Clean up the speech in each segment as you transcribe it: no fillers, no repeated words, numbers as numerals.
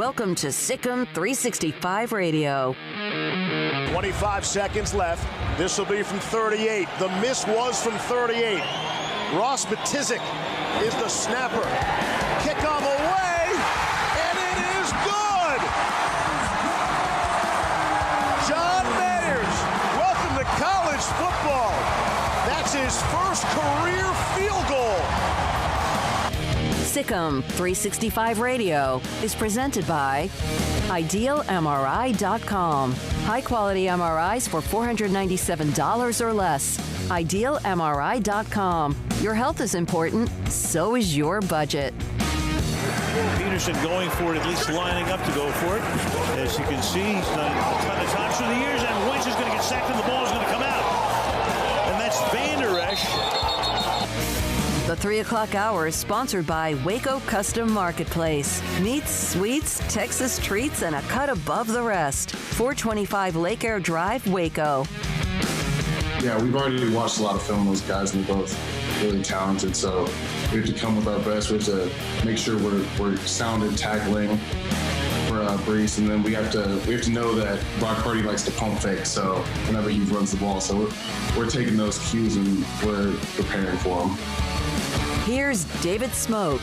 Welcome to SicEm365 Radio. 25 seconds left. This will be from 38. The miss was from 38. Ross Matizik is the snapper. Kick on the way, and it is good! John Mayers, welcome to college football. That's his first career field goal. SicEm365 Radio is presented by IdealMRI.com. High-quality MRIs for $497 or less. IdealMRI.com. Your health is important, so is your budget. Peterson going for it, at least lining up to go for it. As you can see, he's done a ton of times through the years, and Wentz is going to get sacked and the ball is going to come out. And that's Van Der Esch. The 3 o'clock hour is sponsored by Waco Custom Marketplace. Meats, sweets, Texas treats, and a cut above the rest. 425 Lake Air Drive, Waco. Yeah, we've already watched a lot of film of those guys, and they're both really talented, so we have to come with our best. We have to make sure we're sound in tackling for Bryce, and then we have to know that Brock Purdy likes to pump fake, so whenever he runs the ball. So we're taking those cues and we're preparing for them. Here's David Smoke,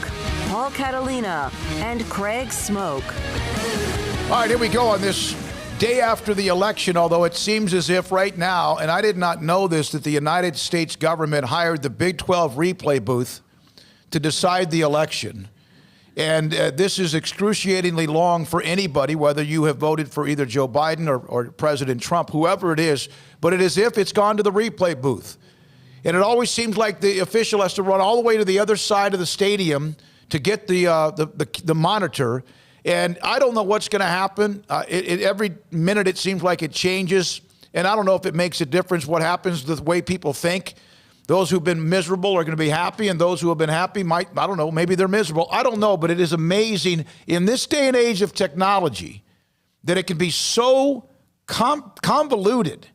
Paul Catalina, and Craig Smoke. All right, here we go on this day after the election, although it seems as if right now, and I did not know this, that the United States government hired the Big 12 replay booth to decide the election. And this is excruciatingly long for anybody, whether you have voted for either Joe Biden or President Trump, whoever it is, but it is as if it's gone to the replay booth. And it always seems like the official has to run all the way to the other side of the stadium to get the monitor. And I don't know what's going to happen. Every minute it seems like it changes. And I don't know if it makes a difference what happens to the way people think. Those who've been miserable are going to be happy, and those who have been happy might, I don't know, maybe they're miserable. I don't know, but it is amazing in this day and age of technology that it can be so convoluted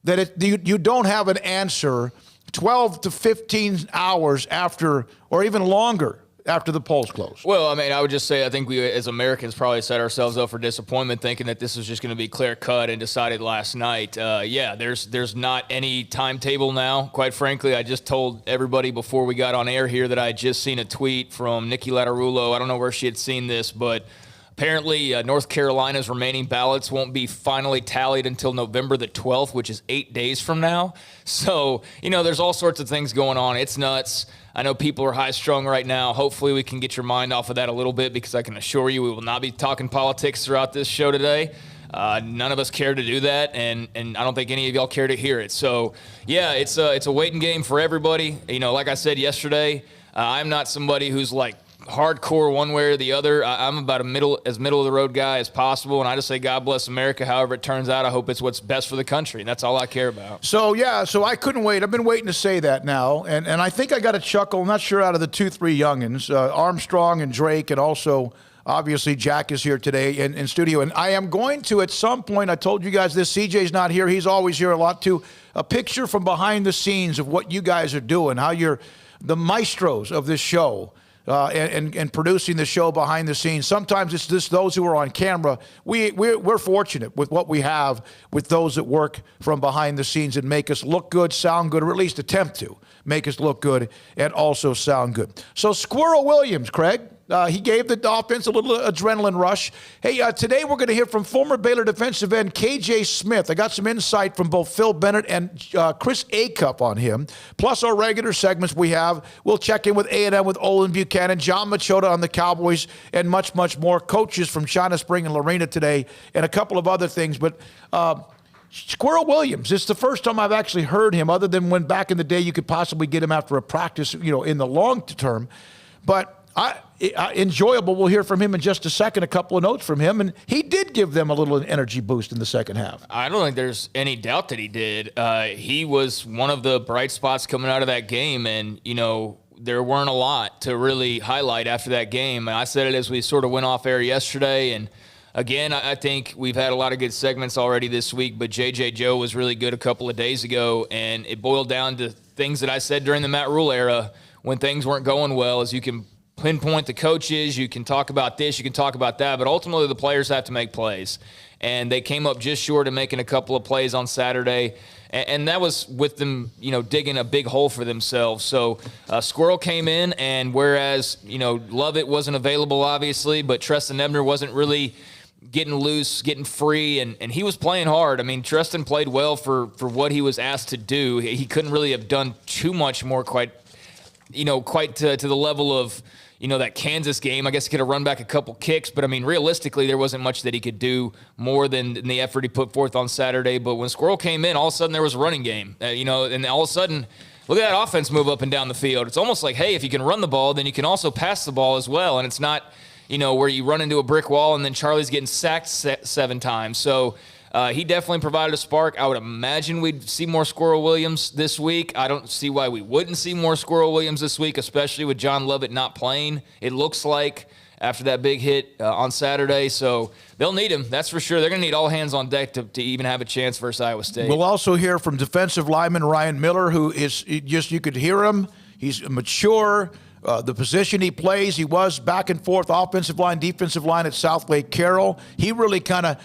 that you don't have an answer 12 to 15 hours after, or even longer, after the polls close. Well, I mean, I would just say I think we as Americans probably set ourselves up for disappointment thinking that this was just going to be clear-cut and decided last night. There's not any timetable now. Quite frankly, I just told everybody before we got on air here that I had just seen a tweet from Nikki Lattarulo. I don't know where she had seen this, but apparently North Carolina's remaining ballots won't be finally tallied until November the 12th, which is 8 days from now. So, there's all sorts of things going on. It's nuts. I know people are high-strung right now. Hopefully we can get your mind off of that a little bit, because I can assure you we will not be talking politics throughout this show today. None of us care to do that, and I don't think any of y'all care to hear it. So, yeah, it's a waiting game for everybody. Like I said yesterday, I'm not somebody who's like hardcore one way or the other. I'm about middle of the road guy as possible, and I just say God bless America. However it turns out, I hope it's what's best for the country, and that's all I care about. So I couldn't wait. I've been waiting to say that now, and I think I got a chuckle. I'm not sure out of the 2-3 youngins, Armstrong and Drake, and also obviously Jack is here today in studio, and I am going to at some point. I told you guys this. CJ's not here. He's always here a lot too. A picture from behind the scenes of what you guys are doing, how you're the maestros of this show. And producing the show behind the scenes. Sometimes it's just those who are on camera. We're fortunate with what we have with those that work from behind the scenes and make us look good, sound good, or at least attempt to make us look good and also sound good. So Sqwirl Williams, Craig, he gave the offense a little adrenaline rush. Hey, today we're going to hear from former Baylor defensive end KJ Smith. I got some insight from both Phil Bennett and Chris Acup on him. Plus our regular segments we'll check in with A&M with Olin Buchanan, John Machota on the Cowboys, and much, much more. Coaches from China Spring and Lorena today, and a couple of other things. But Sqwirl Williams, it's the first time I've actually heard him, other than when back in the day you could possibly get him after a practice, in the long term. But enjoyable. We'll hear from him in just a second, a couple of notes from him, and he did give them a little energy boost in the second half. I don't think there's any doubt that he did. He was one of the bright spots coming out of that game, and, there weren't a lot to really highlight after that game. I said it as we sort of went off air yesterday, and again, I think we've had a lot of good segments already this week, but J.J. Joe was really good a couple of days ago, and it boiled down to things that I said during the Matt Rule era when things weren't going well, is you can pinpoint the coaches, you can talk about this, you can talk about that, but ultimately the players have to make plays. And they came up just short of making a couple of plays on Saturday. And that was with them, digging a big hole for themselves. So Sqwirl came in, and whereas, Lovett wasn't available, obviously, but Treston Ebner wasn't really getting loose, getting free, and he was playing hard. I mean, Treston played well for what he was asked to do. He couldn't really have done too much more quite to the level of, that Kansas game. I guess he could have run back a couple kicks, but I mean, realistically, there wasn't much that he could do more than the effort he put forth on Saturday. But when Sqwirl came in, all of a sudden there was a running game, and all of a sudden, look at that offense move up and down the field. It's almost like, hey, if you can run the ball, then you can also pass the ball as well. And it's not, where you run into a brick wall and then Charlie's getting sacked 7 times. So he definitely provided a spark. I would imagine we'd see more Sqwirl Williams this week. I don't see why we wouldn't see more Sqwirl Williams this week, especially with John Lovett not playing, it looks like, after that big hit on Saturday. So they'll need him, that's for sure. They're going to need all hands on deck to even have a chance versus Iowa State. We'll also hear from defensive lineman Ryan Miller, who is just, you could hear him. He's mature. The position he plays, he was back and forth, offensive line, defensive line at South Lake Carroll. He really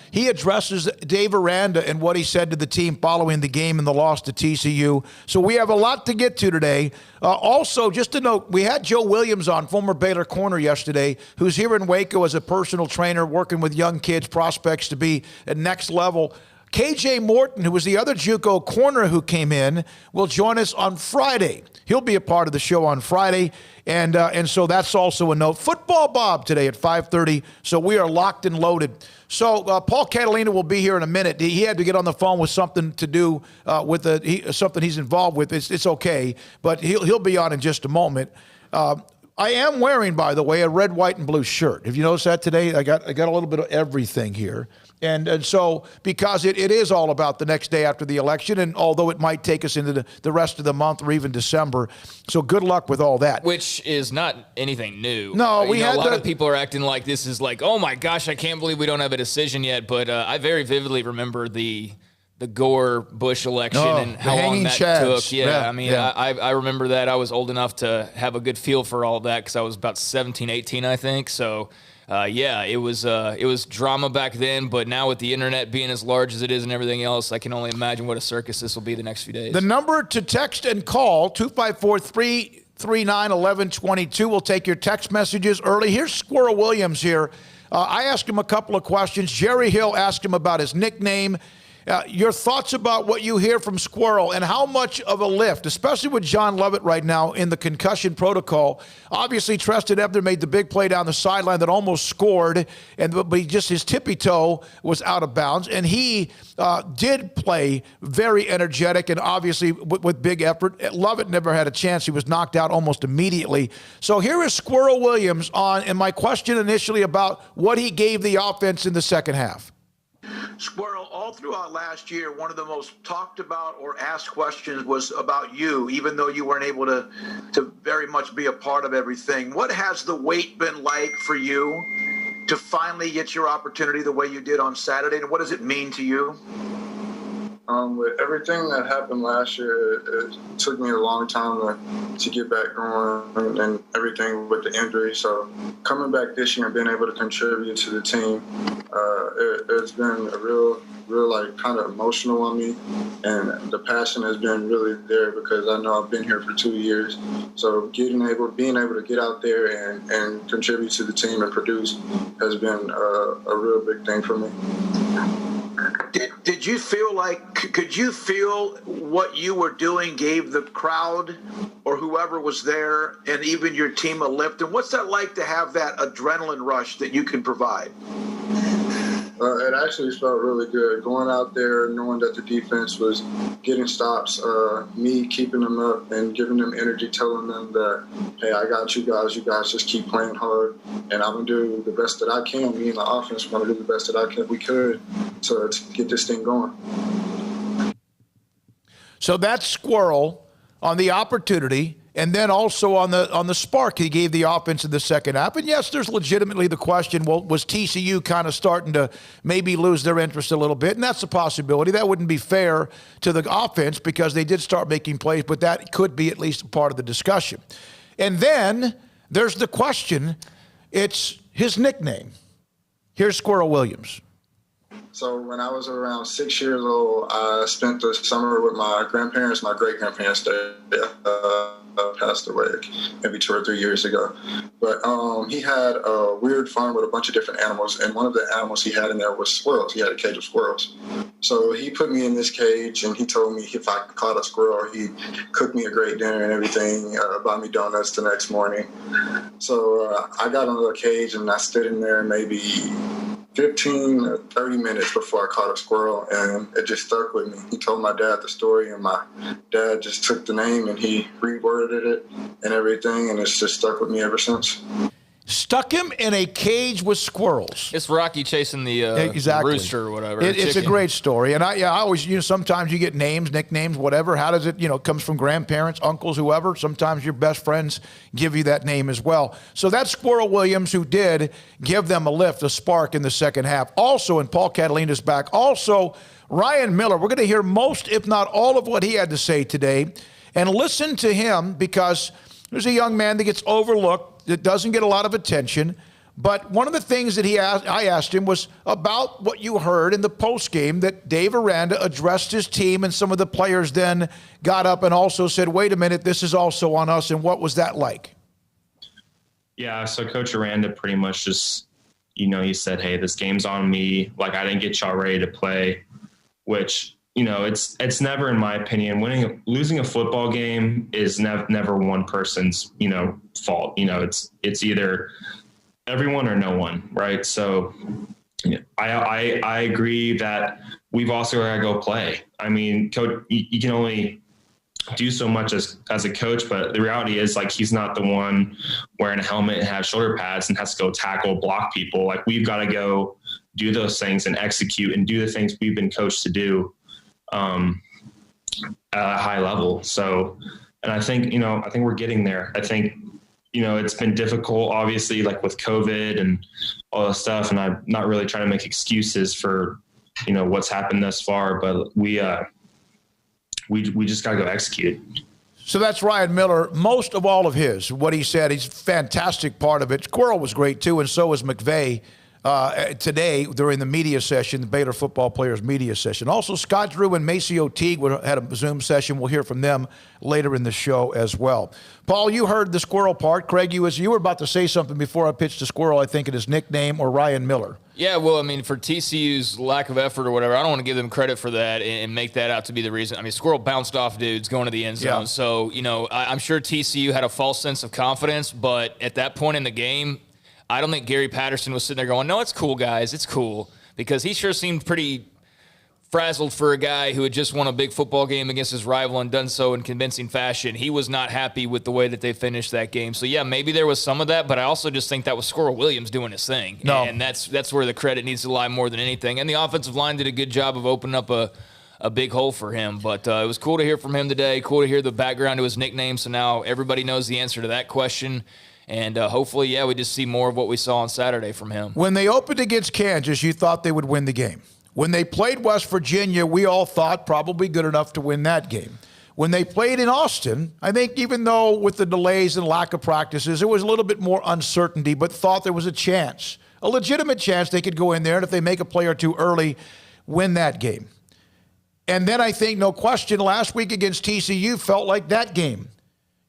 he addresses Dave Aranda and what he said to the team following the game and the loss to TCU. So we have a lot to get to today. Also, just to note, we had Joe Williams on, former Baylor corner yesterday, who's here in Waco as a personal trainer, working with young kids, prospects to be at next level. KJ Morton, who was the other JUCO corner who came in, will join us on Friday. He'll be a part of the show on Friday, and so that's also a note. Football Bob today at 5:30, so we are locked and loaded. So Paul Catalina will be here in a minute. He had to get on the phone with something to do with something he's involved with. It's okay, but he'll be on in just a moment. I am wearing, by the way, a red, white, and blue shirt. Have you noticed that today? I got a little bit of everything here. And so because it is all about the next day after the election, and although it might take us into the rest of the month or even December, so good luck with all that. Which is not anything new. No, a lot of people are acting like this is like, oh my gosh, I can't believe we don't have a decision yet. But I very vividly remember the Gore-Bush election and how long that took. Yeah, I mean, I remember that. I was old enough to have a good feel for all of that because I was about 17, 18, I think. So, it was drama back then, but now with the internet being as large as it is and everything else, I can only imagine what a circus this will be the next few days. The number to text and call, 254-339-1122. We'll take your text messages early. Here's Sqwirl Williams here. I asked him a couple of questions. Jerry Hill asked him about his nickname. Your thoughts about what you hear from Sqwirl and how much of a lift, especially with John Lovett right now in the concussion protocol. Obviously, Treston Ebner made the big play down the sideline that almost scored, but his tippy toe was out of bounds. And he did play very energetic and obviously with big effort. Lovett never had a chance. He was knocked out almost immediately. So here is Sqwirl Williams and my question initially about what he gave the offense in the second half. Sqwirl, all throughout last year, one of the most talked about or asked questions was about you, even though you weren't able to very much be a part of everything. What has the wait been like for you to finally get your opportunity the way you did on Saturday, and what does it mean to you? With everything that happened last year, it took me a long time to get back going and everything with the injury. So coming back this year and being able to contribute to the team, it's been a real like kind of emotional on me, and the passion has been really there because I know I've been here for 2 years. So being able to get out there and contribute to the team and produce has been a real big thing for me. Could you feel what you were doing gave the crowd or whoever was there and even your team a lift? And what's that like to have that adrenaline rush that you can provide? It actually felt really good going out there, knowing that the defense was getting stops, me keeping them up and giving them energy, telling them that, hey, I got you guys just keep playing hard, and I'm going to do the best that I can. Me and the offense want to do the best that we could to get this thing going. So that's Sqwirl on the opportunity. And then also on the spark he gave the offense in the second half. And yes, there's legitimately the question, well, was TCU kind of starting to maybe lose their interest a little bit? And that's a possibility. That wouldn't be fair to the offense because they did start making plays, but that could be at least a part of the discussion. And then there's the question. It's his nickname. Here's Sqwirl Williams. So when I was around 6 years old, I spent the summer with my grandparents. My great-grandparents passed away maybe 2 or 3 years ago. But he had a weird farm with a bunch of different animals, and one of the animals he had in there was squirrels. He had a cage of squirrels. So he put me in this cage, and he told me if I caught a squirrel, he'd cook me a great dinner and everything, buy me donuts the next morning. So I got into the cage, and I stood in there maybe 15 or 30 minutes before I caught a squirrel, and it just stuck with me. He told my dad the story, and my dad just took the name and he reworded it and everything, and it's just stuck with me ever since. Stuck him in a cage with squirrels. It's Rocky chasing the rooster or whatever. It's a great story. And I always, sometimes you get names, nicknames, whatever. How does it, comes from grandparents, uncles, whoever. Sometimes your best friends give you that name as well. So that's Sqwirl Williams, who did give them a lift, a spark in the second half. Also, and Paul Catalina's back. Also, Ryan Miller. We're going to hear most, if not all, of what he had to say today. And listen to him, because there's a young man that gets overlooked, that doesn't get a lot of attention. But one of the things that I asked him was about what you heard in the postgame, that Dave Aranda addressed his team, and some of the players then got up and also said, wait a minute, this is also on us. And what was that like? Yeah, so Coach Aranda pretty much just, he said, hey, this game's on me. Like, I didn't get y'all ready to play, which, it's never, in my opinion, losing a football game is never one person's, fault. It's either everyone or no one, right? So I agree that we've also got to go play. I mean, coach, you can only do so much as a coach, but the reality is, like, he's not the one wearing a helmet and has shoulder pads and has to go tackle, block people. Like, we've got to go do those things and execute and do the things we've been coached to do at a high level. So, and I think we're getting there. I think, it's been difficult, obviously, like with COVID and all this stuff. And I'm not really trying to make excuses for, what's happened thus far, but we just got to go execute. So that's Ryan Miller. Most of all of what he said, he's a fantastic part of it. Sqwirl was great too, and so was McVay. Today during the media session, the Baylor football players media session. Also, Scott Drew and Maceo Teague had a Zoom session. We'll hear from them later in the show as well. Paul, you heard the Sqwirl part. Craig, you were about to say something before I pitched to Sqwirl, I think, in his nickname, or Ryan Miller. Yeah, well, I mean, for TCU's lack of effort or whatever, I don't want to give them credit for that and make that out to be the reason. I mean, Sqwirl bounced off dudes going to the end zone. Yeah. So, I'm sure TCU had a false sense of confidence, but at that point in the game, I don't think Gary Patterson was sitting there going, no, it's cool, guys, it's cool, because he sure seemed pretty frazzled for a guy who had just won a big football game against his rival and done so in convincing fashion. He was not happy with the way that they finished that game. So, yeah, maybe there was some of that, but I also just think that was Sqwirl Williams doing his thing. No. And that's where the credit needs to lie more than anything. And the offensive line did a good job of opening up a big hole for him. But it was cool to hear from him today, cool to hear the background to his nickname, so now everybody knows the answer to that question. And hopefully, we just see more of what we saw on Saturday from him. When they opened against Kansas, you thought they would win the game. When they played West Virginia, we all thought probably good enough to win that game. When they played in Austin, I think even though with the delays and lack of practices, there was a little bit more uncertainty, but thought there was a chance, a legitimate chance they could go in there, and if they make a play or two early, win that game. And then I think, no question, last week against TCU felt like that game.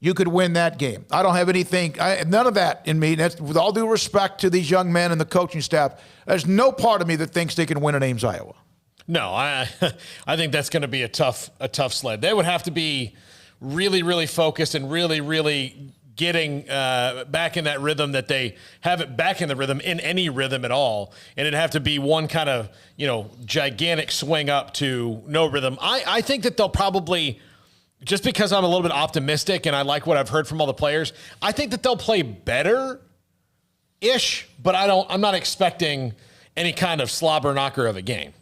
You could win that game. I don't have anything, none of that in me. That's with all due respect to these young men and the coaching staff. There's no part of me that thinks they can win at Ames, Iowa. No, I think that's going to be a tough sled. They would have to be really, really focused and really, really getting back in that rhythm that they haven't back in the rhythm in any rhythm at all. And it'd have to be one kind of, gigantic swing up to no rhythm. I think that they'll probably, just because I'm a little bit optimistic and I like what I've heard from all the players, I think that they'll play better-ish, but I'm not expecting any kind of slobber knocker of a game.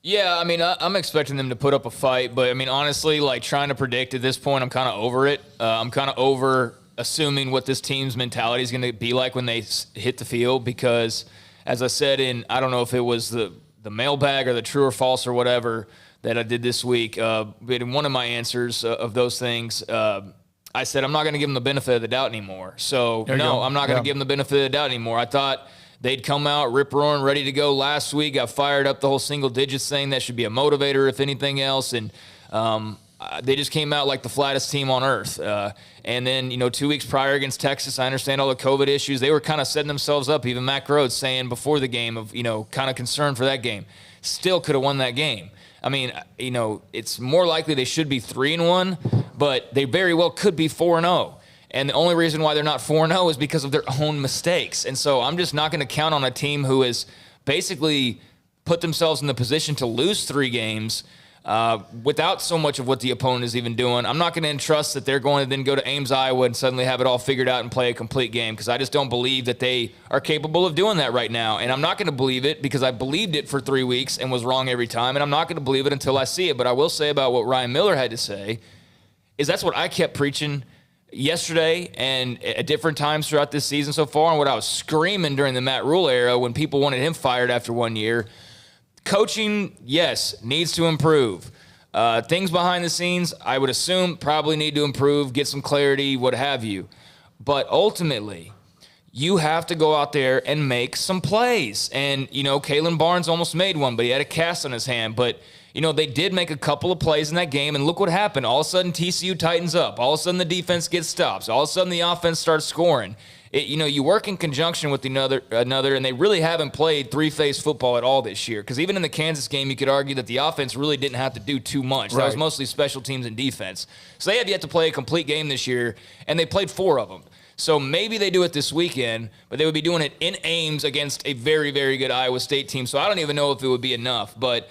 Yeah, I mean, I'm expecting them to put up a fight, but I mean, honestly, like trying to predict at this point, I'm kind of over it. I'm kind of over assuming what this team's mentality is going to be like when they hit the field, because as I said I don't know if it was the mailbag or the true or false or whatever that I did this week, but in one of my answers of those things, I said I'm not going to give them the benefit of the doubt anymore. So, no, I'm not going to give them the benefit of the doubt anymore. I thought they'd come out rip-roaring, ready to go last week, got fired up the whole single digits thing. That should be a motivator, if anything else. And they just came out like the flattest team on earth. And then, 2 weeks prior against Texas, I understand all the COVID issues. They were kind of setting themselves up. Even Mac Rhodes saying before the game of, kind of concerned for that game. Still could have won that game. I mean, it's more likely they should be 3-1, but they very well could be 4-0. And the only reason why they're not 4-0 is because of their own mistakes. And so I'm just not going to count on a team who has basically put themselves in the position to lose 3 games without so much of what the opponent is even doing. I'm not going to entrust that they're going to then go to Ames, Iowa and suddenly have it all figured out and play a complete game, because I just don't believe that they are capable of doing that right now. And I'm not going to believe it because I believed it for 3 weeks and was wrong every time, and I'm not going to believe it until I see it. But I will say about what Ryan Miller had to say is that's what I kept preaching yesterday and at different times throughout this season so far, and what I was screaming during the Matt Rule era when people wanted him fired after 1 year. Coaching, yes, needs to improve. Things behind the scenes, I would assume, probably need to improve, get some clarity, what have you. But ultimately, you have to go out there and make some plays. And, Kalen Barnes almost made one, but he had a cast on his hand. But, they did make a couple of plays in that game, and look what happened. All of a sudden, TCU tightens up. All of a sudden, the defense gets stops. All of a sudden, the offense starts scoring. You work in conjunction with another, and they really haven't played three-phase football at all this year. Because even in the Kansas game, you could argue that the offense really didn't have to do too much. Right. That was mostly special teams and defense. So they have yet to play a complete game this year, and they played 4 of them. So maybe they do it this weekend, but they would be doing it in Ames against a very, very good Iowa State team. So I don't even know if it would be enough. But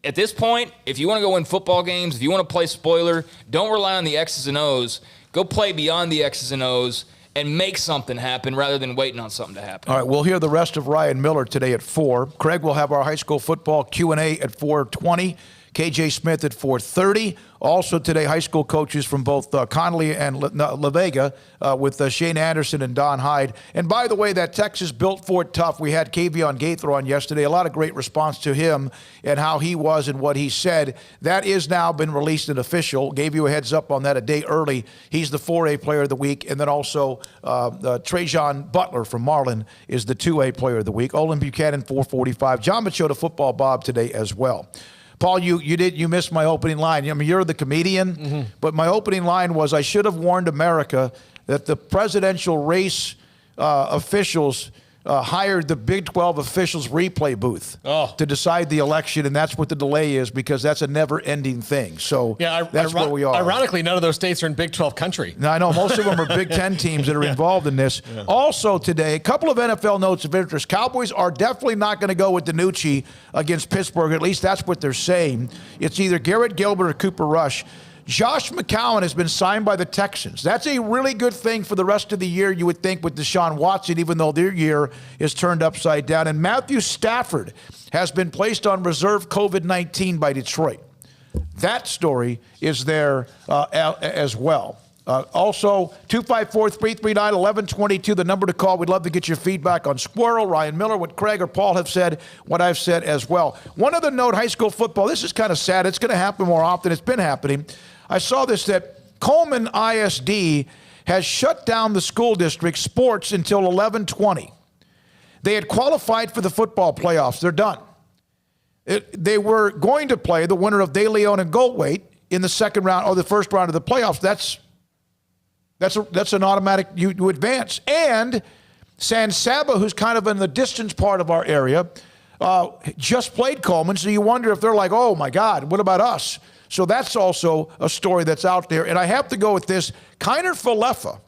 at this point, if you want to go win football games, if you want to play spoiler, don't rely on the X's and O's. Go play beyond the X's and O's and make something happen rather than waiting on something to happen. All right, we'll hear the rest of Ryan Miller today at 4. Craig will have our high school football Q&A at 4:20. KJ Smith at 4:30. Also today, high school coaches from both Connolly and La Vega with Shane Anderson and Don Hyde. And by the way, that Texas built for it tough. We had Kavion Gaither on yesterday. A lot of great response to him and how he was and what he said. That is now been released and official. Gave you a heads up on that a day early. He's the 4A player of the week. And then also Trajan Butler from Marlin is the 2A player of the week. Olin Buchanan, 445. John Machota, Football Bob today as well. Paul, you missed my opening line. I mean, you're the comedian, but my opening line was, I should have warned America that the presidential race officials hired the Big 12 officials replay booth to decide the election, and that's what the delay is, because that's a never-ending thing. So that's where we are. Ironically, none of those states are in Big 12 country. Now, I know most of them are Big 10 teams that are involved in this. Yeah. Also today, a couple of NFL notes of interest. Cowboys are definitely not going to go with DiNucci against Pittsburgh. At least that's what they're saying. It's either Garrett Gilbert or Cooper Rush. Josh McCown has been signed by the Texans. That's a really good thing for the rest of the year, you would think, with Deshaun Watson, even though their year is turned upside down. And Matthew Stafford has been placed on reserve COVID-19 by Detroit. That story is there as well. Also, 254-339-1122, the number to call. We'd love to get your feedback on Sqwirl, Ryan Miller, what Craig or Paul have said, what I've said as well. One other note, high school football. This is kind of sad. It's going to happen more often. It's been happening. I saw this, that Coleman ISD has shut down the school district sports until 11/20. They had qualified for the football playoffs. They're done. They were going to play the winner of De Leon and Goldthwait in the second round or the first round of the playoffs. That's an automatic, you advance. And San Saba, who's kind of in the distance part of our area, just played Coleman. So you wonder if they're like, oh my God, what about us? So that's also a story that's out there. And I have to go with this. Kiner Falefa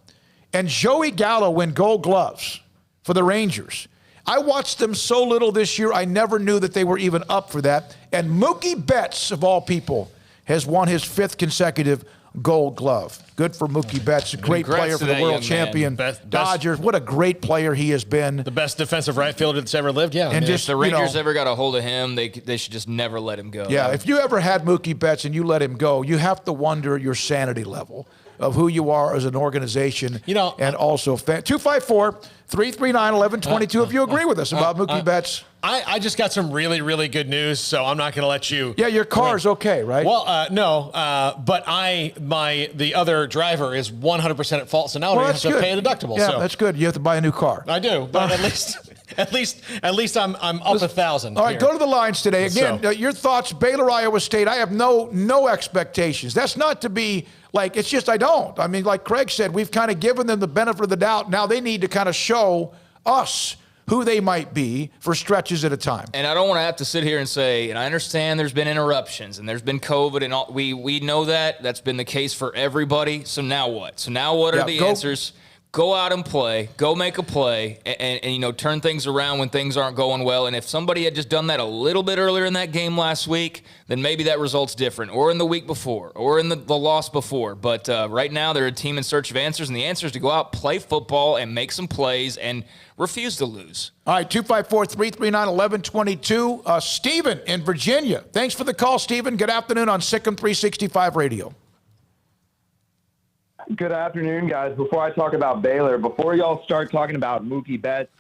and Joey Gallo win Gold Gloves for the Rangers. I watched them so little this year, I never knew that they were even up for that. And Mookie Betts, of all people, has won his 5th consecutive Gold Glove. Good for Mookie Betts, a great player for the world champion Dodgers. What a great player he has been. The best defensive right fielder that's ever lived, yeah. And just, if the Rangers ever got a hold of him, they should just never let him go. Yeah, if you ever had Mookie Betts and you let him go, you have to wonder your sanity level. of who you are as an organization, and also 254-339-1122 if you agree with us about Mookie Betts. I just got some really, really good news, so I'm not going to let you. Yeah, your car's okay, right? Well, no, but the other driver is 100% at fault, so now we have to pay a deductible. Yeah, so. That's good. You have to buy a new car. I do, but at least I'm up 1,000. All right, go to the lines today. Again, your thoughts, Baylor, Iowa State. I have no expectations. That's not to be like, it's just I don't. I mean, like Craig said, we've kind of given them the benefit of the doubt. Now they need to kind of show us who they might be for stretches at a time. And I don't want to have to sit here and say, and I understand there's been interruptions and there's been COVID and all, we know that. That's been the case for everybody. So now what? So now what are the answers? Go out and play. Go make a play and turn things around when things aren't going well. And if somebody had just done that a little bit earlier in that game last week, then maybe that result's different, or in the week before, or in the loss before. But right now they're a team in search of answers, and the answer is to go out, play football, and make some plays, and refuse to lose. All right, 254-339-1122. Stephen in Virginia. Thanks for the call, Stephen. Good afternoon on SicEm365 Radio. Good afternoon, guys. Before I talk about Baylor, before y'all start talking about Mookie Betts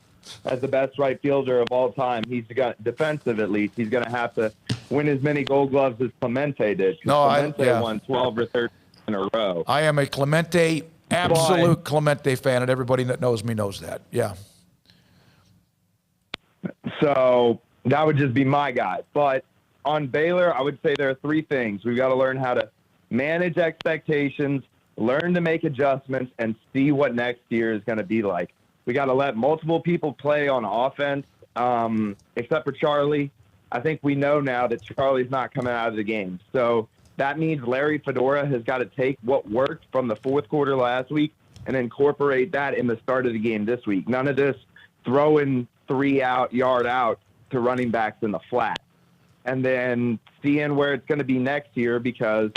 as the best right fielder of all time, he's got defensive at least. He's going to have to win as many Gold Gloves as Clemente did. Clemente won 12 or 13 in a row. I am a Clemente, absolute Clemente fan, and everybody that knows me knows that. Yeah. So that would just be my guy. But on Baylor, I would say there are three things. We've got to learn how to manage expectations, learn to make adjustments, and see what next year is going to be like. We got to let multiple people play on offense, except for Charlie. I think we know now that Charlie's not coming out of the game. So that means Larry Fedora has got to take what worked from the fourth quarter last week and incorporate that in the start of the game this week. None of this throwing 3-yard out to running backs in the flat. And then seeing where it's going to be next year, because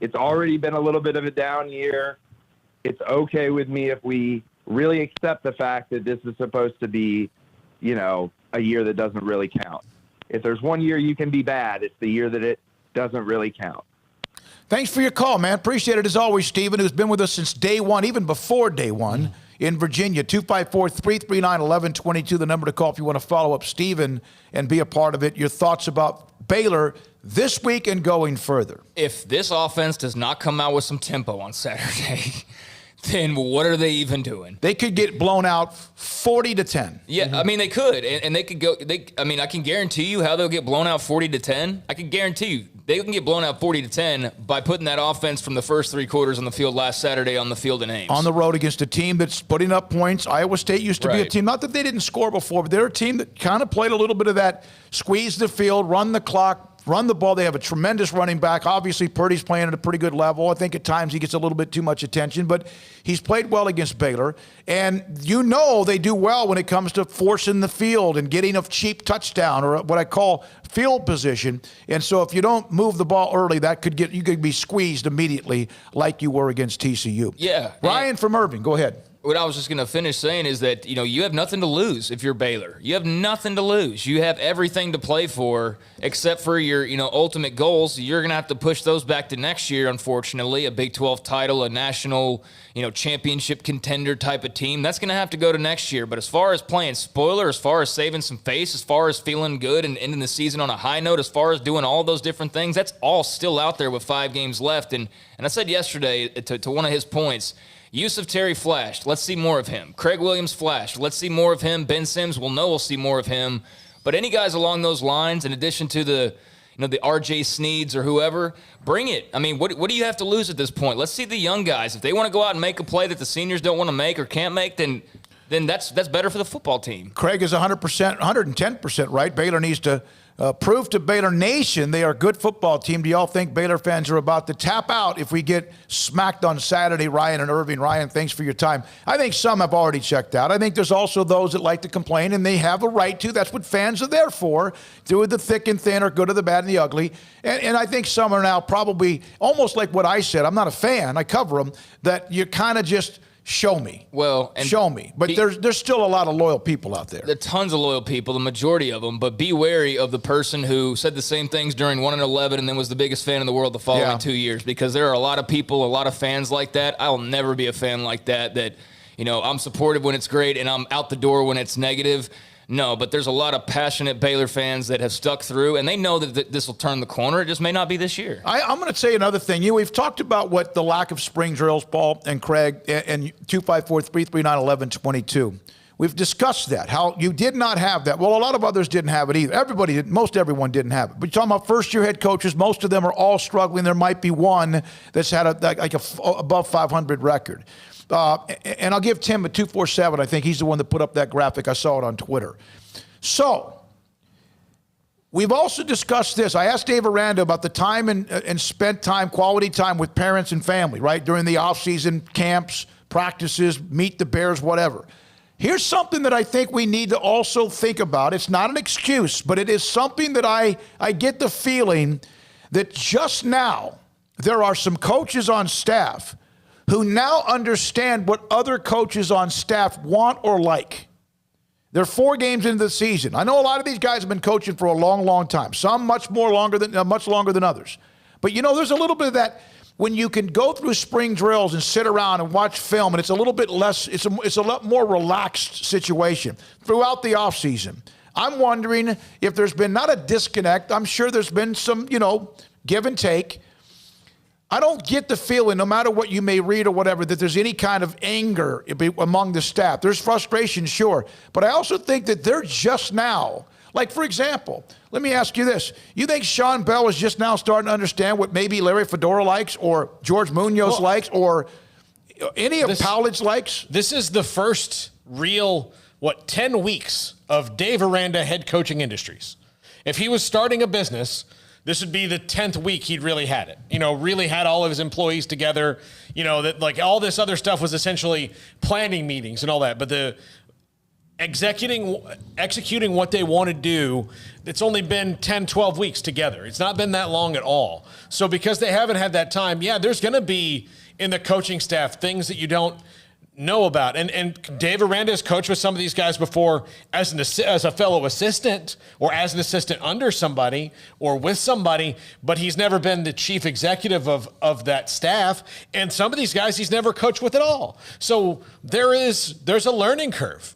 it's already been a little bit of a down year. It's okay with me if we really accept the fact that this is supposed to be, a year that doesn't really count. If there's one year you can be bad, it's the year that it doesn't really count. Thanks for your call, man. Appreciate it as always, Stephen, who's been with us since day one, even before day one in Virginia. 254-339-1122, the number to call if you want to follow up Stephen and be a part of it. Your thoughts about Baylor this week and going further. If this offense does not come out with some tempo on Saturday, then what are they even doing? They could get blown out 40-10. Yeah, I mean, they could. And they could go I can guarantee you how they'll get blown out 40-10. I can guarantee you they can get blown out 40-10 by putting that offense from the first three quarters on the field last Saturday on the field in Ames. On the road against a team that's putting up points. Iowa State used to be a team, not that they didn't score before, but they're a team that kind of played a little bit of that squeeze the field, run the clock, run the ball. They have a tremendous running back. Obviously, Purdy's playing at a pretty good level. I think at times he gets a little bit too much attention, but he's played well against Baylor. And they do well when it comes to forcing the field and getting a cheap touchdown or what I call field position. And so if you don't move the ball early, you could be squeezed immediately like you were against TCU. Yeah. Ryan from Irving, go ahead. What I was just going to finish saying is that, you have nothing to lose if you're Baylor. You have nothing to lose. You have everything to play for except for your, ultimate goals. You're going to have to push those back to next year, unfortunately, a Big 12 title, a national, championship contender type of team. That's going to have to go to next year. But as far as playing spoiler, as far as saving some face, as far as feeling good and ending the season on a high note, as far as doing all those different things, that's all still out there with 5 games left. And I said yesterday to one of his points, Yusuf Terry flashed. Let's see more of him. Craig Williams flashed. Let's see more of him. Ben Sims, we'll see more of him. But any guys along those lines, in addition to the R.J. Sneeds or whoever, bring it. I mean, what do you have to lose at this point? Let's see the young guys. If they want to go out and make a play that the seniors don't want to make or can't make, then that's better for the football team. Craig is 100%, 110% right. Baylor needs to prove to Baylor Nation they are a good football team. Do y'all think Baylor fans are about to tap out if we get smacked on Saturday? Ryan and Irving. Ryan, thanks for your time. I think some have already checked out. I think there's also those that like to complain, and they have a right to. That's what fans are there for, through the thick and thin, or good or the bad and the ugly. And I think some are now probably almost like what I said. I'm not a fan. I cover them. That you kind of just Show me. Well, show me. But there's still a lot of loyal people out there. There are tons of loyal people, the majority of them. But be wary of the person who said the same things during 1-11 and then was the biggest fan in the world the following 2 years. Because there are a lot of people, a lot of fans like that. I'll never be a fan like that. That, you know, I'm supportive when it's great and I'm out the door when it's negative. No, but there's a lot of passionate Baylor fans that have stuck through, and they know that this will turn the corner. It just may not be this year. I'm going to say another thing. We've talked about what the lack of spring drills, Paul and Craig, and 254-339-1122. We've discussed that, how you did not have that. Well, a lot of others didn't have it either. Most everyone didn't have it. But you're talking about first-year head coaches. Most of them are all struggling. There might be one that's had a above 500 record. And I'll give Tim a 247. I think he's the one that put up that graphic. I saw it on Twitter. So we've also discussed this. I asked Dave Aranda about the time and spent time, quality time with parents and family, right, during the off-season camps, practices, meet the Bears, whatever. Here's something that I think we need to also think about. It's not an excuse, but it is something that I get the feeling that just now there are some coaches on staff who now understand what other coaches on staff want or like. They're 4 games into the season. I know a lot of these guys have been coaching for a long, long time. Some much longer than others. But, you know, there's a little bit of that when you can go through spring drills and sit around and watch film, and it's a little bit less, it's a lot more relaxed situation throughout the offseason. I'm wondering if there's been not a disconnect. I'm sure there's been some, give and take. I don't get the feeling, no matter what you may read or whatever, that there's any kind of anger among the staff. There's frustration, sure. But I also think that they're just now, like, for example, let me ask you this. You think Sean Bell is just now starting to understand what maybe Larry Fedora likes or George Munoz likes or any of Powledge likes? This is the first real, 10 weeks of Dave Aranda head coaching industries. If he was starting a business, this would be the 10th week he'd really had it. Really had all of his employees together. That like all this other stuff was essentially planning meetings and all that. But the executing what they want to do, it's only been 10, 12 weeks together. It's not been that long at all. So because they haven't had that time, there's going to be in the coaching staff things that you don't know about. And Dave Aranda has coached with some of these guys before as a fellow assistant or as an assistant under somebody or with somebody, but he's never been the chief executive of that staff. And some of these guys he's never coached with at all. So there's a learning curve.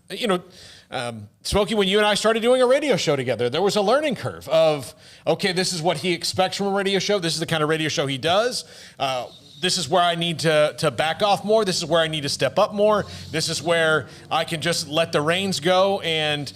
Smokey, when you and I started doing a radio show together, there was a learning curve of, okay, this is what he expects from a radio show. This is the kind of radio show he does. This is where I need to back off more. This is where I need to step up more. This is where I can just let the reins go and,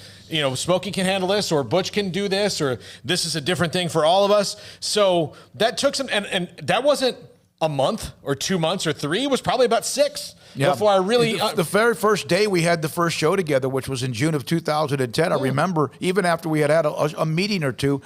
Smokey can handle this or Butch can do this or this is a different thing for all of us. So that took some, and that wasn't a month or 2 months or 3. It was probably about 6 before I really... The very first day we had the first show together, which was in June of 2010, I remember even after we had a meeting or two,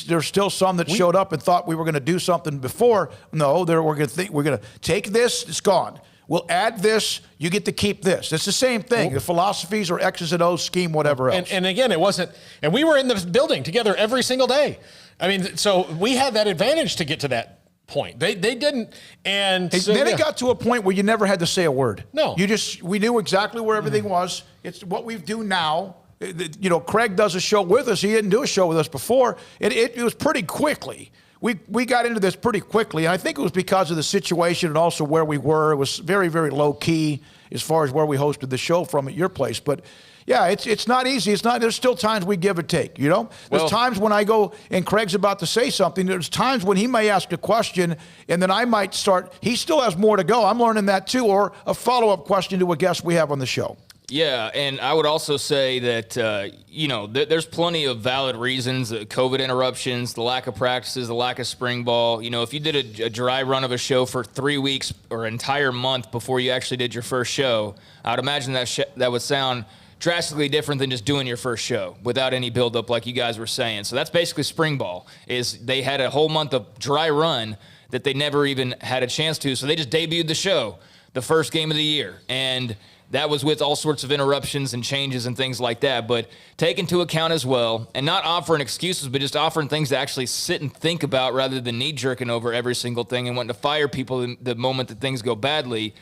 there's still some that showed up and thought we were going to do something before. No, we're going to take this, it's gone. We'll add this, you get to keep this. It's the same thing. The philosophies or X's and O's, scheme, whatever else. And again, it wasn't... And we were in the building together every single day. I mean, so we had that advantage to get to that point. They didn't, and so, then it got to a point where you never had to say a word. No, we knew exactly where everything was. It's what we do now. Craig does a show with us. He didn't do a show with us before. It was pretty quickly. We got into this pretty quickly, and I think it was because of the situation and also where we were. It was very, very low key as far as where we hosted the show from at your place, but. Yeah, it's not easy. There's still times we give or take, There's times when I go and Craig's about to say something. There's times when he may ask a question and then I might start. He still has more to go. I'm learning that too, or a follow-up question to a guest we have on the show. Yeah, and I would also say that, there's plenty of valid reasons, COVID interruptions, the lack of practices, the lack of spring ball. If you did a dry run of a show for 3 weeks or an entire month before you actually did your first show, I would imagine that would sound drastically different than just doing your first show without any buildup like you guys were saying. So that's basically spring ball, is they had a whole month of dry run that they never even had a chance to. So they just debuted the show, the first game of the year. And that was with all sorts of interruptions and changes and things like that. But take into account as well, and not offering excuses, but just offering things to actually sit and think about rather than knee-jerking over every single thing and wanting to fire people the moment that things go badly.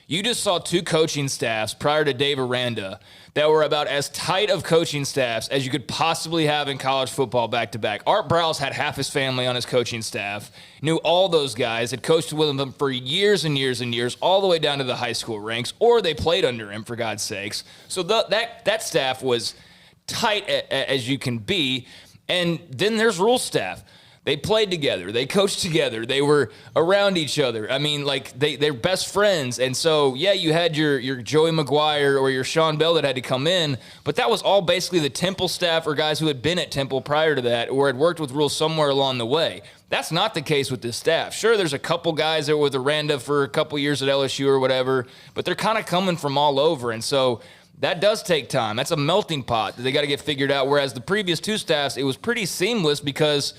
You just saw two coaching staffs prior to Dave Aranda that were about as tight of coaching staffs as you could possibly have in college football back-to-back. Art Browse had half his family on his coaching staff, knew all those guys, had coached with them for years and years and years, all the way down to the high school ranks, or they played under him, for God's sakes. So that staff was tight as you can be. And then there's Rule staff. They played together. They coached together. They were around each other. I mean, like, they're best friends. And so, yeah, you had your Joey Maguire or your Sean Bell that had to come in, but that was all basically the Temple staff or guys who had been at Temple prior to that or had worked with Rule somewhere along the way. That's not the case with this staff. Sure, there's a couple guys that were with Aranda for a couple years at LSU or whatever, but they're kind of coming from all over. And so that does take time. That's a melting pot that they got to get figured out, whereas the previous two staffs, it was pretty seamless because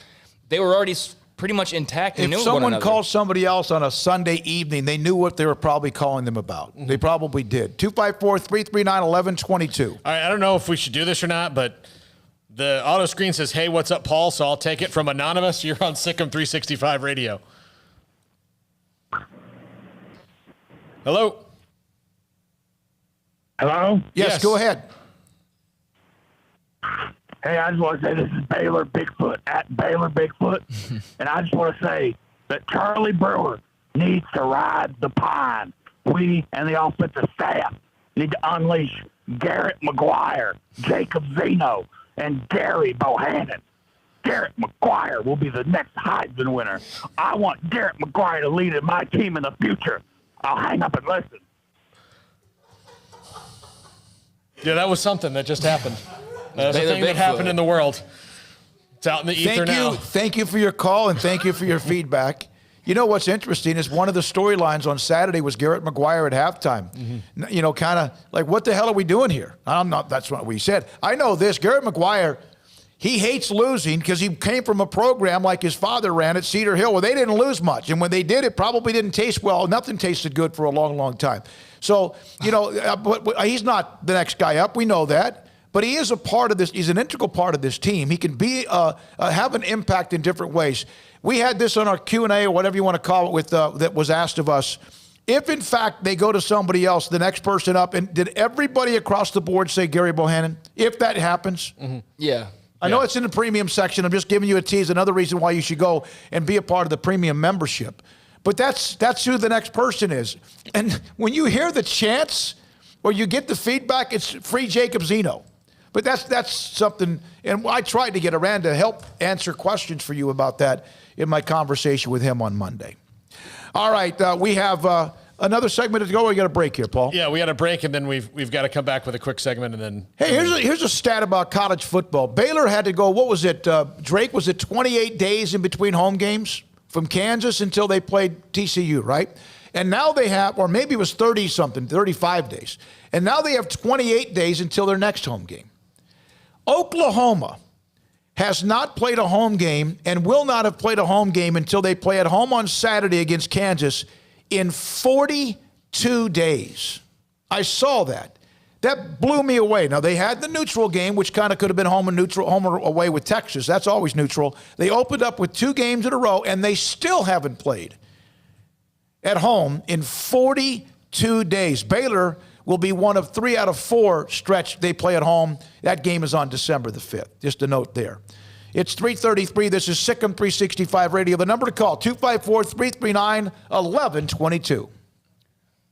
they were already pretty much intact and knew one another. If someone called somebody else on a Sunday evening, they knew what they were probably calling them about. Mm-hmm. They probably did. 254-339-1122. All right, I don't know if we should do this or not, but the auto screen says, hey, what's up, Paul? So I'll take it from Anonymous. You're on SicEm365 radio. Hello? Hello? Yes, go ahead. Hey, I just want to say this is Baylor Bigfoot, at Baylor Bigfoot. And I just want to say that Charlie Brewer needs to ride the pine. We and the offensive staff need to unleash Garrett McGuire, Jacob Zeno, and Gary Bohannon. Garrett McGuire will be the next Heisman winner. I want Garrett McGuire to lead my team in the future. I'll hang up and listen. Yeah, that was something that just happened. That's a thing that happened in the world. It's out in the ether now. Thank you for your call, and thank you for your feedback. You know what's interesting is one of the storylines on Saturday was Garrett McGuire at halftime. Mm-hmm. You know, kind of like, what the hell are we doing here? That's what we said. I know this. Garrett McGuire, he hates losing because he came from a program like his father ran at Cedar Hill where they didn't lose much. And when they did, it probably didn't taste well. Nothing tasted good for a long, long time. So, you know, but he's not the next guy up. We know that. But he is a part of this. He's an integral part of this team. He can be have an impact in different ways. We had this on our Q&A or whatever you want to call it with that was asked of us. If, in fact, they go to somebody else, the next person up, and did everybody across the board say Gary Bohannon? If that happens? Mm-hmm. Yeah. I know it's in the premium section. I'm just giving you a tease, another reason why you should go and be a part of the premium membership. But that's who the next person is. And when you hear the chants or you get the feedback, it's free Jacob Zeno. But that's something, and I tried to get around to help answer questions for you about that in my conversation with him on Monday. All right, we have another segment to go. We got a break here, Paul. Yeah, we got a break, and then we've got to come back with a quick segment, and then. Hey, here's a stat about college football. Baylor had to go. What was it, Drake? Was it 28 days in between home games from Kansas until they played TCU, right? And now they have, or maybe it was 30-something, 35 days, and now they have 28 days until their next home game. Oklahoma has not played a home game and will not have played a home game until they play at home on Saturday against Kansas in 42 days. I saw that. That blew me away. Now, they had the neutral game, which kind of could have been home or away with Texas. That's always neutral. They opened up with 2 games in a row, and they still haven't played at home in 42 days. Baylor will be one of 3 out of 4 stretch they play at home. That game is on December the 5th. Just a note there. It's 3:33. This is SicEm365 Radio. The number to call, 254-339-1122.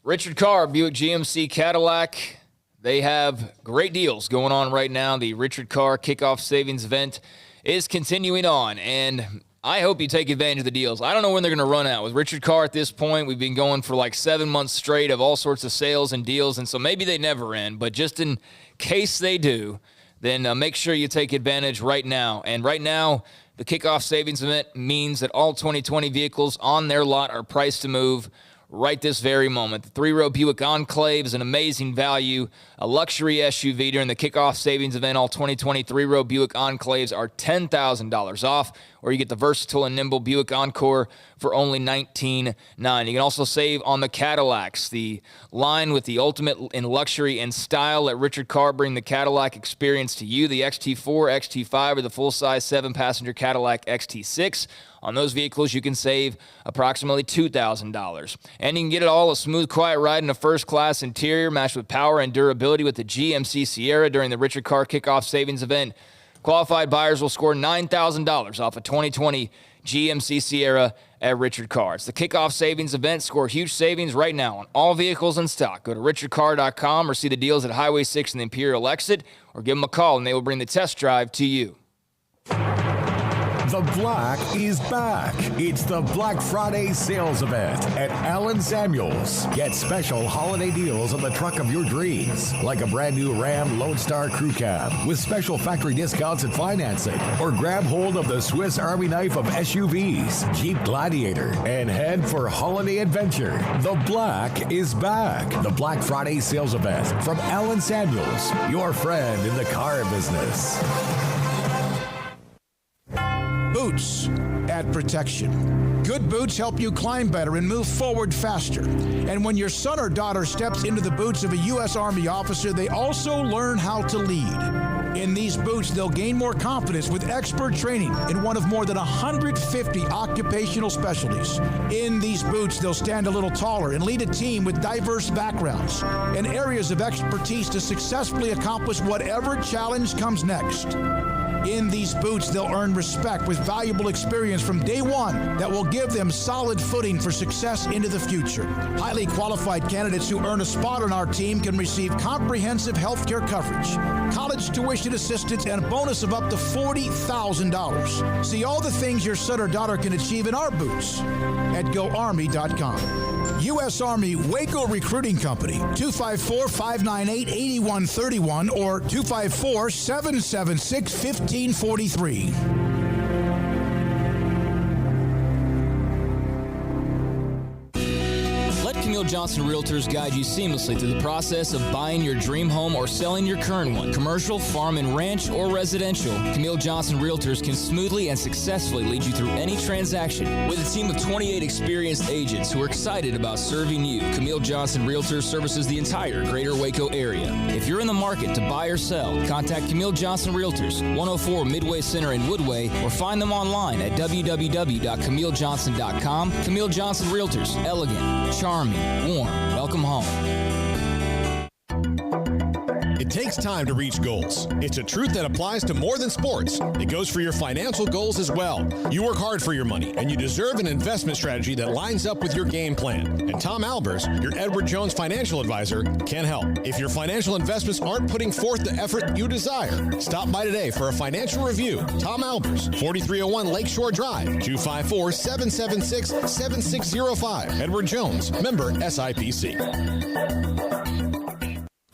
Richard Carr, Buick GMC Cadillac. They have great deals going on right now. The Richard Carr Kickoff Savings Event is continuing on, and I hope you take advantage of the deals. I don't know when they're going to run out. With Richard Carr at this point, we've been going for like 7 months straight of all sorts of sales and deals, and so maybe they never end. But just in case they do, then make sure you take advantage right now. And right now, the Kickoff Savings Event means that all 2020 vehicles on their lot are priced to move right this very moment. The 3-row Buick Enclave is an amazing value, a luxury SUV during the Kickoff Savings Event. All 2020 3-row Buick Enclaves are $10,000 off, or you get the versatile and nimble Buick Encore for only $19,900. You can also save on the Cadillacs, the line with the ultimate in luxury and style. Let Richard Carr bring the Cadillac experience to you. The XT4, XT5, or the full-size 7-passenger Cadillac XT6. On those vehicles, you can save approximately $2,000. And you can get it all a smooth, quiet ride in a first-class interior matched with power and durability with the GMC Sierra during the Richard Carr Kickoff Savings Event. Qualified buyers will score $9,000 off a 2020 GMC Sierra at Richard Carr. It's the Kickoff Savings Event. Score huge savings right now on all vehicles in stock. Go to richardcarr.com or see the deals at Highway 6 and the Imperial Exit, or give them a call and they will bring the test drive to you. The Black is back. It's the Black Friday sales event at Allen Samuels. Get special holiday deals on the truck of your dreams, like a brand new Ram Lone Star Crew Cab with special factory discounts and financing, or grab hold of the Swiss Army knife of SUVs, Jeep Gladiator, and head for holiday adventure. The Black is back. The Black Friday sales event from Allen Samuels, your friend in the car business. Boots add protection. Good boots help you climb better and move forward faster. And when your son or daughter steps into the boots of a U.S. Army officer, they also learn how to lead. In these boots, they'll gain more confidence with expert training in one of more than 150 occupational specialties. In these boots, they'll stand a little taller and lead a team with diverse backgrounds and areas of expertise to successfully accomplish whatever challenge comes next. In these boots, they'll earn respect with valuable experience from day one that will give them solid footing for success into the future. Highly qualified candidates who earn a spot on our team can receive comprehensive health care coverage, college tuition assistance, and a bonus of up to $40,000. See all the things your son or daughter can achieve in our boots at GoArmy.com. U.S. Army Waco Recruiting Company, 254-598-8131 or 254-776-1543. Camille Johnson Realtors guide you seamlessly through the process of buying your dream home or selling your current one. Commercial, farm and ranch, or residential, Camille Johnson Realtors can smoothly and successfully lead you through any transaction. With a team of 28 experienced agents who are excited about serving you, Camille Johnson Realtors services the entire greater Waco area. If you're in the market to buy or sell, contact Camille Johnson Realtors, 104 Midway Center in Woodway, or find them online at www.camillejohnson.com. Camille Johnson Realtors, elegant, charming, warm. Welcome home. It takes time to reach goals. It's a truth that applies to more than sports. It goes for your financial goals as well. You work hard for your money, and you deserve an investment strategy that lines up with your game plan. And Tom Albers, your Edward Jones financial advisor, can help. If your financial investments aren't putting forth the effort you desire, stop by today for a financial review. Tom Albers, 4301 Lakeshore Drive, 254-776-7605. Edward Jones, member SIPC.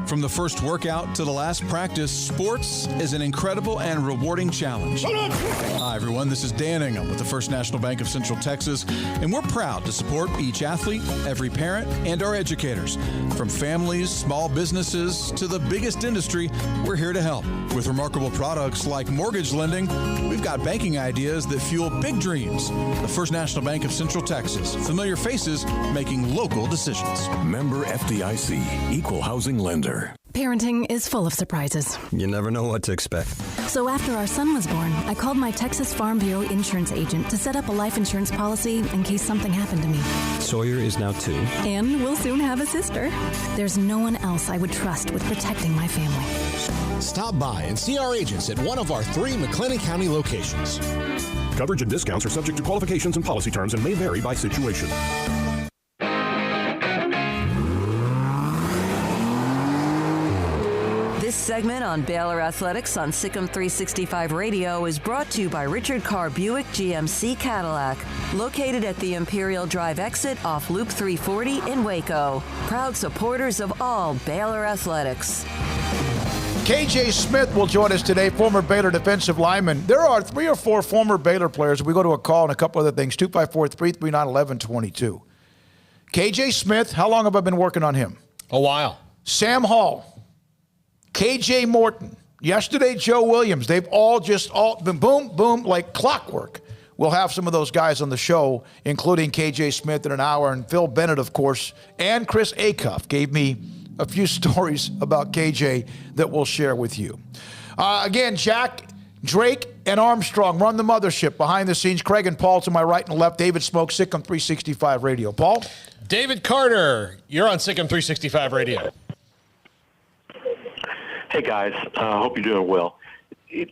From the first workout to the last practice, sports is an incredible and rewarding challenge. Hi, everyone. This is Dan Ingham with the First National Bank of Central Texas, and we're proud to support each athlete, every parent, and our educators. From families, small businesses, to the biggest industry, we're here to help. With remarkable products like mortgage lending, we've got banking ideas that fuel big dreams. The First National Bank of Central Texas. Familiar faces making local decisions. Member FDIC, Equal Housing Lender. Parenting is full of surprises. You never know what to expect. So after our son was born, I called my Texas Farm Bureau insurance agent to set up a life insurance policy in case something happened to me. Sawyer is now 2. And we'll soon have a sister. There's no one else I would trust with protecting my family. Stop by and see our agents at one of our 3 McLennan County locations. Coverage and discounts are subject to qualifications and policy terms and may vary by situation. This segment on Baylor Athletics on SicEm365 Radio is brought to you by Richard Carr Buick GMC Cadillac, located at the Imperial Drive exit off Loop 340 in Waco. Proud supporters of all Baylor Athletics. KJ Smith will join us today, former Baylor defensive lineman. There are 3 or 4 former Baylor players. We go to a call and a couple other things, 254-339-1122. KJ Smith, how long have I been working on him? A while. Sam Hall. KJ Morton, yesterday Joe Williams. They've all been boom, boom, like clockwork. We'll have some of those guys on the show, including KJ Smith in an hour, and Phil Bennett, of course, and Chris Acuff gave me a few stories about KJ that we'll share with you. Again, Jack Drake and Armstrong run the mothership behind the scenes. Craig and Paul to my right and left. David Smoke, SicEm365 Radio. Paul? David Carter, you're on SicEm365 Radio. Hey, guys. Hope you're doing well.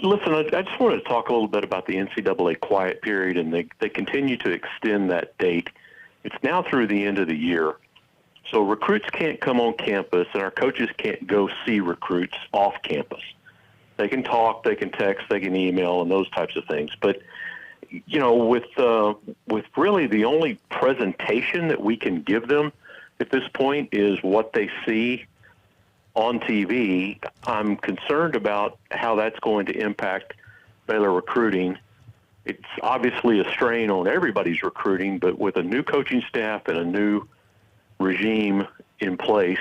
Listen, I just wanted to talk a little bit about the NCAA quiet period, and they continue to extend that date. It's now through the end of the year. So recruits can't come on campus, and our coaches can't go see recruits off campus. They can talk, they can text, they can email, and those types of things. But, you know, with really the only presentation that we can give them at this point is what they see on TV, I'm concerned about how that's going to impact Baylor recruiting. It's obviously a strain on everybody's recruiting, but with a new coaching staff and a new regime in place,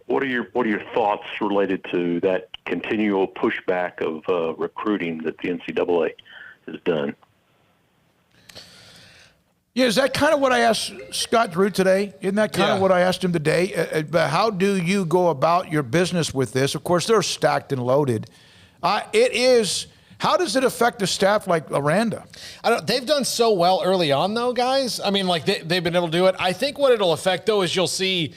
what are your thoughts related to that continual pushback of recruiting that the NCAA has done? Yeah, is that kind of what I asked Scott Drew today? Isn't that kind of what I asked him today? How do you go about your business with this? Of course, they're stacked and loaded. It is. How does it affect a staff like Aranda? They've done so well early on, though, guys. I mean, like they've been able to do it. I think what it'll affect, though, is you'll see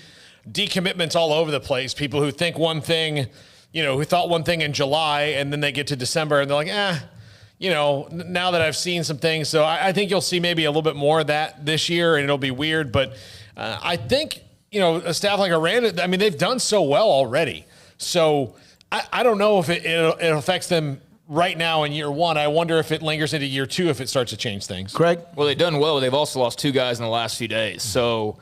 decommitments all over the place. People who think one thing, who thought one thing in July, and then they get to December and they're like, now that I've seen some things. So I think you'll see maybe a little bit more of that this year, and it'll be weird. But I think, a staff like Aranda, I mean, they've done so well already. So I don't know if it affects them right now in year one. I wonder if it lingers into year two, if it starts to change things. Craig? Well, they've done well. They've also lost two guys in the last few days. So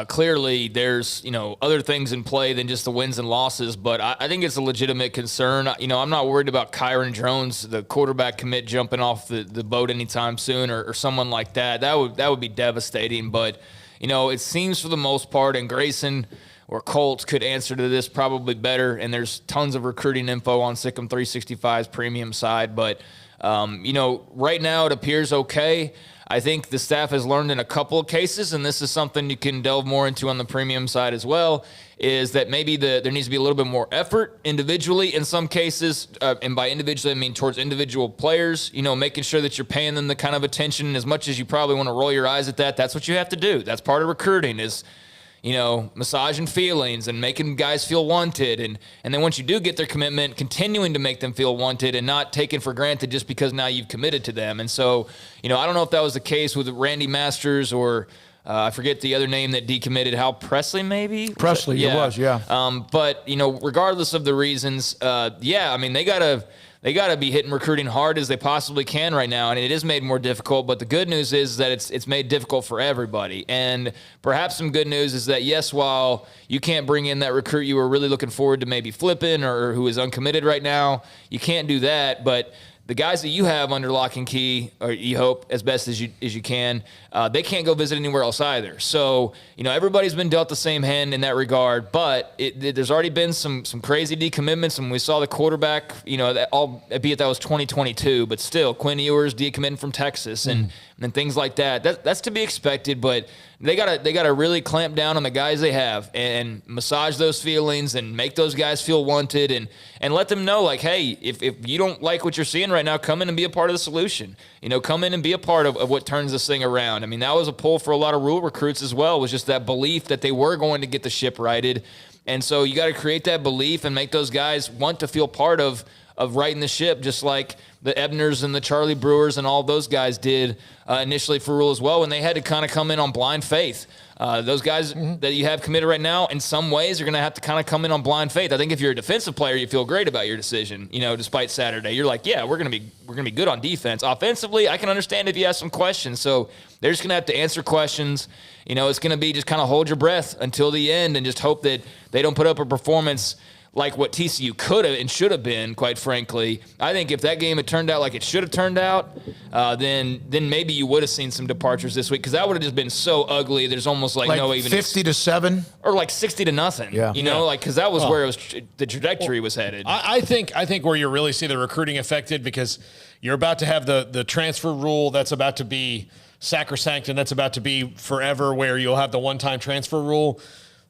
clearly there's, other things in play than just the wins and losses. But I think it's a legitimate concern. I'm not worried about Kyron Jones, the quarterback commit, jumping off the boat anytime soon or someone like that. That would be devastating. But, it seems for the most part, and Grayson or Colts could answer to this probably better, and there's tons of recruiting info on SicEm365's premium side. But, right now it appears okay. I think the staff has learned in a couple of cases, and this is something you can delve more into on the premium side as well, is that maybe there needs to be a little bit more effort individually in some cases, and by individually I mean towards individual players, making sure that you're paying them the kind of attention. As much as you probably want to roll your eyes at that's what you have to do. That's part of recruiting is massaging feelings and making guys feel wanted. And then once you do get their commitment, continuing to make them feel wanted and not taken for granted just because now you've committed to them. And so, I don't know if that was the case with Randy Masters or I forget the other name that decommitted, Hal Presley maybe? Presley, yeah. It was, yeah. But, regardless of the reasons, they got to be hitting recruiting hard as they possibly can right now, and it is made more difficult. But the good news is that it's made difficult for everybody. And perhaps some good news is that, yes, while you can't bring in that recruit you were really looking forward to maybe flipping or who is uncommitted right now, you can't do that. But the guys that you have under lock and key, or you hope as best as you can, they can't go visit anywhere else either. So, everybody's been dealt the same hand in that regard, but there's already been some crazy decommitments, and we saw the quarterback, albeit that was 2022, but still, Quinn Ewers decommitting from Texas and things like that. That's to be expected, but they gotta really clamp down on the guys they have and massage those feelings and make those guys feel wanted and let them know, like, hey, if you don't like what you're seeing right now, come in and be a part of the solution. Come in and be a part of what turns this thing around. I mean, that was a pull for a lot of Rule recruits as well, was just that belief that they were going to get the ship righted. And so you got to create that belief and make those guys want to feel part of righting the ship, just like the Ebners and the Charlie Brewers and all those guys did initially for Rule as well, when they had to kind of come in on blind faith. Those guys that you have committed right now, in some ways, are going to have to kind of come in on blind faith. I think if you're a defensive player, you feel great about your decision. Despite Saturday, you're like, yeah, we're going to be good on defense. Offensively, I can understand if you have some questions. So they're just going to have to answer questions. It's going to be just kind of hold your breath until the end and just hope that they don't put up a performance like what TCU could have and should have been, quite frankly. I think if that game had turned out like it should have turned out, then maybe you would have seen some departures this week, because that would have just been so ugly. There's almost like no even 50-7 or like 60-0. Yeah. Because that was where it was the trajectory was headed. I think where you really see the recruiting affected, because you're about to have the transfer rule that's about to be sacrosanct, and that's about to be forever, where you'll have the one-time transfer rule.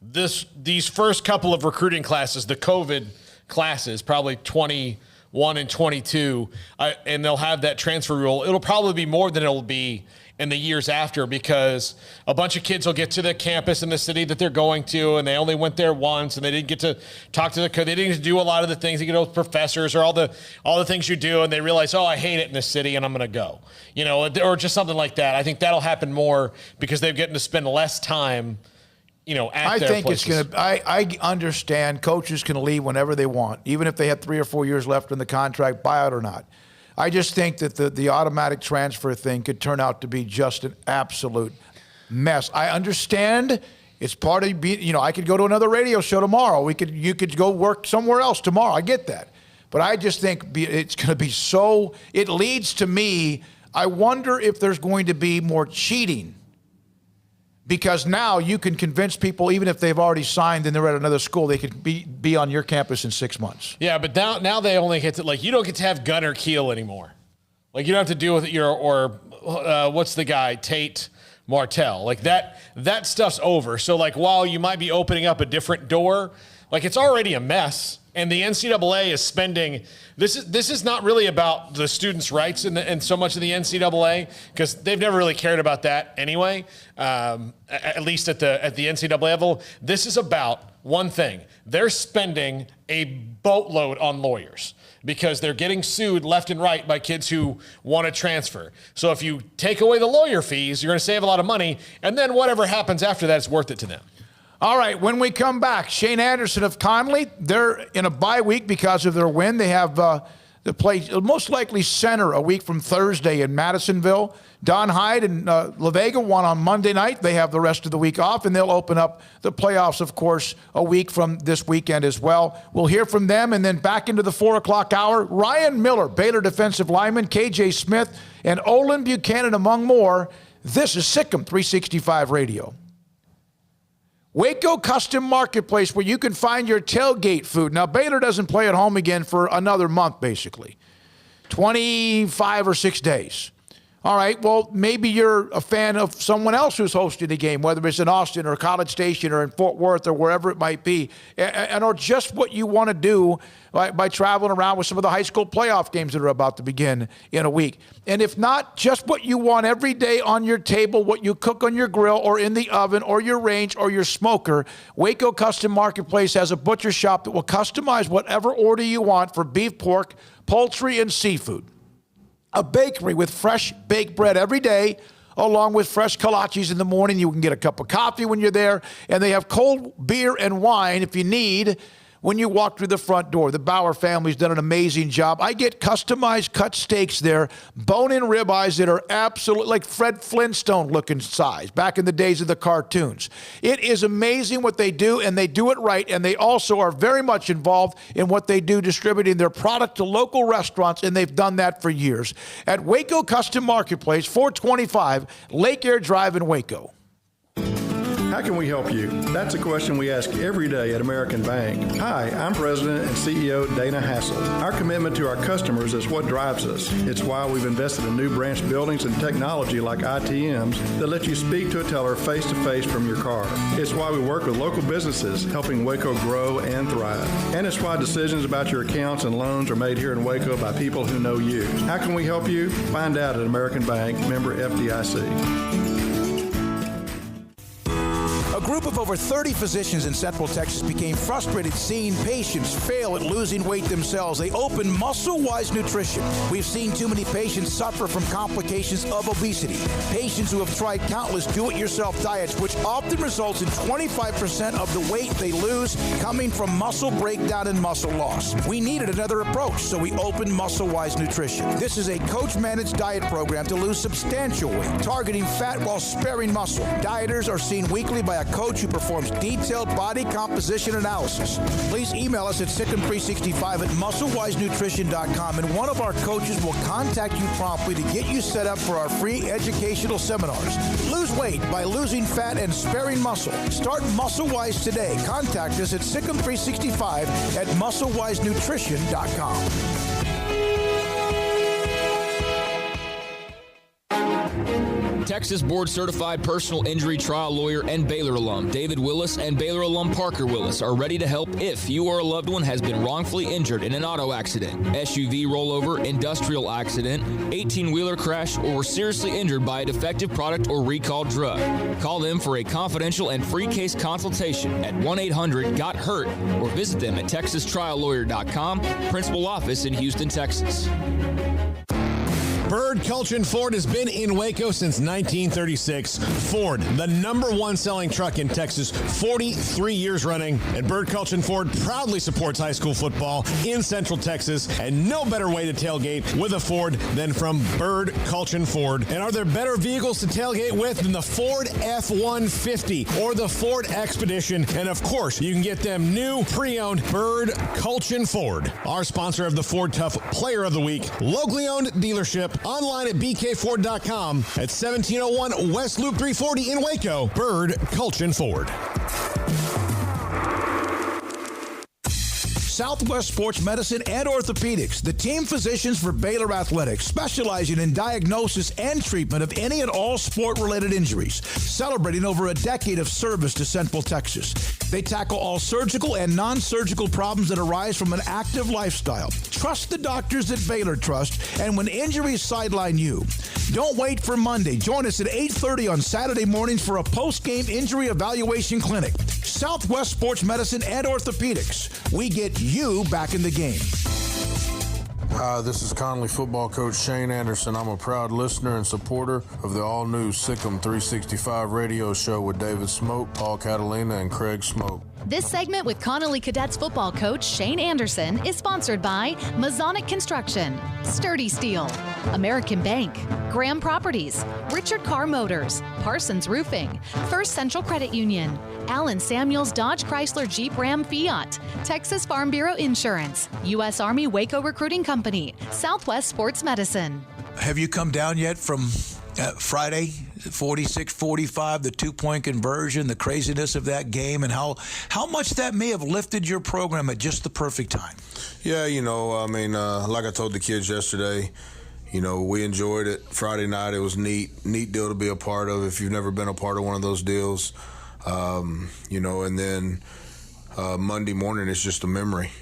These first couple of recruiting classes, the COVID classes, probably 21 21 and 22, and they'll have that transfer rule. It'll probably be more than it'll be in the years after, because a bunch of kids will get to the campus in the city that they're going to, and they only went there once, and they didn't get to talk to the coach. They didn't get to do a lot of the things, you know, with professors or all the things you do, and they realize, oh, I hate it in this city, and I'm going to go, you know, or just something like that. I think that'll happen more because they're getting to spend less time, you know, at their places. It's going to. I understand coaches can leave whenever they want, even if they had 3 or 4 years left in the contract, buyout or not. I just think that the automatic transfer thing could turn out to be just an absolute mess. I understand it's part of, you know, I could go to another radio show tomorrow. You could go work somewhere else tomorrow. I get that. But I just think it's going to be so, it leads to me, I wonder if there's going to be more cheating. Because now you can convince people, even if they've already signed and they're at another school, they could be on your campus in 6 months. Yeah, but now they only get to, like, you don't get to have Gunnar Kiel anymore. Like, you don't have to deal with what's the guy, Tate Martell. Like, that stuff's over. So, like, while you might be opening up a different door, like, it's already a mess. And the NCAA is spending, this is not really about the students' rights and so much of the NCAA, because they've never really cared about that anyway, at least at the NCAA level. This is about one thing. They're spending a boatload on lawyers because they're getting sued left and right by kids who want to transfer. So if you take away the lawyer fees, you're going to save a lot of money, and then whatever happens after that is worth it to them. All right, when we come back, Shane Anderson of Conley, they're in a bye week because of their win. They have the play most likely center a week from Thursday in Madisonville. Don Hyde and La Vega won on Monday night. They have the rest of the week off, and they'll open up the playoffs, of course, a week from this weekend as well. We'll hear from them, and then back into the 4 o'clock hour, Ryan Miller, Baylor defensive lineman, KJ Smith, and Olin Buchanan, among more. This is SicEm365 Radio. Waco Custom Marketplace, where you can find your tailgate food. Now, Baylor doesn't play at home again for another month, basically. 25 or 6 days. All right, well, maybe you're a fan of someone else who's hosting a game, whether it's in Austin or College Station or in Fort Worth or wherever it might be, or just what you want to do by traveling around with some of the high school playoff games that are about to begin in a week. And if not, just what you want every day on your table, what you cook on your grill or in the oven or your range or your smoker, Waco Custom Marketplace has a butcher shop that will customize whatever order you want for beef, pork, poultry, and seafood. A bakery with fresh baked bread every day, along with fresh kolaches in the morning. You can get a cup of coffee when you're there, and they have cold beer and wine if you need when you walk through the front door. The Bauer family's done an amazing job. I get customized cut steaks there, bone-in ribeyes that are absolutely like Fred Flintstone looking size, back in the days of the cartoons. It is amazing what they do, and they do it right, and they also are very much involved in what they do, distributing their product to local restaurants, and they've done that for years. At Waco Custom Marketplace, 425 Lake Air Drive in Waco. How can we help you? That's a question we ask every day at American Bank. Hi, I'm President and CEO Dana Hassel. Our commitment to our customers is what drives us. It's why we've invested in new branch buildings and technology like ITMs that let you speak to a teller face-to-face from your car. It's why we work with local businesses, helping Waco grow and thrive. And it's why decisions about your accounts and loans are made here in Waco by people who know you. How can we help you? Find out at American Bank, member FDIC. A group of over 30 physicians in Central Texas became frustrated seeing patients fail at losing weight themselves. They opened Muscle-Wise Nutrition. We've seen too many patients suffer from complications of obesity. Patients who have tried countless do-it-yourself diets, which often results in 25% of the weight they lose coming from muscle breakdown and muscle loss. We needed another approach, so we opened Muscle-Wise Nutrition. This is a coach-managed diet program to lose substantial weight, targeting fat while sparing muscle. Dieters are seen weekly by a coach who performs detailed body composition analysis. Please email us at SicEm365 at MuscleWiseNutrition.com, and one of our coaches will contact you promptly to get you set up for our free educational seminars. Lose weight by losing fat and sparing muscle. Start MuscleWise today. Contact us at SicEm365 at MuscleWiseNutrition.com. Texas board-certified personal injury trial lawyer and Baylor alum David Willis and Baylor alum Parker Willis are ready to help if you or a loved one has been wrongfully injured in an auto accident, SUV rollover, industrial accident, 18-wheeler crash, or were seriously injured by a defective product or recalled drug. Call them for a confidential and free case consultation at 1-800-GOT-HURT or visit them at texastriallawyer.com, principal office in Houston, Texas. Bird Culchin Ford has been in Waco since 1936. Ford, the #1 selling truck in Texas, 43 years running. And Bird Culchin Ford proudly supports high school football in Central Texas. And no better way to tailgate with a Ford than from Bird Culchin Ford. And are there better vehicles to tailgate with than the Ford F-150 or the Ford Expedition? And of course, you can get them new, pre-owned Bird Culchin Ford. Our sponsor of the Ford Tough Player of the Week, locally owned dealership. Online at bkford.com at 1701 West Loop 340 in Waco. Bird Culchin Ford. Southwest Sports Medicine and Orthopedics, the team physicians for Baylor Athletics, specializing in diagnosis and treatment of any and all sport-related injuries, celebrating over a decade of service to Central Texas. They tackle all surgical and non-surgical problems that arise from an active lifestyle. Trust the doctors that Baylor trusts, and when injuries sideline you, don't wait for Monday. Join us at 8:30 on Saturday mornings for a post-game injury evaluation clinic. Southwest Sports Medicine and Orthopedics. We get you back in the game. Hi, this is Conley football coach Shane Anderson. I'm a proud listener and supporter of the all-new SicEm365 radio show with David Smoke, Paul Catalina, and Craig Smoke. This segment with Connolly Cadets football coach Shane Anderson is sponsored by Masonic Construction, Sturdy Steel, American Bank, Graham Properties, Richard Carr Motors, Parsons Roofing, First Central Credit Union, Allen Samuels Dodge Chrysler Jeep Ram Fiat, Texas Farm Bureau Insurance, U.S. Army Waco Recruiting Company, Southwest Sports Medicine. Have you come down yet from Friday, 46-45, the two-point conversion, the craziness of that game, and how much that may have lifted your program at just the perfect time? Yeah, like I told the kids yesterday, we enjoyed it. Friday night, it was neat deal to be a part of if you've never been a part of one of those deals. And then Monday morning, it's just a memory.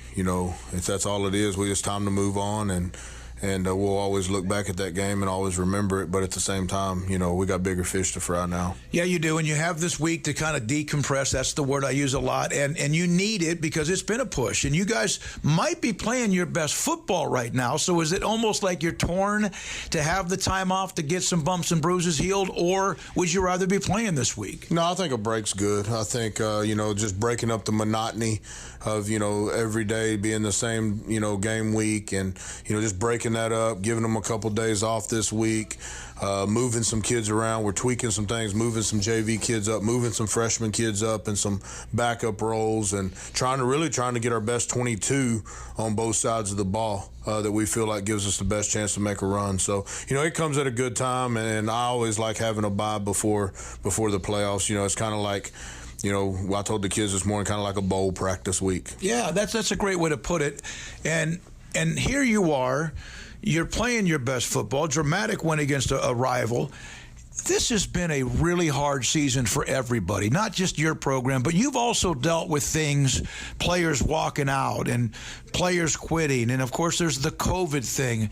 That's all it is. It's time to move on, and we'll always look back at that game and always remember it. But at the same time, we got bigger fish to fry now. Yeah, you do. And you have this week to kind of decompress. That's the word I use a lot. And you need it because it's been a push. And you guys might be playing your best football right now. So is it almost like you're torn to have the time off to get some bumps and bruises healed? Or would you rather be playing this week? No, I think a break's good. I think, just breaking up the monotony of, every day being the same, game week and, just breaking that up, giving them a couple days off this week, moving some kids around. We're tweaking some things, moving some JV kids up, moving some freshman kids up in some backup roles, and trying to get our best 22 on both sides of the ball that we feel like gives us the best chance to make a run. So, it comes at a good time, and I always like having a bye before the playoffs. It's kind of like, I told the kids this morning, kind of like a bowl practice week. Yeah, that's a great way to put it. And here you are. You're playing your best football, dramatic win against a rival. This has been a really hard season for everybody, not just your program, but you've also dealt with things, players walking out and players quitting. And, of course, there's the COVID thing.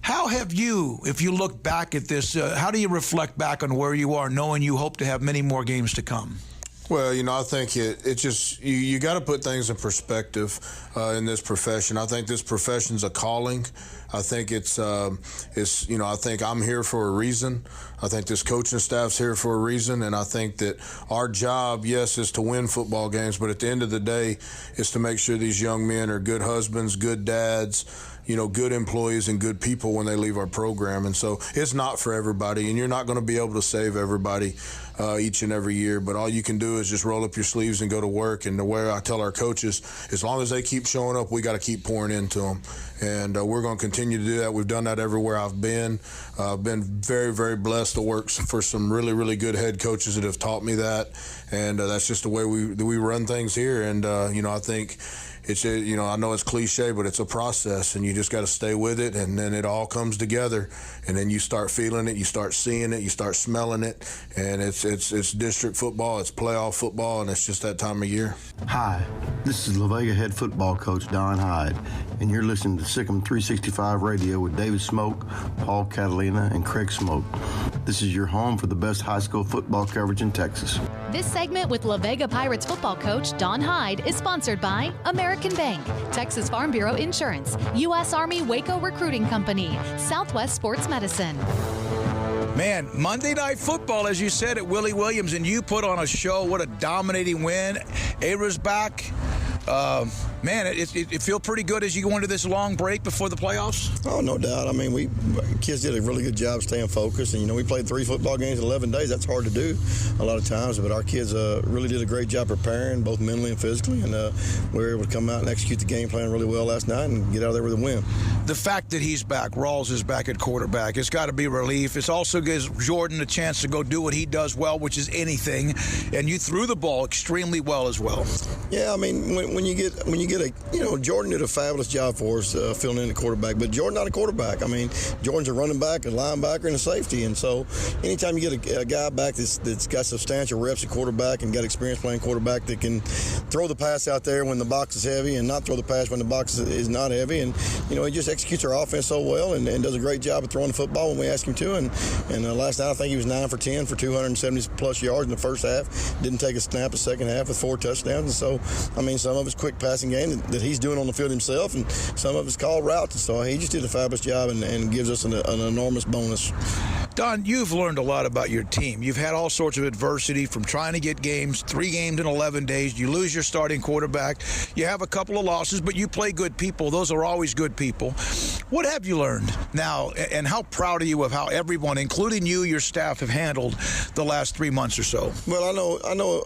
How have you, if you look back at this, how do you reflect back on where you are, knowing you hope to have many more games to come? Well, I think it just you got to put things in perspective in this profession. I think this profession's a calling. I think I think I'm here for a reason. I think this coaching staff's here for a reason, and I think that our job, yes, is to win football games, but at the end of the day, is to make sure these young men are good husbands, good dads, good employees and good people when they leave our program. And so it's not for everybody, and you're not going to be able to save everybody each and every year. But all you can do is just roll up your sleeves and go to work. And the way I tell our coaches, as long as they keep showing up, we got to keep pouring into them. and we're going to continue to do that. We've done that everywhere I've been. I've been very, very blessed to work for some really, really good head coaches that have taught me that, and that's just the way we run things here. And I think it's I know it's cliche, but it's a process, and you just got to stay with it, and then it all comes together, and then you start feeling it, you start seeing it, you start smelling it, and it's district football, it's playoff football, and it's just that time of year. Hi, this is La Vega head football coach Don Hyde, and you're listening to SicEm365 Radio with David Smoke, Paul Catalina, and Craig Smoke. This is your home for the best high school football coverage in Texas. This segment with La Vega Pirates football coach Don Hyde is sponsored by American Bank, Texas Farm Bureau Insurance, U.S. Army Waco Recruiting Company, Southwest Sports Medicine. Man, Monday Night Football, as you said, at Willie Williams, and you put on a show. What a dominating win. Era's back. Man, it feel pretty good as you go into this long break before the playoffs? Oh, no doubt. I mean, kids did a really good job staying focused. And, we played 3 football games in 11 days. That's hard to do a lot of times. But our kids really did a great job preparing, both mentally and physically. And we were able to come out and execute the game plan really well last night and get out of there with a win. The fact that he's back, Rawls is back at quarterback, it's got to be a relief. It also gives Jordan a chance to go do what he does well, which is anything. And you threw the ball extremely well as well. Yeah, I mean, when you get a, Jordan did a fabulous job for us filling in the quarterback, but Jordan's not a quarterback. I mean, Jordan's a running back, a linebacker, and a safety. And so anytime you get a guy back that's got substantial reps at quarterback and got experience playing quarterback that can throw the pass out there when the box is heavy and not throw the pass when the box is not heavy. And, he just executes our offense so well and does a great job of throwing the football when we ask him to. And last night I think he was 9 for 10 for 270-plus yards in the first half. Didn't take a snap the second half with 4 touchdowns. And so, I mean, some of it's quick passing game that he's doing on the field himself, and some of it's called routes. And so he just did a fabulous job and gives us an enormous bonus. Don, you've learned a lot about your team. You've had all sorts of adversity from trying to get games, 3 games in 11 days. You lose your starting quarterback. You have a couple of losses, but you play good people. Those are always good people. What have you learned now, and how proud are you of how everyone, including you, your staff, have handled the last 3 months or so? Well, I know.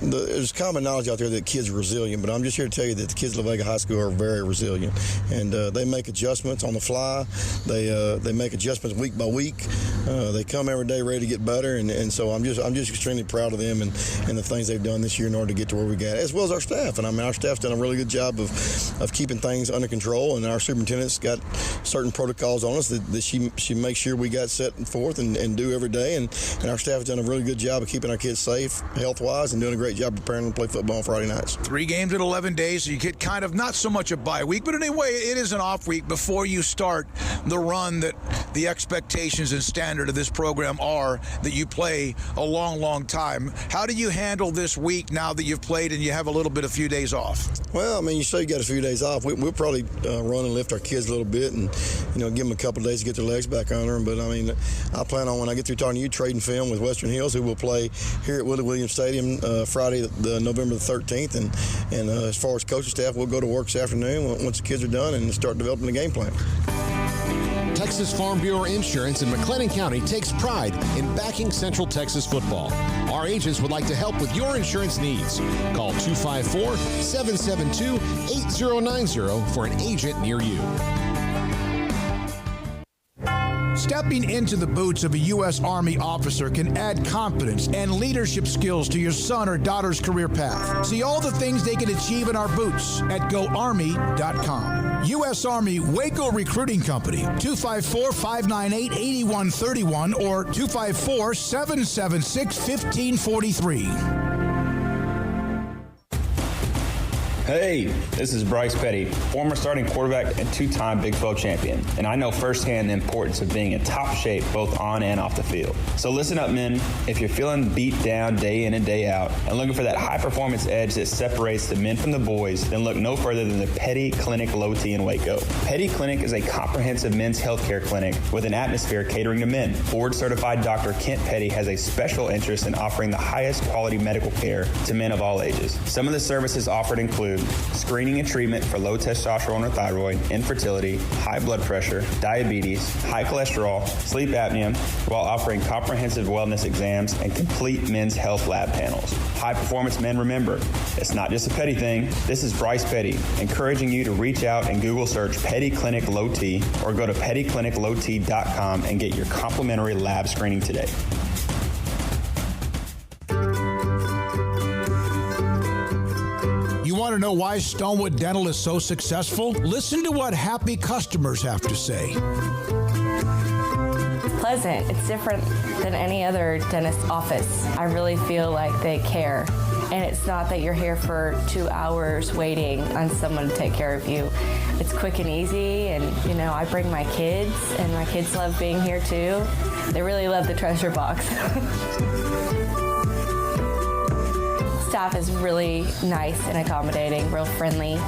There's common knowledge out there that kids are resilient, but I'm just here to tell you that the kids at La Vega High School are very resilient, and they make adjustments on the fly. They make adjustments week by week. They come every day ready to get better, and so I'm just extremely proud of them and the things they've done this year in order to get to where we got, as well as our staff. And I mean, our staff's done a really good job of keeping things under control, and our superintendent's got certain protocols on us that she makes sure we got set forth and do every day, and our staff has done a really good job of keeping our kids safe health-wise and doing a great job preparing them to play football on Friday nights. 3 games in 11 days, so you get kind of not so much a bye week, but anyway, it is an off week before you start the run that the expectations and standard of this program are that you play a long, long time. How do you handle this week now that you've played and you have a few days off? Well, I mean, you say you got a few days off. We'll probably run and lift our kids a little bit and, give them a couple of days to get their legs back under them. But, I mean, I plan on, when I get through talking to you, trading film with Western Hills, who will play here at Willie Williams Stadium Friday, November the 13th. And as far as coaching staff, we'll go to work this afternoon once the kids are done and start developing the game plan. Texas Farm Bureau Insurance in McLennan County takes pride in backing Central Texas football. Our agents would like to help with your insurance needs. Call 254-772-8090 for an agent near you. Stepping into the boots of a U.S. Army officer can add confidence and leadership skills to your son or daughter's career path. See all the things they can achieve in our boots at GoArmy.com. U.S. Army Waco Recruiting Company, 254-598-8131 or 254-776-1543. Hey, this is Bryce Petty, former starting quarterback and 2-time Big 12 champion, and I know firsthand the importance of being in top shape both on and off the field. So listen up, men. If you're feeling beat down day in and day out and looking for that high-performance edge that separates the men from the boys, then look no further than the Petty Clinic Low T in Waco. Petty Clinic is a comprehensive men's healthcare clinic with an atmosphere catering to men. Board-certified Dr. Kent Petty has a special interest in offering the highest quality medical care to men of all ages. Some of the services offered include include screening and treatment for low testosterone or thyroid, infertility, high blood pressure, diabetes, high cholesterol, sleep apnea, while offering comprehensive wellness exams and complete men's health lab panels. High performance men, remember, it's not just a Petty thing. This is Bryce Petty, encouraging you to reach out and Google search Petty Clinic Low T or go to pettycliniclowt.com and get your complimentary lab screening today. You want to know why Stonewood Dental is so successful? Listen to what happy customers have to say. Pleasant. It's different than any other dentist office. I really feel like they care. And it's not that you're here for 2 hours waiting on someone to take care of you. It's quick and easy, and I bring my kids, and my kids love being here too. They really love the treasure box. Staff is really nice and accommodating, real friendly.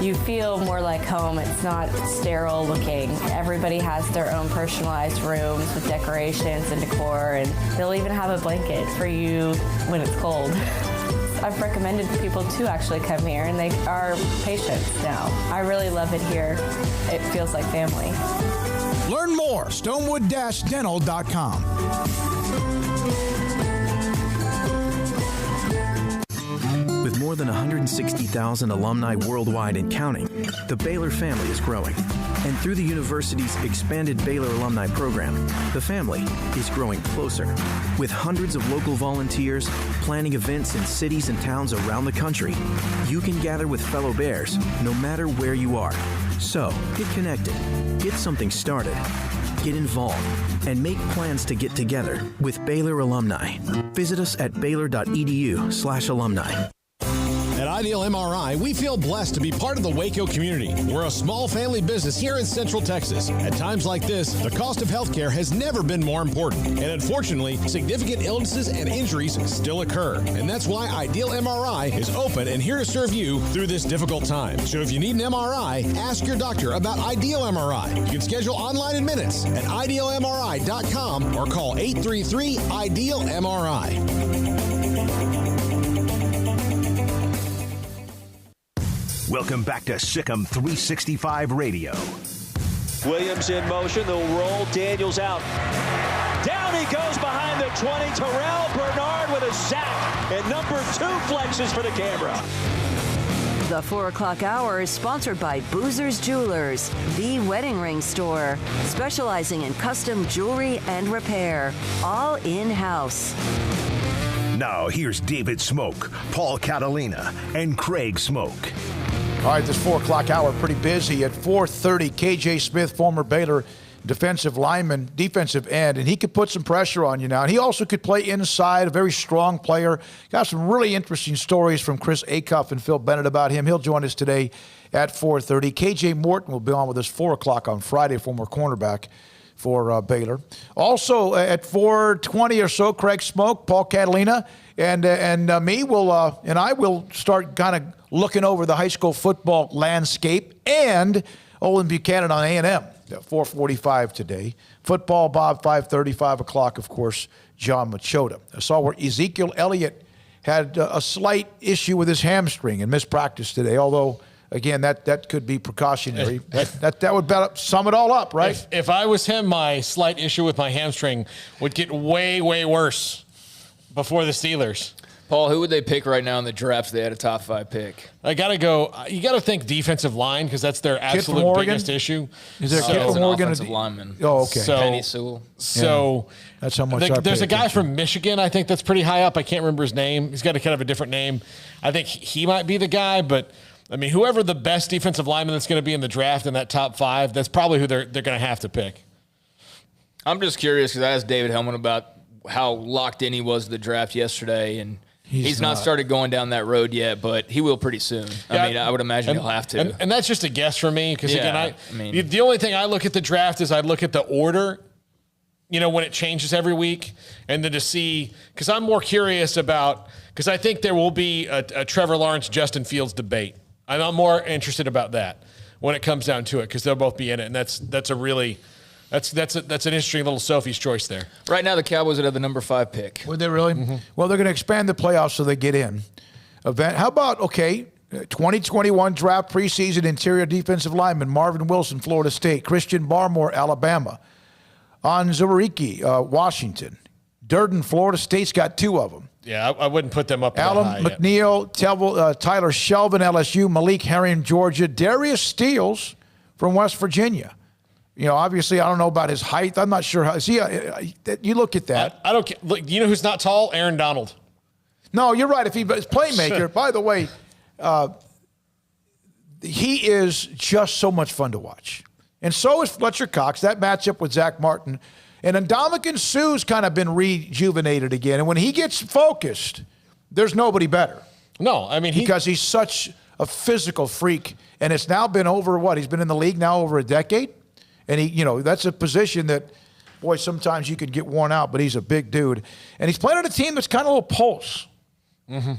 You feel more like home. It's not sterile looking. Everybody has their own personalized rooms with decorations and decor, and they'll even have a blanket for you when it's cold. I've recommended people to actually come here, and they are patients now. I really love it here. It feels like family. Learn more, stonewood-dental.com. With more than 160,000 alumni worldwide and counting, the Baylor family is growing. And through the university's expanded Baylor alumni program, the family is growing closer. With hundreds of local volunteers planning events in cities and towns around the country, you can gather with fellow Bears no matter where you are. So, get connected, get something started, get involved, and make plans to get together with Baylor alumni. Visit us at baylor.edu/alumni. At Ideal MRI, we feel blessed to be part of the Waco community. We're a small family business here in Central Texas. At times like this, the cost of healthcare has never been more important. And unfortunately, significant illnesses and injuries still occur. And that's why Ideal MRI is open and here to serve you through this difficult time. So if you need an MRI, ask your doctor about Ideal MRI. You can schedule online in minutes at idealmri.com or call 833-IDEAL-MRI. Welcome back to SicEm365 Radio. Williams in motion. They'll roll. Daniels out. Down he goes behind the 20. Terrell Bernard with a sack. And number 2 flexes for the camera. The 4 o'clock hour is sponsored by Boozer's Jewelers, the wedding ring store, specializing in custom jewelry and repair, all in-house. Now here's David Smoke, Paul Catalina, and Craig Smoke. All right, this 4 o'clock hour pretty busy. At 4:30, KJ Smith, former Baylor defensive lineman, defensive end, and he could put some pressure on you now. And he also could play inside, a very strong player. Got some really interesting stories from Chris Acuff and Phil Bennett about him. He'll join us today at 4:30. KJ Morton will be on with us 4 o'clock on Friday, former cornerback for Baylor. Also at 4:20 or so, Craig Smoke, Paul Catalina, and me will and I will start kind of looking over the high school football landscape, and Olin Buchanan on A&M at 4:45 today. Football, Bob, 5:30, 5 o'clock, of course, John Machota. I saw where Ezekiel Elliott had a slight issue with his hamstring and missed practice today, although, again, that could be precautionary. That would sum it all up, right? If I was him, my slight issue with my hamstring would get way, way worse before the Steelers. Paul, who would they pick right now in the draft if they had a top 5 pick? You got to think defensive line, because that's their absolute biggest issue. Is there a kid from Oregon? Offensive lineman. Oh, okay. Penny Sewell. So that's how much there's a guy from Michigan, I think, that's pretty high up. I can't remember his name. He's got a kind of a different name. I think he might be the guy, but I mean, whoever the best defensive lineman that's going to be in the draft in that top 5, that's probably who they're going to have to pick. I'm just curious because I asked David Hellman about how locked in he was to the draft yesterday, and he's not started going down that road yet, but he will pretty soon. Yeah, I mean, I would imagine he'll have to. And that's just a guess for me because, again, the only thing I look at the draft is I look at the order, when it changes every week, and then to see – because I'm more curious about – because I think there will be a Trevor Lawrence, Justin Fields debate. I'm more interested about that when it comes down to it because they'll both be in it, and that's an interesting little Sophie's choice there. Right now, the Cowboys would have the number 5 pick. Would they really? Mm-hmm. Well, they're going to expand the playoffs so they get in. How about, 2021 draft preseason interior defensive lineman Marvin Wilson, Florida State. Christian Barmore, Alabama. Onwuzurike, Washington. Durden, Florida State's got 2 of them. Yeah, I wouldn't put them up that Alan high McNeil, Tyler Shelvin, LSU. Malik Herring, Georgia. Darius Steele from West Virginia. You know, obviously, I don't know about his height. I'm not sure how. See, you look at that. I don't. Look, you know who's not tall? Aaron Donald. No, you're right. If he's playmaker, by the way, he is just so much fun to watch. And so is Fletcher Cox. That matchup with Zach Martin. And Ndamukong Suh's kind of been rejuvenated again. And when he gets focused, there's nobody better. No, I mean, because he's such a physical freak. And it's now been over what? He's been in the league now over a decade. And he, you know, that's a position that, boy, sometimes you could get worn out, but he's a big dude. And he's playing on a team that's kind of a little pulse. Mm-hmm.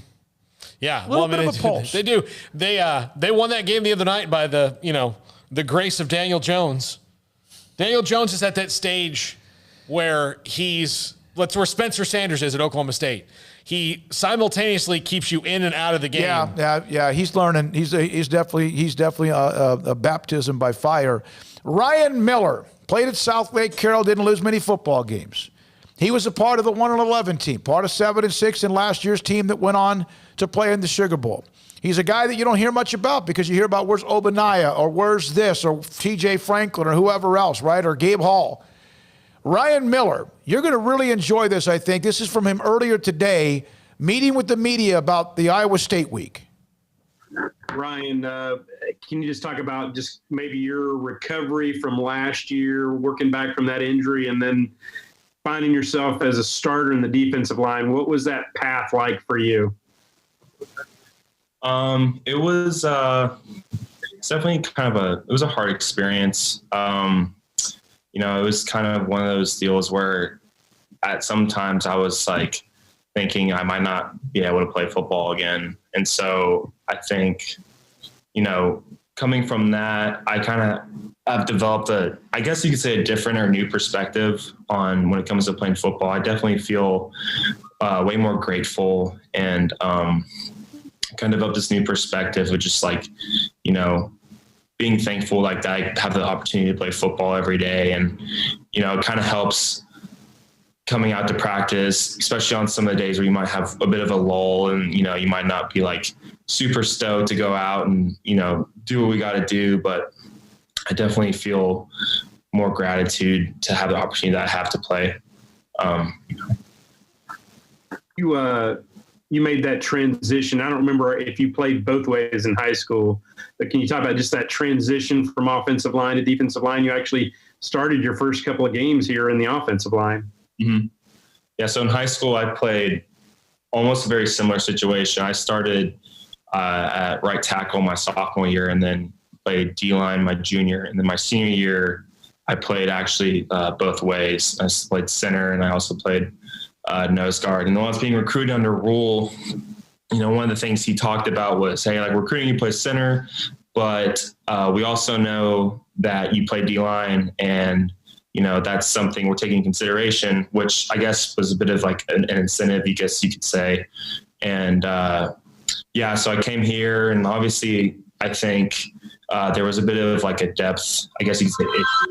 Yeah, a little bit of a pulse. They do. They won that game the other night by the grace of Daniel Jones. Daniel Jones is at that stage where where Spencer Sanders is at Oklahoma State. He simultaneously keeps you in and out of the game. Yeah. He's learning. He's definitely a baptism by fire. Ryan Miller played at South Lake Carroll. Didn't lose many football games. He was a part of the 1-11 team, part of 7-6 in last year's team that went on to play in the Sugar Bowl. He's a guy that you don't hear much about because you hear about where's Obaniah or where's this or TJ Franklin or whoever else, right? Or Gabe Hall. Ryan Miller, you're going to really enjoy this, I think. This is from him earlier today, meeting with the media about the Iowa State week. Ryan, can you just talk about just maybe your recovery from last year, working back from that injury, and then finding yourself as a starter in the defensive line? What was that path like for you? It was definitely it was a hard experience. It was kind of one of those deals where at sometimes I was like thinking I might not be able to play football again. And so I think, coming from that, I've developed I guess you could say a different or new perspective on when it comes to playing football. I definitely feel way more grateful and kind of this new perspective of just being thankful that I have the opportunity to play football every day. And, it kind of helps coming out to practice, especially on some of the days where you might have a bit of a lull and, you might not be super stoked to go out and, do what we got to do. But I definitely feel more gratitude to have the opportunity that I have to play. You made that transition. I don't remember if you played both ways in high school, but can you talk about just that transition from offensive line to defensive line? You actually started your first couple of games here in the offensive line. Mm-hmm. Yeah. So in high school, I played almost a very similar situation. I started at right tackle my sophomore year and then played D-line my junior. And then my senior year, I played actually both ways. I played center and I also played nose guard. And the ones being recruited under Rule, one of the things he talked about was, hey, recruiting, you play center, but we also know that you play D-line and, that's something we're taking in consideration, which I guess was a bit of an incentive, I guess you could say. And so I came here and obviously I think there was a bit of a depth, I guess you could say,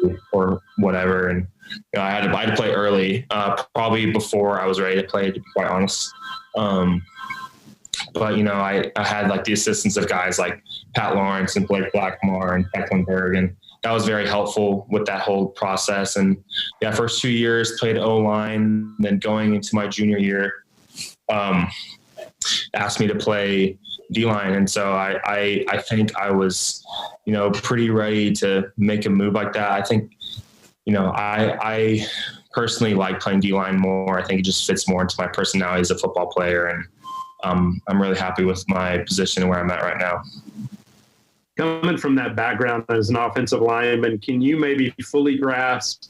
issue or whatever. And I had to play early, probably before I was ready to play, to be quite honest. But, I had the assistance of guys like Pat Lawrence and Blake Blackmore and Tecklenburg, and that was very helpful with that whole process. And first 2 years played O-line, then going into my junior year, asked me to play D-line. And so I think I was, pretty ready to make a move like that. I think, I personally like playing D-line more. I think it just fits more into my personality as a football player. And I'm really happy with my position and where I'm at right now. Coming from that background as an offensive lineman, can you maybe fully grasp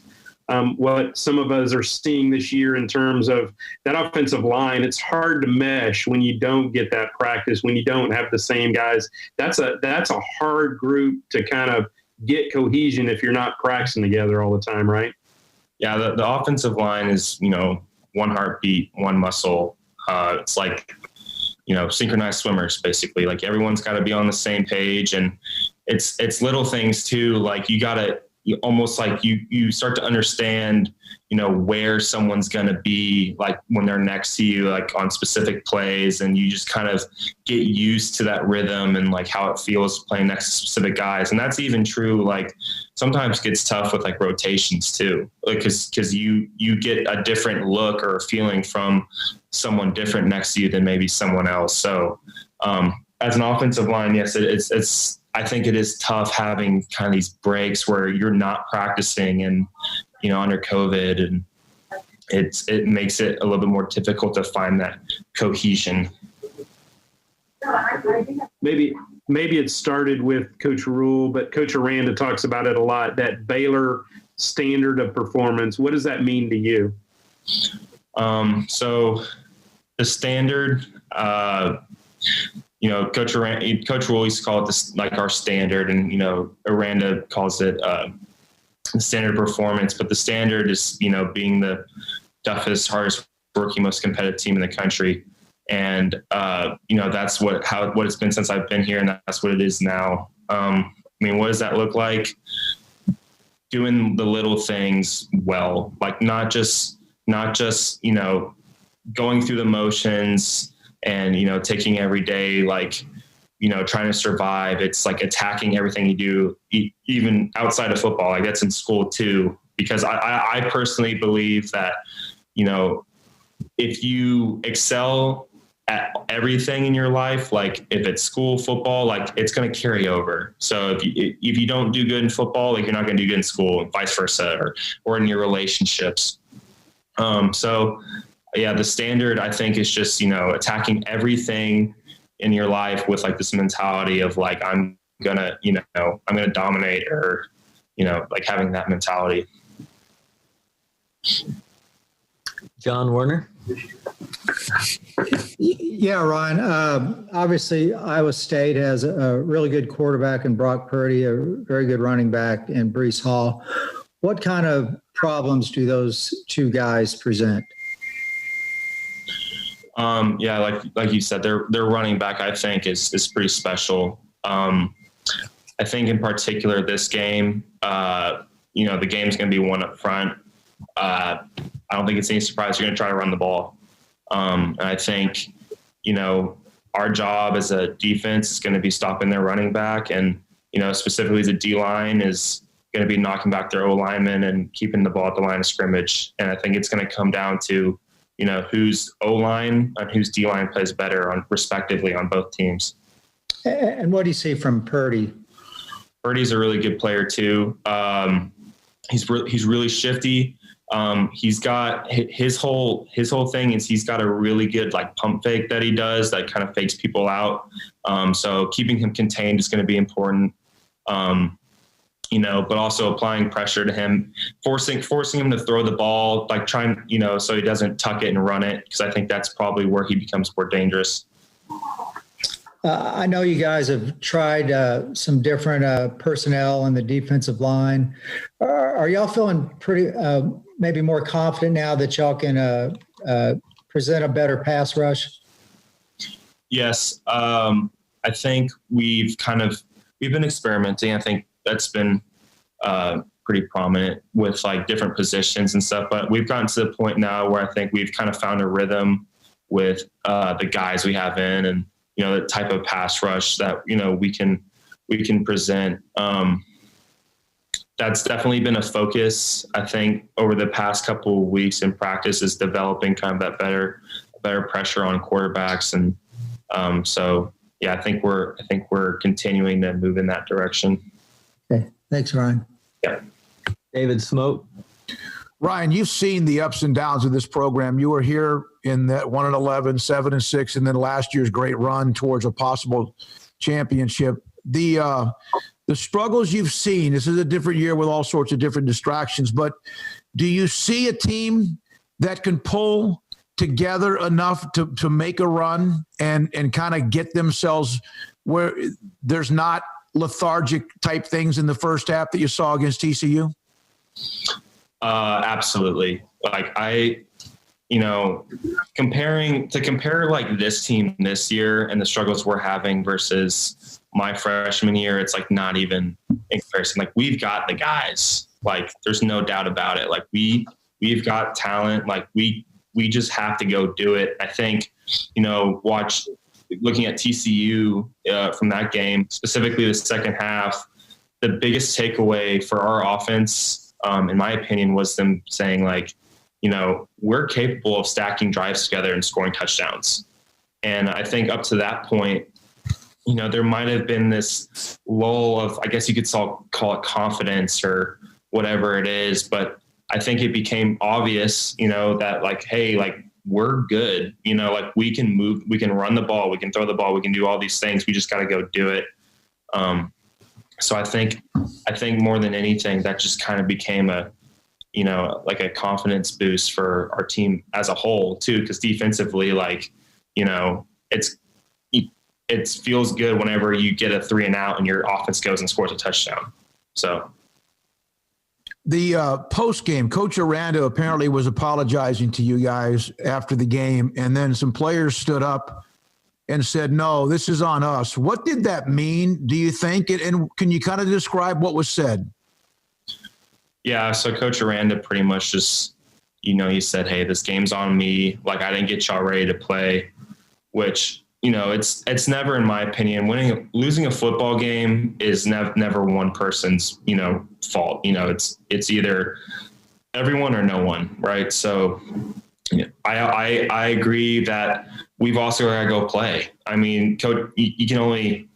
what some of us are seeing this year in terms of that offensive line? It's hard to mesh when you don't get that practice, when you don't have the same guys. That's a hard group to kind of get cohesion if you're not practicing together all the time, right? Yeah, the offensive line is, one heartbeat, one muscle. It's like synchronized swimmers, basically. Like everyone's got to be on the same page, and it's little things too. Like you start to understand, where someone's going to be like when they're next to you, like on specific plays, and you just kind of get used to that rhythm and like how it feels playing next to specific guys. And that's even true. Like sometimes it gets tough with like rotations too, like cause you get a different look or a feeling from someone different next to you than maybe someone else. So, as an offensive line, yes, I think it is tough having kind of these breaks where you're not practicing and, under COVID, and it makes it a little bit more difficult to find that cohesion. Maybe it started with Coach Rule, but Coach Aranda talks about it a lot, that Baylor standard of performance. What does that mean to you? So the standard, Coach Rule used to call it this, like our standard, and, Aranda calls it, the standard performance, but the standard is, being the toughest, hardest working, most competitive team in the country. And, that's what it's been since I've been here. And that's what it is now. What does that look like? Doing the little things well, like not just, going through the motions and, taking every day, like, trying to survive. It's like attacking everything you do, even outside of football. Like that's in school too, because I personally believe that, if you excel at everything in your life, like if it's school, football, like it's going to carry over. So if you don't do good in football, like you're not going to do good in school, and vice versa, or in your relationships. So yeah, the standard, I think, is just, attacking everything in your life with like this mentality of like, I'm gonna dominate, or, like having that mentality. John Werner. Yeah, Ryan. Obviously, Iowa State has a really good quarterback in Brock Purdy, a very good running back in Breece Hall. What kind of problems do those two guys present? Yeah, like you said, their running back, I think, is pretty special. I think in particular this game, the game's going to be one up front. I don't think it's any surprise you're going to try to run the ball. And I think, our job as a defense is going to be stopping their running back, and, specifically as a D-line is going to be knocking back their O-linemen and keeping the ball at the line of scrimmage. And I think it's going to come down to, whose O-line and whose D-line plays better respectively on both teams. And what do you see from Purdy? Purdy's a really good player too. He's really shifty. He's got his whole thing is he's got a really good like pump fake that he does that kind of fakes people out. So keeping him contained is going to be important. But also applying pressure to him, forcing him to throw the ball, like trying, so he doesn't tuck it and run it. Because I think that's probably where he becomes more dangerous. I know you guys have tried some different personnel in the defensive line. Are y'all feeling pretty, maybe more confident now that y'all can present a better pass rush? Yes. I think we've been experimenting. I think that's been pretty prominent with like different positions and stuff, but we've gotten to the point now where I think we've kind of found a rhythm with the guys we have in, and, the type of pass rush that, we can present. That's definitely been a focus, I think, over the past couple of weeks in practice, is developing kind of that better pressure on quarterbacks. And so, yeah, I think we're continuing to move in that direction. Okay. Thanks, Ryan. Yeah. David Smoke. Ryan, you've seen the ups and downs of this program. You were here in that 1-11, 7-6, and then last year's great run towards a possible championship. The struggles you've seen, this is a different year with all sorts of different distractions, but do you see a team that can pull together enough to make a run and kind of get themselves where there's not lethargic type things in the first half that you saw against TCU? Absolutely. Like compare like this team this year and the struggles we're having versus my freshman year, it's like not even in comparison. Like we've got the guys, like there's no doubt about it. Like we've got talent. Like we just have to go do it. I think, looking at TCU from that game, specifically the second half, the biggest takeaway for our offense, in my opinion, was them saying like, we're capable of stacking drives together and scoring touchdowns. And I think up to that point, there might have been this lull of, I guess you could call it confidence or whatever it is. But I think it became obvious, that like, hey, like we're good, like we can move, we can run the ball, we can throw the ball, we can do all these things. We just got to go do it. So I think more than anything, that just kind of became like a confidence boost for our team as a whole too. Cause defensively, like, it feels good whenever you get a 3-and-out and your offense goes and scores a touchdown. So the post game, Coach Aranda apparently was apologizing to you guys after the game. And then some players stood up and said, no, this is on us. What did that mean, do you think? And can you kind of describe what was said? Yeah, so Coach Aranda pretty much just, he said, hey, this game's on me. Like, I didn't get y'all ready to play, which, it's never, in my opinion, losing a football game is never one person's, fault. It's either everyone or no one, right? So I agree that we've also got to go play. I mean, coach, you can only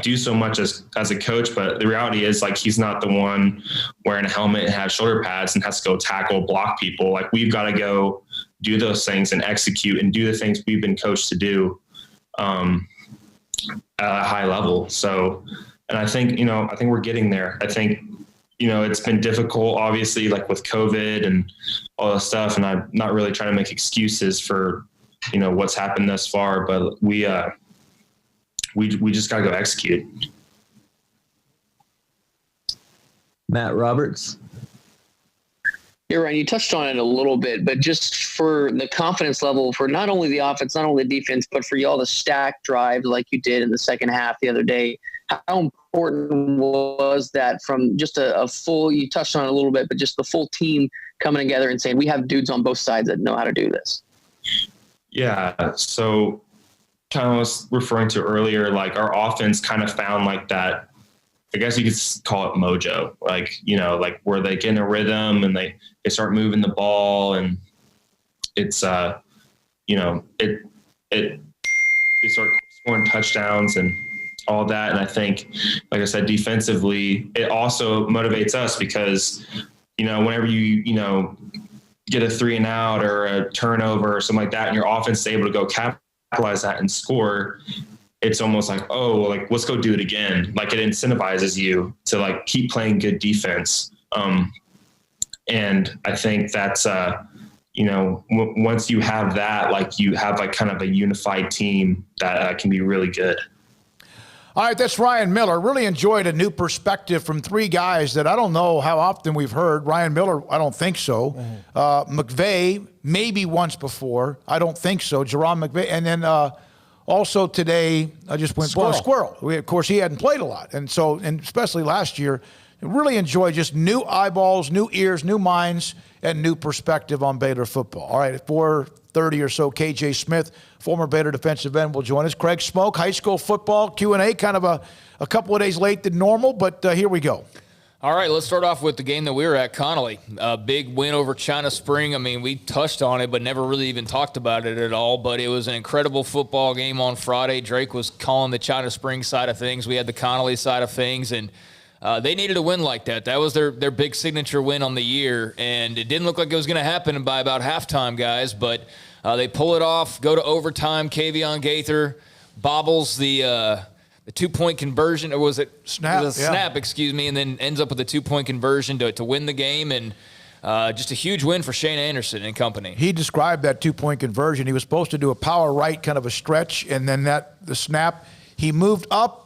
do so much as a coach, but the reality is like, he's not the one wearing a helmet and has shoulder pads and has to go tackle, block people. Like we've got to go do those things and execute and do the things we've been coached to do at a high level. So, and I think we're getting there. I think, it's been difficult, obviously, like with COVID and all this stuff. And I'm not really trying to make excuses for, what's happened thus far, but we just got to go execute. Matt Roberts. You're right. You touched on it a little bit, but just for the confidence level for not only the offense, not only the defense, but for y'all to stack drives like you did in the second half the other day, how important was that from just a full, you touched on it a little bit, but just the full team coming together and saying, we have dudes on both sides that know how to do this? Yeah. So kind of was referring to earlier, like our offense kind of found like that, I guess you could call it mojo, like, like where they get in a rhythm and they start moving the ball and it's, they start scoring touchdowns and all that. And I think, like I said, defensively, it also motivates us because, whenever you get a 3-and-out or a turnover or something like that, and your offense is able to go capitalize that and score, it's almost like, oh, like, let's go do it again. Like it incentivizes you to like keep playing good defense. And I think that's, once you have that, like you have like kind of a unified team that can be really good. All right, that's Ryan Miller. Really enjoyed a new perspective from three guys that I don't know how often we've heard. Ryan Miller, I don't think so. McVay, maybe once before. I don't think so. Jerome McVay. And then also today, I just went, Sqwirl. Of course, he hadn't played a lot. And so, and especially last year, really enjoyed just new eyeballs, new ears, new minds, and new perspective on Baylor football. All right, at 4:30 or so, KJ Smith, former Baylor defensive end, will join us. Craig Smoke, high school football Q&A, kind of a couple of days late than normal, but here we go. All right, let's start off with the game that we were at, Connolly. A big win over China Spring. I mean, we touched on it, but never really even talked about it at all. But it was an incredible football game on Friday. Drake was calling the China Spring side of things. We had the Connolly side of things, and they needed a win like that. That was their big signature win on the year, and it didn't look like it was going to happen by about halftime, guys. But they pull it off, go to overtime. Kavion Gaither bobbles the 2-point conversion, or was it snap? Snap, excuse me, and then ends up with a 2-point conversion to win the game, and just a huge win for Shane Anderson and company. He described that 2-point conversion. He was supposed to do a power right, kind of a stretch, and then the snap, he moved up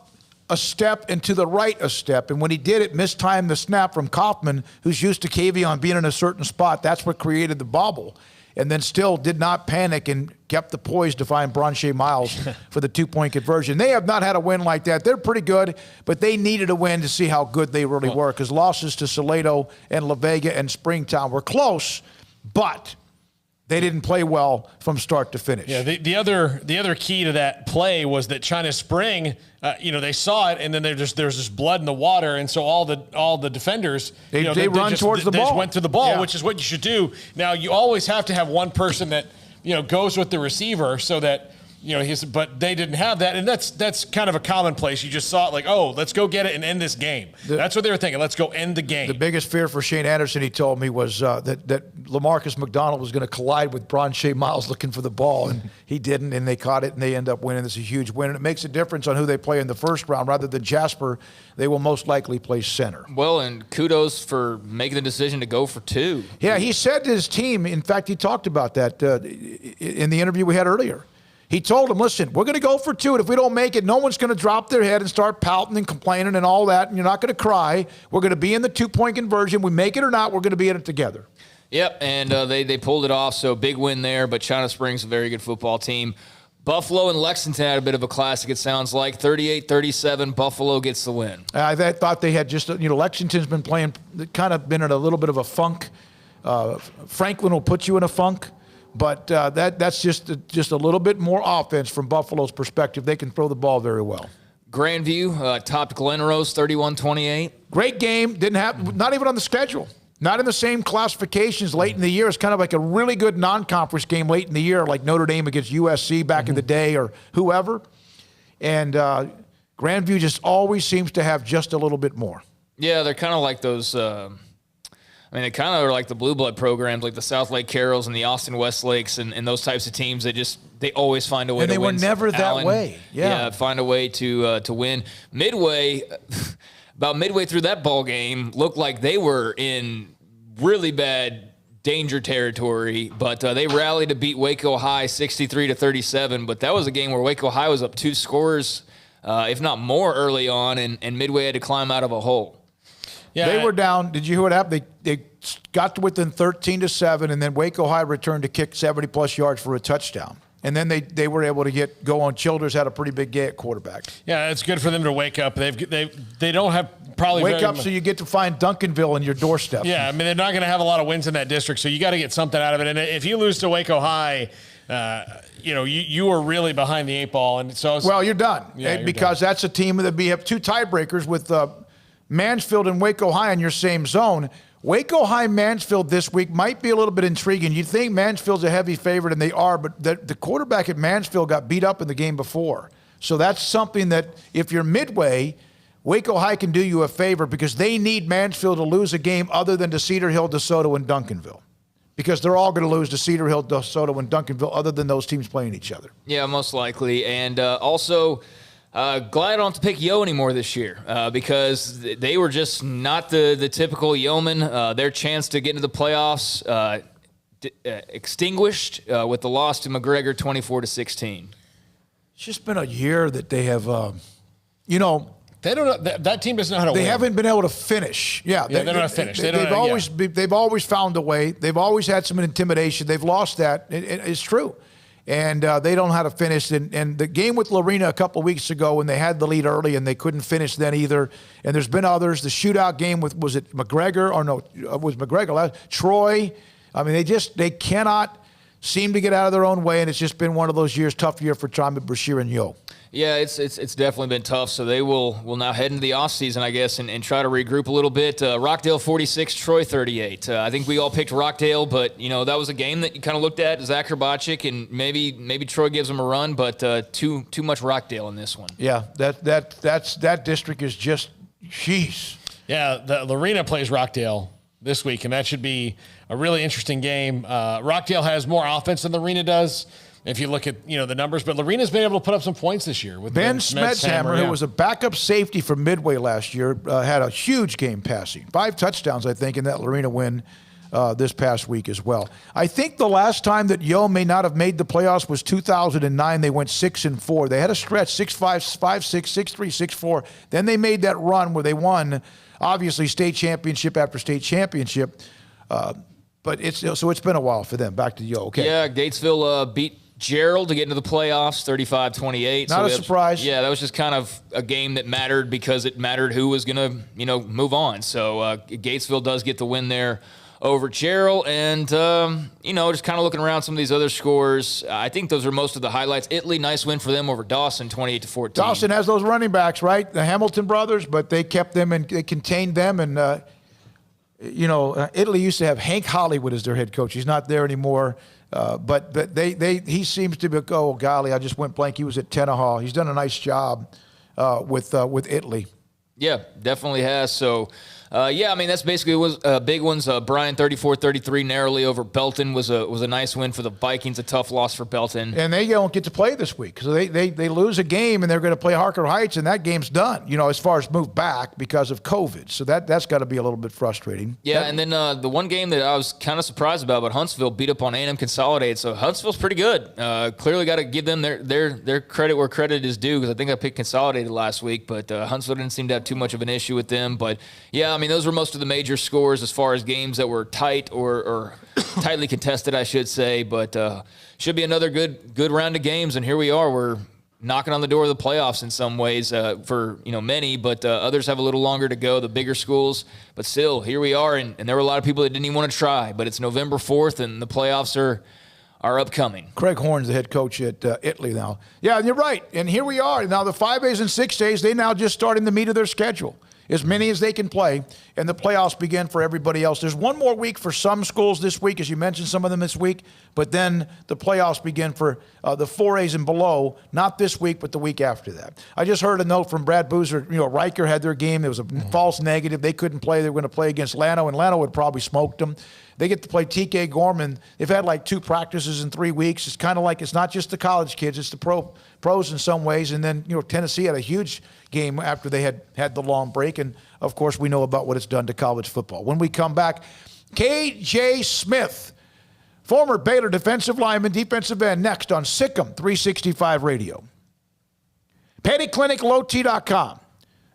a step and to the right a step, and when he did it, mistimed the snap from Kaufman, who's used to Kavion being in a certain spot. That's what created the bobble. and then still did not panic and kept the poise to find Bronche Miles for the 2-point conversion. They have not had a win like that. They're pretty good, but they needed a win to see how good they really were, because losses to Salado and La Vega and Springtown were close, but they didn't play well from start to finish. Yeah, the other key to that play was that China Spring, they saw it, and then there's just blood in the water, and so all the defenders they run towards the ball. They just went to the ball, yeah. which is what you should do. Now you always have to have one person that goes with the receiver so that. But they didn't have that, and that's kind of a commonplace. You just saw it like, oh, let's go get it and end this game. That's what they were thinking. Let's go end the game. The biggest fear for Shane Anderson, he told me, was that LaMarcus McDonald was going to collide with Bronche Miles looking for the ball, and he didn't, and they caught it, and they end up winning. This is a huge win, and it makes a difference on who they play in the first round. Rather than Jasper, they will most likely play center. Well, and kudos for making the decision to go for 2. Yeah, he said to his team, in fact, he talked about that in the interview we had earlier. He told them, listen, we're going to go for 2, and if we don't make it, no one's going to drop their head and start pouting and complaining and all that, and you're not going to cry. We're going to be in the 2-point conversion. We make it or not, we're going to be in it together. Yep, and they pulled it off, so big win there, but China Springs, a very good football team. Buffalo and Lexington had a bit of a classic, it sounds like. 38-37, Buffalo gets the win. I thought they had just, Lexington's been playing, kind of been in a little bit of a funk. Franklin will put you in a funk. But that's just a little bit more offense from Buffalo's perspective. They can throw the ball very well. Grandview topped Glen Rose 31-28. Great game. Didn't have, not even on the schedule. Not in the same classifications late in the year. It's kind of like a really good non-conference game late in the year, like Notre Dame against USC back in the day or whoever. And Grandview just always seems to have just a little bit more. Yeah, they're kind of like those they kind of are like the blue blood programs, like the South Lake Carrolls and the Austin Westlakes and those types of teams that they always find a way to win. And they were never that way. Yeah, find a way to win. Midway, about midway through that ball game, looked like they were in really bad danger territory, but they rallied to beat Waco High 63-37. But that was a game where Waco High was up 2 scores, if not more, early on, and Midway had to climb out of a hole. Yeah, they were down. Did you hear what happened? They got to within 13-7, and then Waco High returned to kick 70-plus yards for a touchdown. And then they were able to go on. Childers had a pretty big day at quarterback. Yeah, it's good for them to wake up. They don't have probably wake up so you get to find Duncanville in your doorstep. Yeah, I mean they're not going to have a lot of wins in that district, so you got to get something out of it. And if you lose to Waco High, you are really behind the 8 ball, and so you're done. Yeah, because that's a team that we have 2 tiebreakers with Mansfield and Waco High in your same zone. Waco High Mansfield this week might be a little bit intriguing. You'd think Mansfield's a heavy favorite, and they are, but the quarterback at Mansfield got beat up in the game before. So that's something that if you're Midway, Waco High can do you a favor because they need Mansfield to lose a game other than to Cedar Hill, DeSoto, and Duncanville. Because they're all going to lose to Cedar Hill, DeSoto, and Duncanville other than those teams playing each other. Yeah, most likely. And also... glad I don't have to pick Yo anymore this year because they were just not the typical Yeoman. Their chance to get into the playoffs extinguished with the loss to McGregor 24-16. It's just been a year that they have, they don't know, that team doesn't know how to win. They haven't been able to finish. Yeah, they don't know how to finish. They've always found a way. They've always had some intimidation. They've lost that. It's true. And they don't know how to finish. And the game with Lorena a couple of weeks ago when they had the lead early and they couldn't finish then either. And there's been others. The shootout game was it McGregor? Or no, it was McGregor. Troy. I mean, they cannot seem to get out of their own way, and it's just been one of those years, tough year for Tom Brashear and Yo. Yeah, it's definitely been tough. So they will now head into the offseason, I guess, and try to regroup a little bit. Rockdale 46, Troy 38. I think we all picked Rockdale, but that was a game that you kind of looked at, Zach Herbachic, and maybe Troy gives them a run, but too much Rockdale in this one. Yeah, that district is just, jeez. Yeah, the Lorena plays Rockdale this week, and that should be a really interesting game. Rockdale has more offense than Lorena does. If you look at the numbers, but Lorena's been able to put up some points this year. With Ben Smetshammer, who was a backup safety for Midway last year, had a huge game passing. 5 touchdowns, I think, in that Lorena win this past week as well. I think the last time that Yo may not have made the playoffs was 2009. They went 6-4. They had a stretch 6-5, 5-6, 6-3, 6-4. Then they made that run where they won, obviously, state championship after state championship. But But it's been a while for them. Back to you. Okay. Yeah, Gatesville beat Gerald to get into the playoffs, 35-28. Not a surprise. Yeah, that was just kind of a game that mattered because it mattered who was going to, move on. So Gatesville does get the win there over Gerald. And, just kind of looking around some of these other scores, I think those are most of the highlights. Italy, nice win for them over Dawson, 28-14. Dawson has those running backs, right? The Hamilton brothers, but they kept them and they contained them. And, Italy used to have Hank Hollywood as their head coach. He's not there anymore. But he seems to be, oh, golly, I just went blank. He was at Tenaha. He's done a nice job with Italy. Yeah, definitely has. So, that's basically was big ones. Bryan 34-33 narrowly over Belton was a nice win for the Vikings. A tough loss for Belton. And they don't get to play this week. So they lose a game and they're going to play Harker Heights and that game's done, as far as move back because of COVID. So that's got to be a little bit frustrating. Yeah, and then the one game that I was kind of surprised about, but Huntsville beat up on A&M Consolidated. So Huntsville's pretty good. Clearly got to give them their credit where credit is due because I think I picked Consolidated last week, but Huntsville didn't seem to have too much of an issue with them. But, yeah, those were most of the major scores as far as games that were tight or tightly contested, I should say. But should be another good round of games, and here we are. We're knocking on the door of the playoffs in some ways for many, but others have a little longer to go, the bigger schools. But still, here we are, and there were a lot of people that didn't even want to try. But it's November 4th, and the playoffs are upcoming. Craig Horn's the head coach at Italy now. Yeah, and you're right. And here we are. Now the 5As and 6As, they now just starting the meat of their schedule. As many as they can play, and the playoffs begin for everybody else. There's one more week for some schools this week, as you mentioned some of them this week, but then the playoffs begin for the 4As and below, not this week, but the week after that. I just heard a note from Brad Boozer. Riker had their game. It was a false negative. They couldn't play. They were going to play against Llano, and Llano would probably smoked them. They get to play TK Gorman. They've had like 2 practices in 3 weeks. It's kind of like it's not just the college kids, it's the pros in some ways. And then, Tennessee had a huge game after they had the long break. And, of course, we know about what it's done to college football. When we come back, K.J. Smith, former Baylor defensive lineman, defensive end, next on SicEm365 Radio. PettyClinicLowT.com.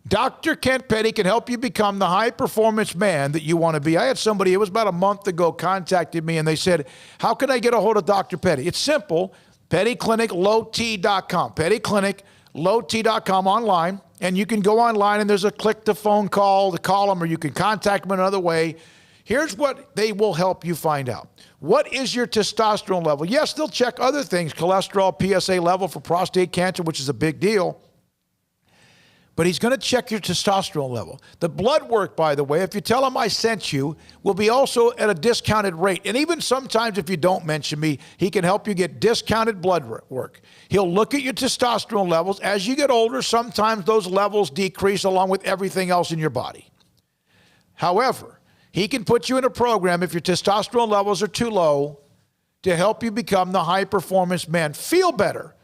Dr. Kent Petty can help you become the high-performance man that you want to be. I had somebody, it was about a month ago, contacted me, and they said, how can I get a hold of Dr. Petty? It's simple, PettyClinicLowT.com. PettyClinicLowT.com online, and you can go online, and there's a click-to-phone call to call them, or you can contact them another way. Here's what they will help you find out. What is your testosterone level? Yes, they'll check other things, cholesterol, PSA level for prostate cancer, which is a big deal. But he's going to check your testosterone level. The blood work, by the way, if you tell him I sent you, will be also at a discounted rate. And even sometimes if you don't mention me, he can help you get discounted blood work. He'll look at your testosterone levels. As you get older, sometimes those levels decrease along with everything else in your body. However, he can put you in a program if your testosterone levels are too low to help you become the high-performance man. Feel better.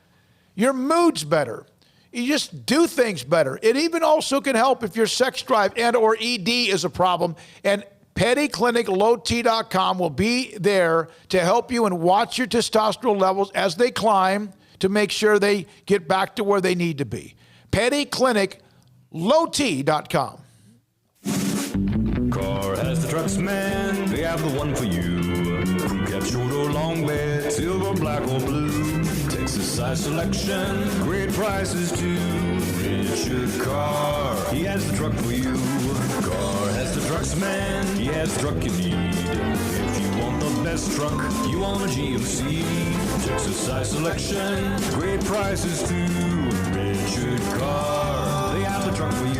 Your mood's better. You just do things better. It even also can help if your sex drive and or ED is a problem. And PettyClinicLowT.com will be there to help you and watch your testosterone levels as they climb to make sure they get back to where they need to be. PettyClinicLowT.com. Car has the trucks, man. They have the one for you. Cap, short or long bed, silver, black or blue. Texas size selection, great prices too. Richard Carr, he has the truck for you. Carr has the trucks, man. He has the truck you need. If you want the best truck, you want a GMC. Texas size selection, great prices too. Richard Carr, they have the truck for you.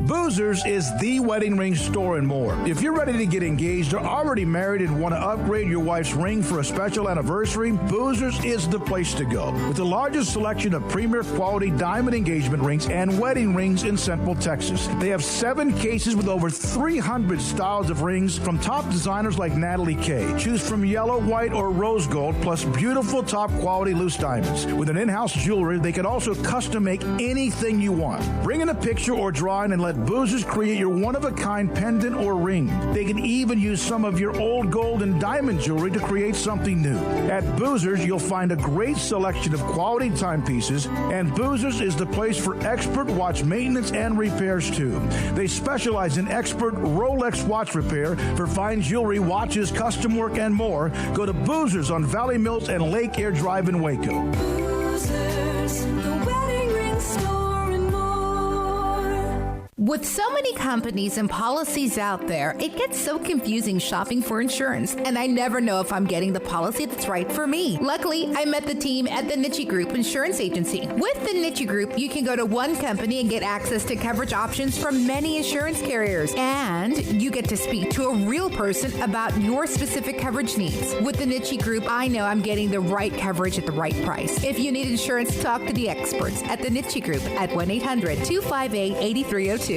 Boozers is the wedding ring store and more. If you're ready to get engaged or already married and want to upgrade your wife's ring for a special anniversary, Boozers is the place to go. With the largest selection of premier quality diamond engagement rings and wedding rings in Central Texas. They have 7 cases with over 300 styles of rings from top designers like Natalie Kay. Choose from yellow, white, or rose gold, plus beautiful top quality loose diamonds. With an in-house jewelry, they can also custom make anything you want. Bring in a picture or drawing and let Boozers Boozers create your one-of-a-kind pendant or ring. They can even use some of your old gold and diamond jewelry to create something new. At Boozers, you'll find a great selection of quality timepieces, and Boozers is the place for expert watch maintenance and repairs, too. They specialize in expert Rolex watch repair for fine jewelry, watches, custom work, and more. Go to Boozers on Valley Mills and Lake Air Drive in Waco. Boozers, the wedding ring store and more. With so many companies and policies out there, it gets so confusing shopping for insurance, and I never know if I'm getting the policy that's right for me. Luckily, I met the team at the Niche Group Insurance Agency. With the Niche Group, you can go to one company and get access to coverage options from many insurance carriers, and you get to speak to a real person about your specific coverage needs. With the Niche Group, I know I'm getting the right coverage at the right price. If you need insurance, talk to the experts at the Niche Group at 1-800-258-8302.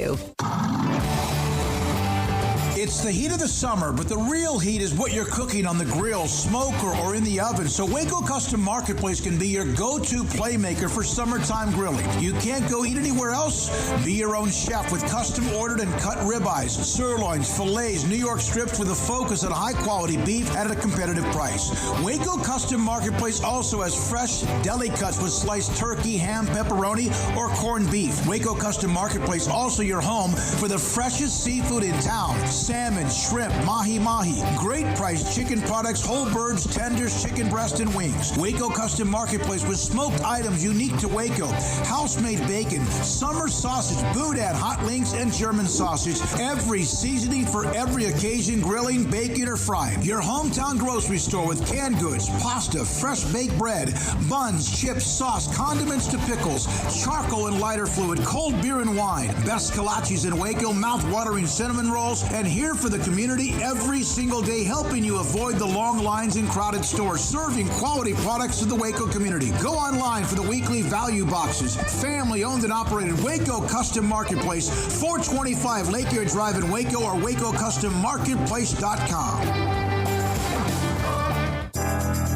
It's the heat of the summer, but the real heat is what you're cooking on the grill, smoker, or in the oven. So Waco Custom Marketplace can be your go-to playmaker for summertime grilling. You can't go eat anywhere else? Be your own chef with custom ordered and cut ribeyes, sirloins, fillets, New York strips with a focus on high-quality beef at a competitive price. Waco Custom Marketplace also has fresh deli cuts with sliced turkey, ham, pepperoni, or corned beef. Waco Custom Marketplace also your home for the freshest seafood in town. Salmon, shrimp, mahi-mahi, great priced chicken products, whole birds, tenders, chicken breast, and wings. Waco Custom Marketplace with smoked items unique to Waco, house-made bacon, summer sausage, boudin, hot links, and German sausage. Every seasoning for every occasion, grilling, baking, or frying. Your hometown grocery store with canned goods, pasta, fresh baked bread, buns, chips, sauce, condiments to pickles, charcoal and lighter fluid, cold beer and wine, best kolaches in Waco, mouth-watering cinnamon rolls, and here for the community every single day, helping you avoid the long lines in crowded stores, serving quality products to the Waco community. Go online for the weekly value boxes. Family owned and operated Waco Custom Marketplace, 425 Lake Air Drive in Waco, or WacoCustomMarketplace.com.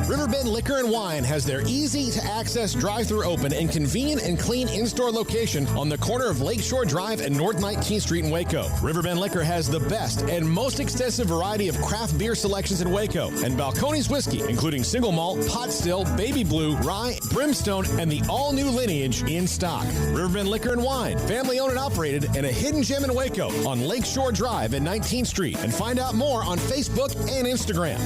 Riverbend Liquor and Wine has their easy-to-access drive-thru open and convenient and clean in-store location on the corner of Lakeshore Drive and North 19th Street in Waco. Riverbend Liquor has the best and most extensive variety of craft beer selections in Waco, and Balcones whiskey, including single malt, pot still, baby blue, rye, brimstone, and the all-new lineage in stock. Riverbend Liquor and Wine, family-owned and operated, and a hidden gem in Waco on Lakeshore Drive at 19th Street. And find out more on Facebook and Instagram.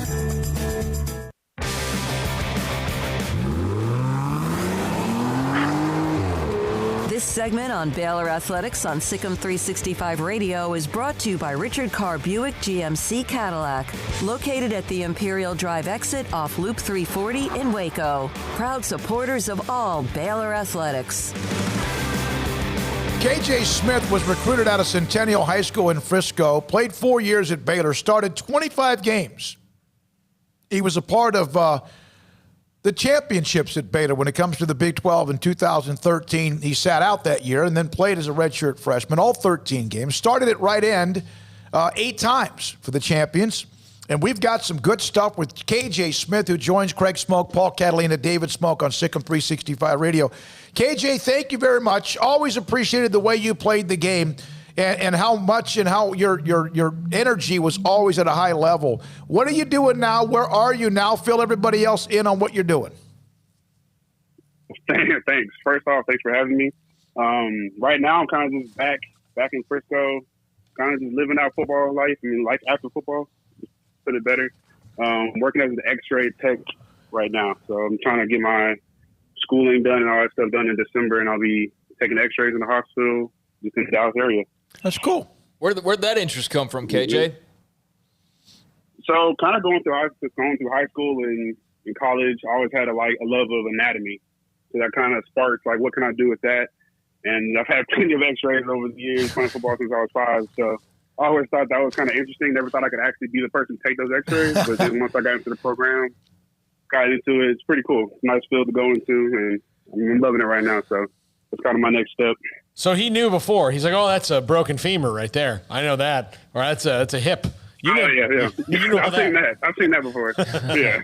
This segment on Baylor Athletics on SicEm365 Radio is brought to you by Richard Carr Buick GMC Cadillac, located at the Imperial Drive exit off Loop 340 in Waco. Proud supporters of all Baylor Athletics. KJ Smith was recruited out of Centennial High School in Frisco, played 4 years at Baylor, started 25 games. He was a part of the championships at Baylor when it comes to the Big 12 in 2013. He sat out that year and then played as a redshirt freshman, all 13 games. Started at right end 8 times for the champions. And we've got some good stuff with KJ Smith, who joins Craig Smoke, Paul Catalina, David Smoke on SicEm365 Radio. KJ, thank you very much. Always appreciated the way you played the game. And how much and how your energy was always at a high level. What are you doing now? Where are you now? Fill everybody else in on what you're doing. Thanks. First off, thanks for having me. Right now, I'm kind of just back in Frisco, kind of just living out football life. I mean, life after football, just put it better. Working as an X-ray tech right now. So I'm trying to get my schooling done and all that stuff done in December, and I'll be taking X-rays in the hospital just in the Dallas area. That's cool. Where'd that interest come from, KJ? So kind of going through high school and in college, I always had a love of anatomy. So that kind of sparked, like, what can I do with that? And I've had plenty of X-rays over the years, playing football since I was 5. So I always thought that was kind of interesting. Never thought I could actually be the person to take those X-rays. But then once I got into the program, got into it, it's pretty cool. It's a nice field to go into, and I'm loving it right now. So that's kind of my next step. So he knew before. He's like, oh, that's a broken femur right there. I know that. Or that's a hip. You know, yeah. You know I've seen that. I've seen that before. Yeah.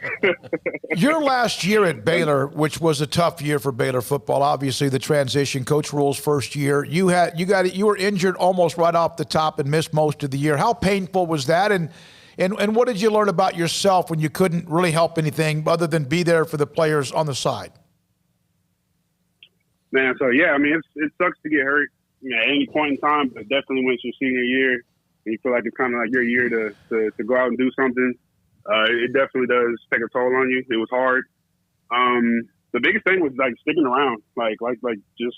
Your last year at Baylor, which was a tough year for Baylor football, obviously the transition, Coach Rule's first year, you were injured almost right off the top and missed most of the year. How painful was that? And what did you learn about yourself when you couldn't really help anything other than be there for the players on the side? Man, so yeah, I mean, it sucks to get hurt at any point in time, but definitely when it's your senior year and you feel like it's kind of like your year to go out and do something, it definitely does take a toll on you. It was hard. The biggest thing was like sticking around, like just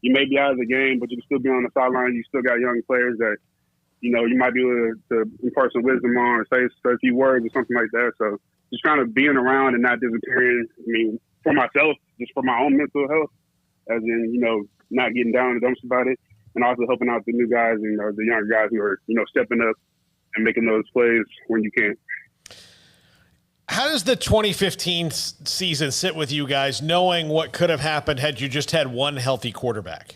you may be out of the game, but you can still be on the sideline. You still got young players that you might be able to impart some wisdom on or say a few words or something like that. So just kind of being around and not disappearing. I mean, for myself, just for my own mental health, as in not getting down in the dumps about it. And also helping out the new guys and the younger guys who are, stepping up and making those plays when you can. How does the 2015 season sit with you guys, knowing what could have happened had you just had one healthy quarterback?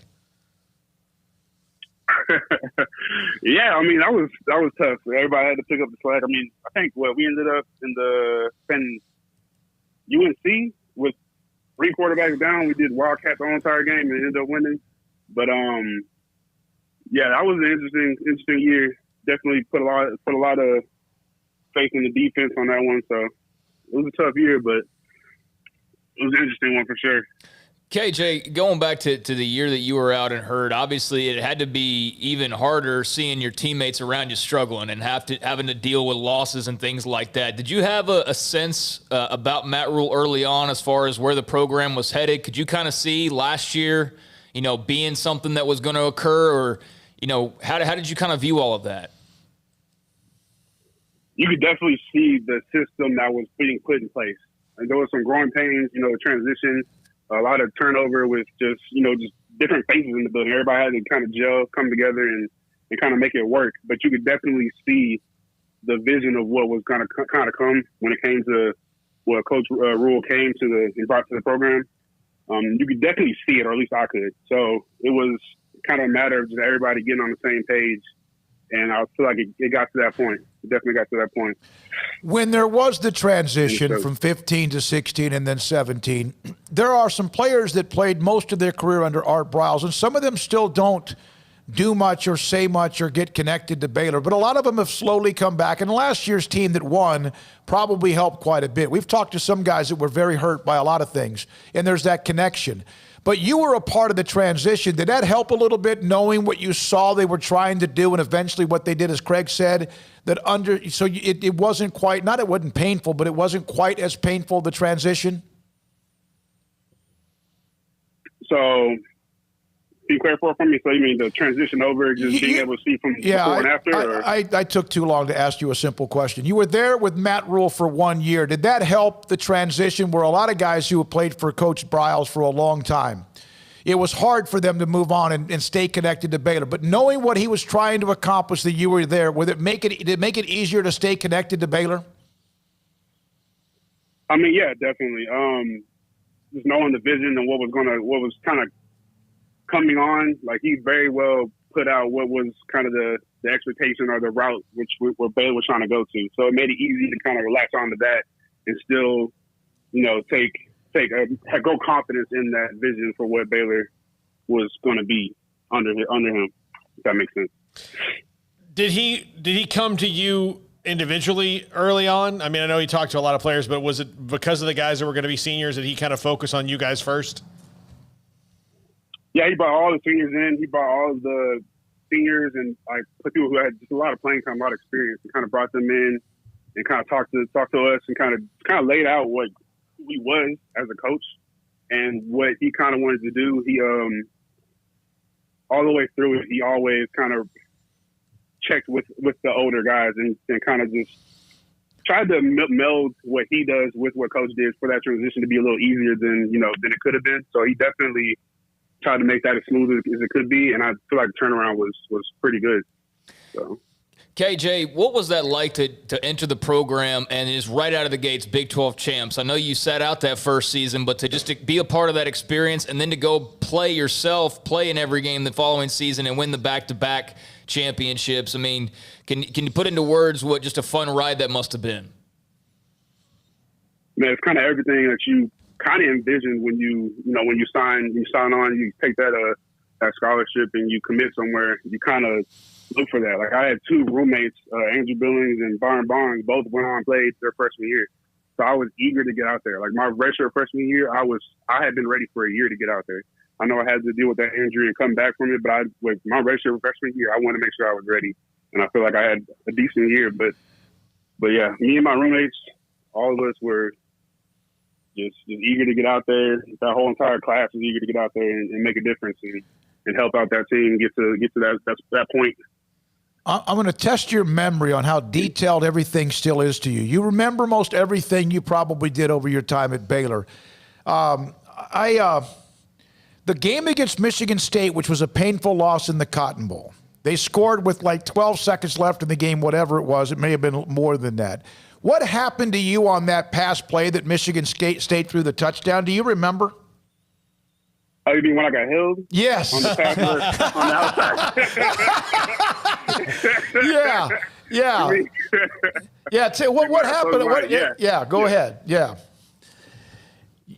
Yeah, I mean, that was tough. Everybody had to pick up the slack. I mean, I think we ended up in UNC with 3 quarterbacks down. We did Wildcat the whole entire game and ended up winning. But yeah, that was an interesting year. Definitely put a lot of faith in the defense on that one. So it was a tough year, but it was an interesting one for sure. KJ, going back to the year that you were out and hurt, obviously it had to be even harder seeing your teammates around you struggling and having to deal with losses and things like that. Did you have a sense about Matt Rule early on as far as where the program was headed? Could you kind of see last year, being something that was going to occur, or, how did you kind of view all of that? You could definitely see the system that was being put in place. And there was some growing pains, the transition, a lot of turnover with just different faces in the building. Everybody had to kind of gel, come together and kind of make it work. But you could definitely see the vision of what was going to kind of come when it came to what Coach Rule came to and brought to the program. You could definitely see it, or at least I could. So it was kind of a matter of just everybody getting on the same page. And I feel like it got to that point. It definitely got to that point. When there was the transition from 15 to 16 and then 17, there are some players that played most of their career under Art Briles, and some of them still don't do much or say much or get connected to Baylor, but a lot of them have slowly come back. And last year's team that won probably helped quite a bit. We've talked to some guys that were very hurt by a lot of things, and there's that connection. But you were a part of the transition. Did that help a little bit, knowing what you saw they were trying to do and eventually what they did, as Craig said, so it wasn't quite, not it wasn't painful, but it wasn't quite as painful, the transition? So, can you clarify for me? So you mean the transition over, just being able to see from before and after? I took too long to ask you a simple question. You were there with Matt Rule for 1 year. Did that help the transition, where a lot of guys who have played for Coach Briles for a long time, it was hard for them to move on and stay connected to Baylor? But knowing what he was trying to accomplish that you were there, did it make it easier to stay connected to Baylor? I mean, yeah, definitely. Just knowing the vision and what was kind of coming on, like he very well put out what was kind of the expectation or the route where Baylor was trying to go to. So it made it easy to kind of relax onto that and still, grow confidence in that vision for what Baylor was going to be under him, if that makes sense. Did he come to you individually early on? I mean, I know he talked to a lot of players, but was it because of the guys that were going to be seniors that he kind of focused on you guys first? Yeah, he brought all the seniors in. He brought all of the seniors and people who had just a lot of playing time, a lot of experience, and kind of brought them in and kind of talked to us and kind of laid out what he was as a coach and what he kind of wanted to do. He all the way through it, he always kind of checked with the older guys and kind of just tried to meld what he does with what Coach did for that transition to be a little easier than it could have been. So he definitely tried to make that as smooth as it could be, and I feel like the turnaround was pretty good. So, KJ, what was that like to enter the program and is right out of the gates Big 12 champs? I know you sat out that first season, but to be a part of that experience and then to go play in every game the following season and win the back-to-back championships. I mean, can you put into words what just a fun ride that must have been? Man, it's kind of everything that you kind of envision when you sign on, you take that scholarship and you commit somewhere. You kind of look for that. Like I had two roommates, Andrew Billings and Byron Barnes, both went on and played their freshman year. So I was eager to get out there. Like my redshirt freshman year, I had been ready for a year to get out there. I know I had to deal with that injury and come back from it, but with my redshirt freshman year, I wanted to make sure I was ready. And I feel like I had a decent year. But yeah, me and my roommates, all of us were just eager to get out there. That whole entire class was eager to get out there and make a difference and help out that team and get to that point. I'm going to test your memory on how detailed everything still is to you. You remember most everything you probably did over your time at Baylor. The game against Michigan State, which was a painful loss in the Cotton Bowl, they scored with like 12 seconds left in the game, whatever it was. It may have been more than that. What happened to you on that pass play that Michigan State threw the touchdown? Do you remember? Oh, you mean when I got held? Yes. On the pass on the outside. Yeah. What happened? Go ahead. Yeah.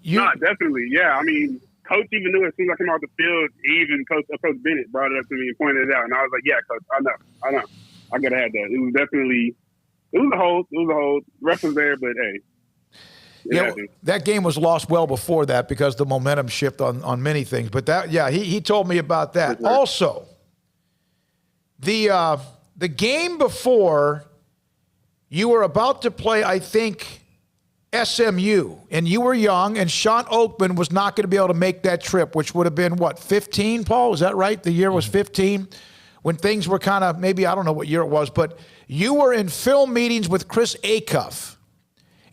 No, definitely. Yeah. I mean, Coach even knew as soon as I came off the field, even Coach Bennett brought it up to me and pointed it out. And I was like, yeah, Coach, I know. I could have had that. It was definitely, it was a hold. Ref was there, but hey. Yeah, that game was lost well before that because the momentum shift on many things. But he told me about that. Sure. Also, the game before, you were about to play, I think, SMU, and you were young, and Sean Oakman was not going to be able to make that trip, which would have been, 15, Paul? Is that right? The year was 15? When things were kind of, maybe, I don't know what year it was, but you were in film meetings with Chris Acuff.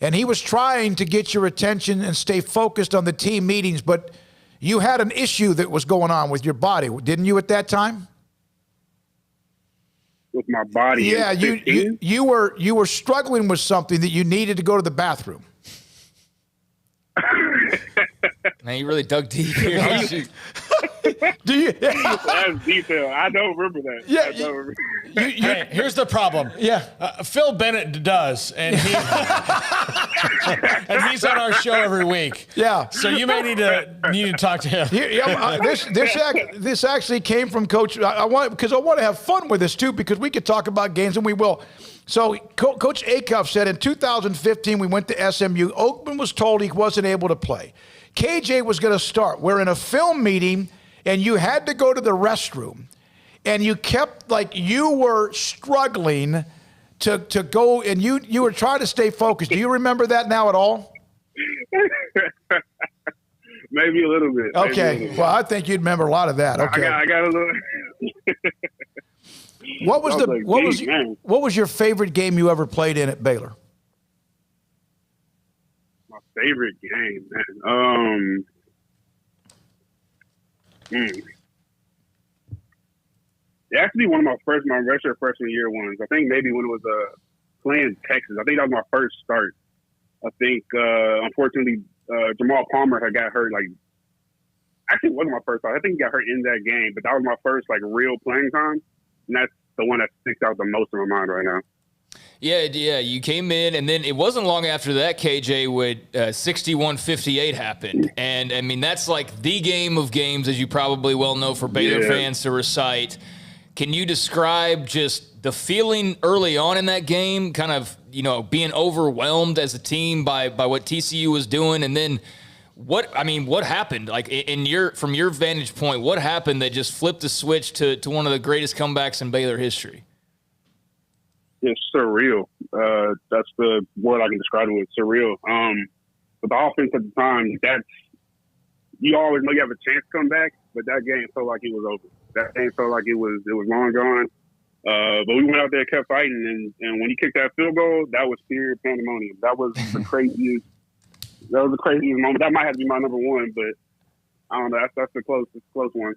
And he was trying to get your attention and stay focused on the team meetings, but you had an issue that was going on with your body, didn't you, at that time? With my body? Yeah, you were struggling with something that you needed to go to the bathroom. Man, you really dug deep here. Do you? That's detail. I don't remember that. Yeah. Hey, here's the problem. Yeah. Phil Bennett does, and and he's on our show every week. Yeah. So you may need to talk to him. This actually came from Coach. I want to have fun with this too, because we could talk about games, and we will. So Coach Acuff said in 2015 we went to SMU. Oakman was told he wasn't able to play. KJ was going to start. We're in a film meeting, and you had to go to the restroom, and you kept, you were struggling to go, and you were trying to stay focused. Do you remember that now at all? Maybe a little bit. Okay. Well, I think you'd remember a lot of that. Okay. I got a little. What was your favorite game you ever played in at Baylor? My favorite game, man. It had to be one of my redshirt freshman year ones. I think maybe when it was playing Texas. I think that was my first start. I think unfortunately Jamal Palmer had got hurt. Actually, it wasn't my first start. I think he got hurt in that game, but that was my first real playing time, and that's the one that sticks out the most in my mind right now. Yeah, you came in, and then it wasn't long after that, KJ, when 61-58 happened. And, I mean, that's like the game of games, as you probably well know, for Baylor fans to recite. Can you describe just the feeling early on in that game, kind of, being overwhelmed as a team by what TCU was doing, and then what happened? From your vantage point, what happened that just flipped the switch to one of the greatest comebacks in Baylor history? It's surreal. That's the word I can describe it with, surreal. But the offense at the time, you always know you have a chance to come back, but that game felt like it was over. That game felt like it was long gone. But we went out there, kept fighting, and when he kicked that field goal, that was pure pandemonium. That was the craziest. That was the craziest moment. That might have to be my number one, but I don't know. That's the close one.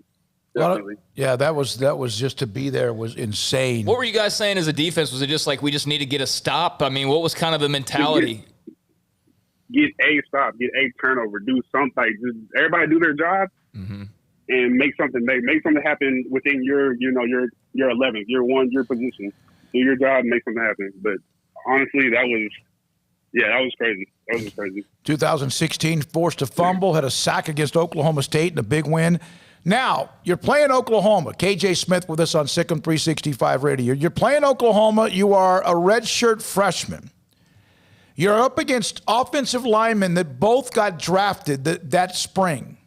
Definitely. Well, yeah, that was just to be there was insane. What were you guys saying as a defense? Was it just we just need to get a stop? I mean, what was kind of the mentality? Get a stop, get a turnover, do something. Just everybody do their job and make something happen within your your 11th, your one, your position. Do your job and make something happen. But honestly, that was crazy. That was crazy. 2016, forced a fumble, had a sack against Oklahoma State and a big win. Now, you're playing Oklahoma. KJ Smith with us on SicEm365 Radio. You're playing Oklahoma. You are a redshirt freshman. You're up against offensive linemen that both got drafted that spring,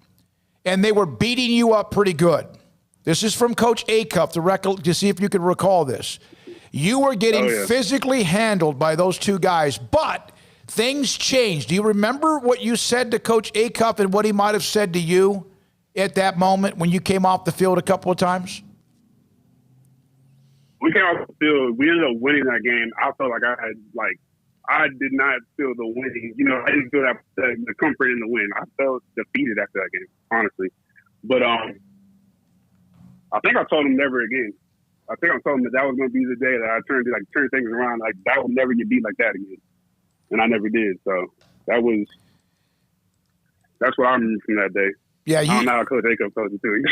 and they were beating you up pretty good. This is from Coach Acuff to see if you can recall this. You were getting physically handled by those two guys, but things changed. Do you remember what you said to Coach Acuff and what he might have said to you at that moment when you came off the field a couple of times? We came off the field. We ended up winning that game. I felt like I did not feel the winning. You know, I didn't feel the comfort in the win. I felt defeated after that game, honestly. But I think I told him never again. I think I told him that was going to be the day that I turned things around. Like, that would never get beat like that again. And I never did. So that's what I remember from that day. Yeah, I don't know how Coach Acuff told you too.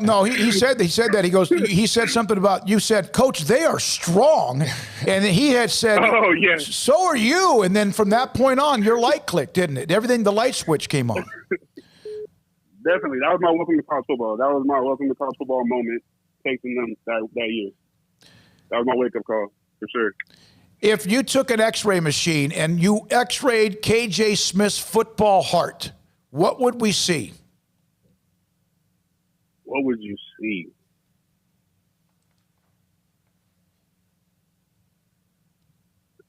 No. He said that. He said something about, you said, Coach, they are strong. And he had said, oh, yes. So are you. And then from that point on, your light clicked, didn't it? The light switch came on. Definitely. That was my welcome to college football. That was my welcome to college football moment, facing them that year. That was my wake-up call, for sure. If you took an x-ray machine and you x-rayed KJ Smith's football heart, what would we see? What would you see?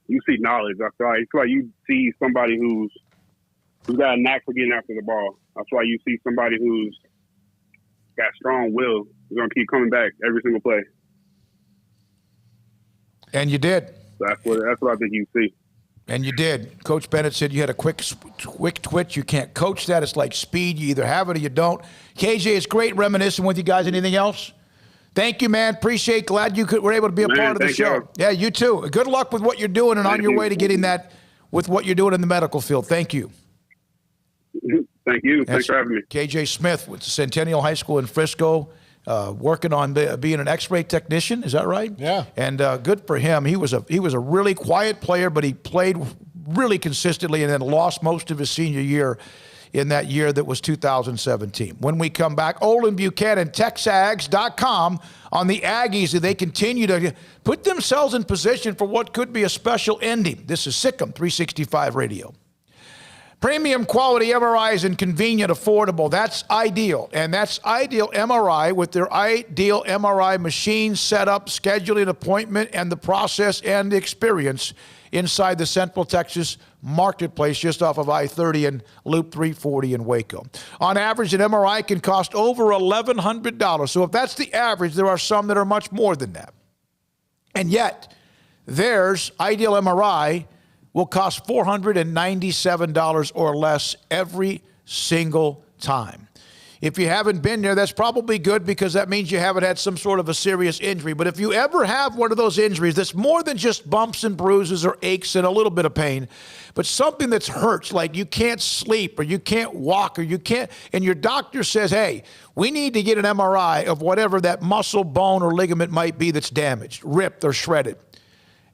You see knowledge. I feel like you see somebody who's got a knack for getting after the ball. That's why you see somebody who's got strong will. Who's going to keep coming back every single play. And you did. That's what I think you see. And you did. Coach Bennett said you had a quick twitch. You can't coach that. It's like speed. You either have it or you don't. KJ, it's great reminiscing with you guys. Anything else? Thank you, man. Appreciate. Glad you were able to be a part of the show. You. Yeah, you too. Good luck with what you're doing and on your way to getting that with what you're doing in the medical field. Thank you. Thank you. Thanks for having me. KJ Smith with Centennial High School in Frisco, working on being an X-ray technician. Is that right? Yeah. And good for him. He was a really quiet player, but he played really consistently and then lost most of his senior year in that year that was 2017. When we come back, Olin Buchanan, TexAgs.com on the Aggies, as they continue to put themselves in position for what could be a special ending. This is SicEm365 Radio. Premium quality MRIs and convenient, affordable. That's Ideal. And that's Ideal MRI with their Ideal MRI machine setup, scheduling appointment, and the process and the experience inside the Central Texas marketplace just off of I-30 and Loop 340 in Waco. On average, an MRI can cost over $1,100. So if that's the average, there are some that are much more than that. And yet, theirs, Ideal MRI, will cost $497 or less every single time. If you haven't been there, that's probably good because that means you haven't had some sort of a serious injury. But if you ever have one of those injuries that's more than just bumps and bruises or aches and a little bit of pain, but something that hurts, like you can't sleep or you can't walk or you can't, and your doctor says, hey, we need to get an MRI of whatever that muscle, bone, or ligament might be that's damaged, ripped, or shredded.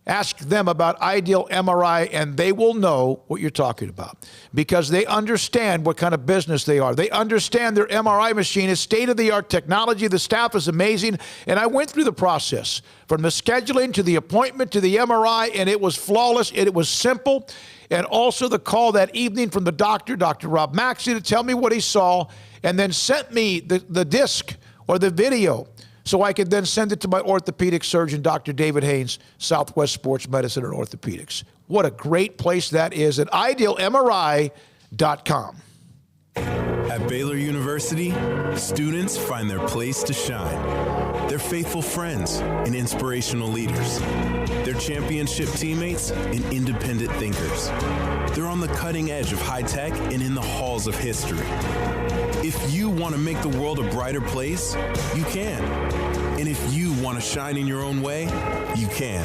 Ask them about Ideal MRI, and they will know what you're talking about because they understand what kind of business they are. They understand their MRI machine is state-of-the-art technology. The staff is amazing, and I went through the process from the scheduling to the appointment to the MRI, and it was flawless. It was simple, and also the call that evening from the doctor, Dr. Rob Maxey, to tell me what he saw, and then sent me the disc or the video so I could then send it to my orthopedic surgeon, Dr. David Haynes, Southwest Sports Medicine and Orthopedics. What a great place that is at idealmri.com. At Baylor University, students find their place to shine. They're faithful friends and inspirational leaders. They're championship teammates and independent thinkers. They're on the cutting edge of high tech and in the halls of history. If you want to make the world a brighter place, you can. And if you want to shine in your own way, you can.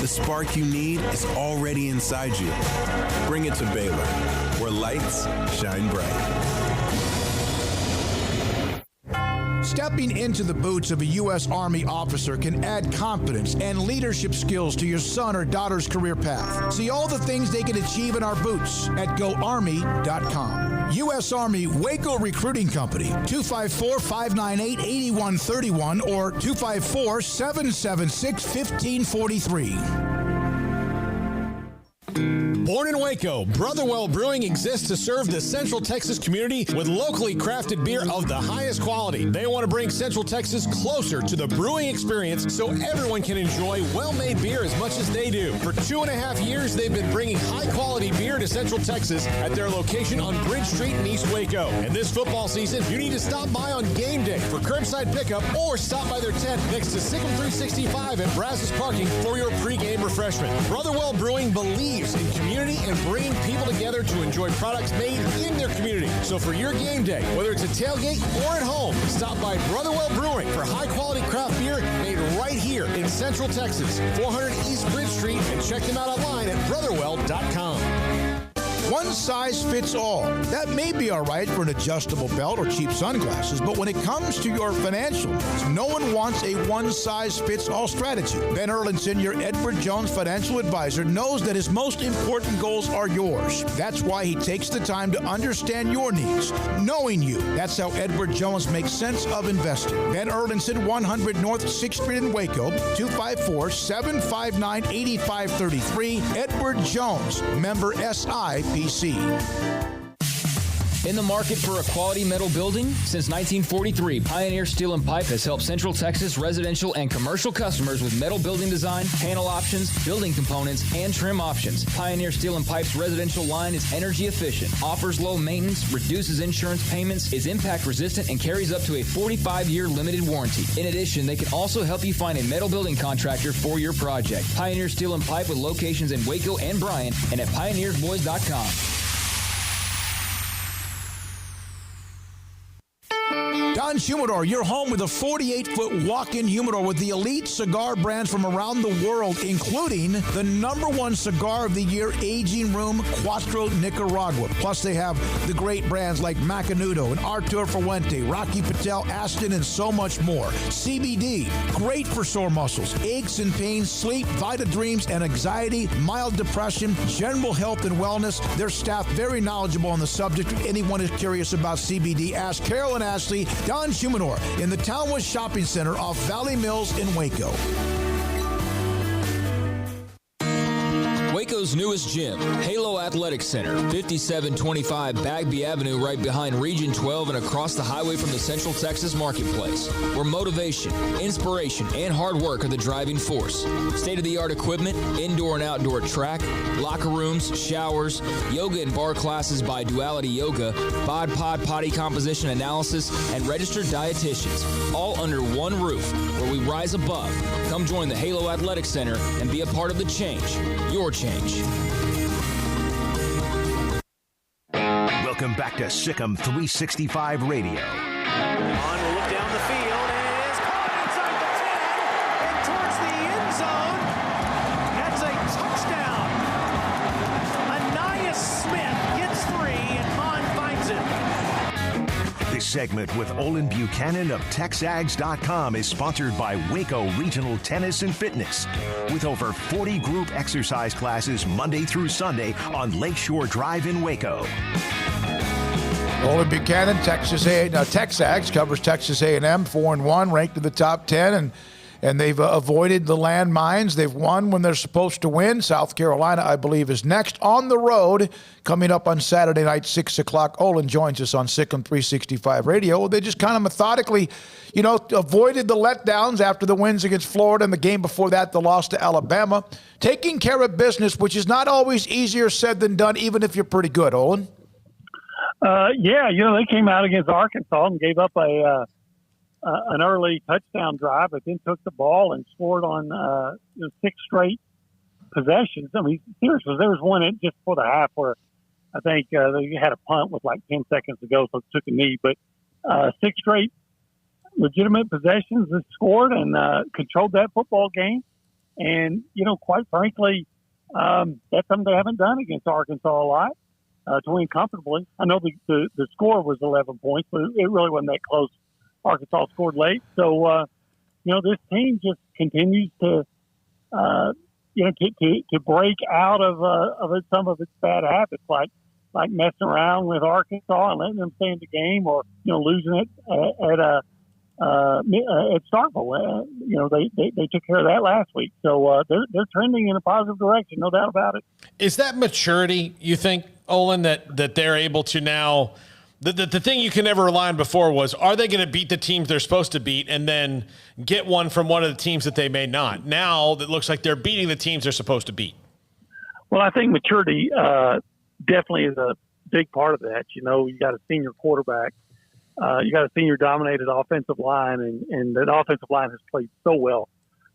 The spark you need is already inside you. Bring it to Baylor, where lights shine bright. Stepping into the boots of a U.S. Army officer can add confidence and leadership skills to your son or daughter's career path. See all the things they can achieve in our boots at GoArmy.com. U.S. Army Waco Recruiting Company, 254-598-8131 or 254-776-1543. Born in Waco, Brotherwell Brewing exists to serve the Central Texas community with locally crafted beer of the highest quality. They want to bring Central Texas closer to the brewing experience so everyone can enjoy well-made beer as much as they do. For 2.5 years, they've been bringing high-quality beer to Central Texas at their location on Bridge Street in East Waco. And this football season, you need to stop by on game day for curbside pickup or stop by their tent next to SicEm365 at Brazos Parking for your pregame refreshment. Brotherwell Brewing believes in community and bringing people together to enjoy products made in their community. So for your game day, whether it's a tailgate or at home, stop by Brotherwell Brewing for high-quality craft beer made right here in Central Texas, 400 East Bridge Street, and check them out online at brotherwell.com. One size fits all. That may be all right for an adjustable belt or cheap sunglasses, but when it comes to your financial needs, no one wants a one-size-fits-all strategy. Ben Erlinson, your Edward Jones financial advisor, knows that his most important goals are yours. That's why he takes the time to understand your needs, knowing you. That's how Edward Jones makes sense of investing. Ben Erlinson, 100 North 6th Street in Waco, 254-759-8533. Edward Jones, member SIPC. In the market for a quality metal building? Since 1943, Pioneer Steel and Pipe has helped Central Texas residential and commercial customers with metal building design, panel options, building components, and trim options. Pioneer Steel and Pipe's residential line is energy efficient, offers low maintenance, reduces insurance payments, is impact resistant, and carries up to a 45-year limited warranty. In addition, they can also help you find a metal building contractor for your project. Pioneer Steel and Pipe with locations in Waco and Bryan and at pioneersboys.com. Don Humidor, your home with a 48-foot walk-in humidor with the elite cigar brands from around the world, including the #1 cigar of the year, Aging Room Cuatro Nicaragua. Plus, they have the great brands like Macanudo and Artur Fuente, Rocky Patel, Aston, and so much more. CBD, great for sore muscles, aches and pains, sleep, Vita Dreams, and anxiety, mild depression, general health and wellness. Their staff very knowledgeable on the subject. If anyone is curious about CBD, ask Carol and Ashley. Don Humidor in the Townwest Shopping Center off Valley Mills in Waco. Waco's newest gym, Halo Athletic Center, 5725 Bagby Avenue, right behind Region 12 and across the highway from the Central Texas Marketplace, where motivation, inspiration, and hard work are the driving force. State-of-the-art equipment, indoor and outdoor track, locker rooms, showers, yoga and bar classes by Duality Yoga, Bod Pod potty composition analysis, and registered dietitians, all under one roof, where we rise above. Come join the Halo Athletic Center and be a part of the change, your change. Welcome back to SicEm365 Radio. On will look down the field and is caught inside the 10 and towards the end zone. That's a touchdown. Anais Smith gets 3 and Mon finds it. This segment with Olin Buchanan of TexAgs.com is sponsored by Waco Regional Tennis and Fitness. With over 40 group exercise classes Monday through Sunday on Lakeshore Drive in Waco. Olin Buchanan, TexAgs covers Texas A&M, 4-1, ranked in the top 10, and they've avoided the landmines. They've won when they're supposed to win. South Carolina, I believe, is next on the road, coming up on Saturday night, 6 o'clock. Olin joins us on SicEm365 Radio. They just kind of methodically, avoided the letdowns after the wins against Florida and the game before that, the loss to Alabama. Taking care of business, which is not always easier said than done, even if you're pretty good, Olin. They came out against Arkansas and gave up an early touchdown drive, but then took the ball and scored on 6 straight possessions. I mean, seriously, there was one just before the half where I think they had a punt with like 10 seconds to go, so took a knee. But 6 straight legitimate possessions, they scored and controlled that football game. And, quite frankly, that's something they haven't done against Arkansas a lot. To win comfortably. I know the score was 11 points, but it really wasn't that close Arkansas scored late. So, this team just continues to, to break out of some of its bad habits, like messing around with Arkansas and letting them stay in the game, or losing it at Starkville. They took care of that last week, so they're trending in a positive direction, no doubt about it. Is that maturity, you think, Olin, that they're able to now? The thing you can never rely on before was, are they going to beat the teams they're supposed to beat and then get one from one of the teams that they may not? Now it looks like they're beating the teams they're supposed to beat. Well, I think maturity definitely is a big part of that. You got a senior quarterback. You got a senior-dominated offensive line, and that offensive line has played so well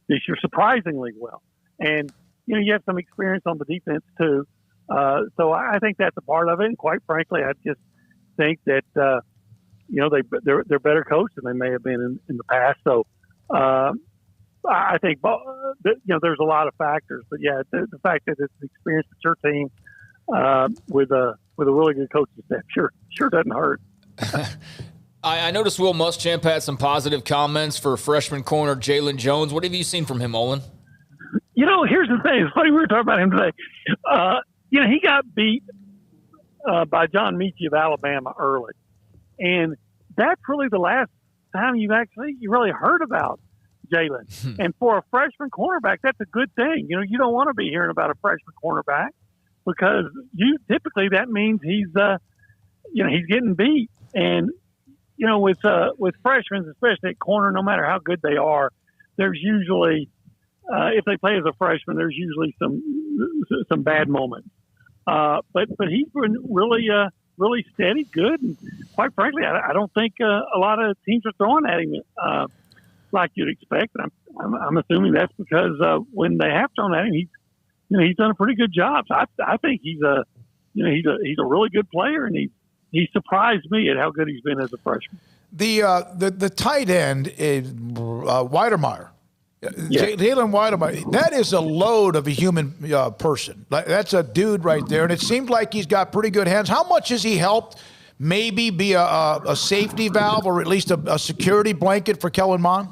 this year, surprisingly well. And, you have some experience on the defense, too. So I think that's a part of it. And quite frankly, I just think that, they're better coached than they may have been in the past. So I think, there's a lot of factors. But, yeah, the fact that it's an experienced, mature team with a really good coaching staff sure doesn't hurt. I noticed Will Muschamp had some positive comments for freshman corner Jalen Jones. What have you seen from him, Olin? Here's the thing. It's funny we were talking about him today. He got beat by John Mechie of Alabama early. And that's really the last time you really heard about Jalen. And for a freshman cornerback, that's a good thing. You don't want to be hearing about a freshman cornerback because typically that means he's getting beat. And, with freshmen, especially at corner, no matter how good they are, there's usually, if they play as a freshman, there's usually some bad moments. But he's been really steady, good, and quite frankly, I don't think a lot of teams are throwing at him like you'd expect. I'm assuming that's because when they have thrown at him, he's done a pretty good job. So I think he's a really good player, and he surprised me at how good he's been as a freshman. The tight end is Weidermeyer. Yeah. Jalen Weidermeyer, that is a load of a human person. That's a dude right there, and it seems like he's got pretty good hands. How much has he helped maybe be a safety valve or at least a security blanket for Kellen Mond?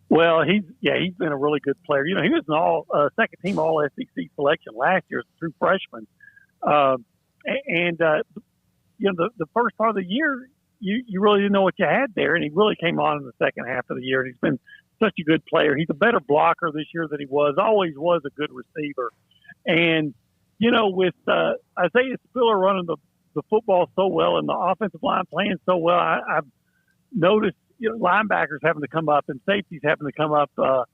Well, he's been a really good player. He was an second-team All-SEC selection last year as a true freshman. The first part of the year, you really didn't know what you had there, and he really came on in the second half of the year, and he's been such a good player. He's a better blocker this year than he always was a good receiver. And, with Isaiah Sqwirl running the football so well and the offensive line playing so well, I've noticed, linebackers having to come up and safeties having to come up, to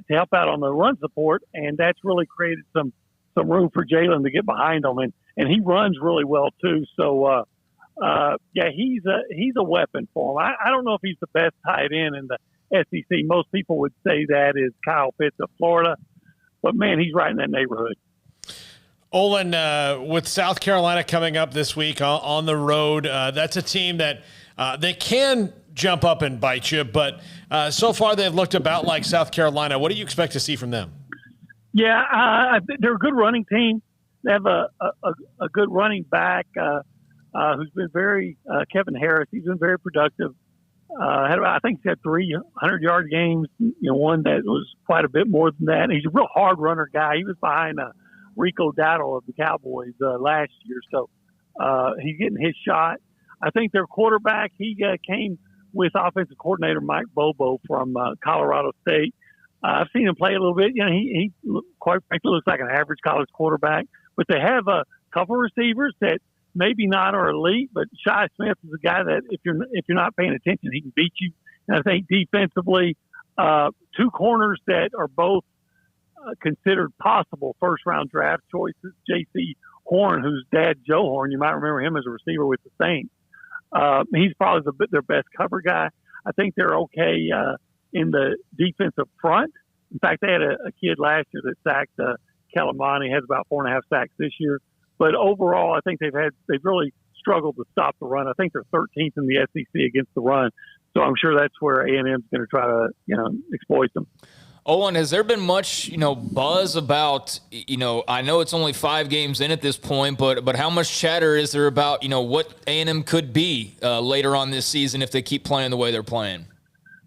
help out on the run support, and that's really created some room for Jalen to get behind him, and he runs really well too. So, he's a weapon for him. I don't know if he's the best tight end in the SEC. Most people would say that is Kyle Pitts of Florida, but man, he's right in that neighborhood. Olin, with South Carolina coming up this week on the road, that's a team that they can jump up and bite you, but so far they've looked about like South Carolina. What do you expect to see from them? Yeah, they're a good running team. They have a good running back who's been Kevin Harris. He's been very productive. I think he's had 300-yard games, one that was quite a bit more than that. He's a real hard runner guy. He was behind Rico Dowdle of the Cowboys last year, so he's getting his shot. I think their quarterback, he came with offensive coordinator Mike Bobo from Colorado State. I've seen him play a little bit. He quite frankly looks like an average college quarterback, but they have a couple receivers that maybe not are elite, but Shi Smith is a guy that if you're not paying attention, he can beat you. And I think defensively, two corners that are both considered possible first-round draft choices. J.C. Horn, whose dad Joe Horn, you might remember him as a receiver with the Saints. He's probably their best cover guy. I think they're okay in the defensive front. In fact, they had a kid last year that sacked Calamani. He has about 4.5 sacks this year. But overall, I think they've really struggled to stop the run. I think they're 13th in the SEC against the run. So I'm sure that's where A&M's going to try to, exploit them. Olin, has there been much, buzz about, I know it's only 5 games in at this point, but how much chatter is there about, what A&M could be later on this season if they keep playing the way they're playing?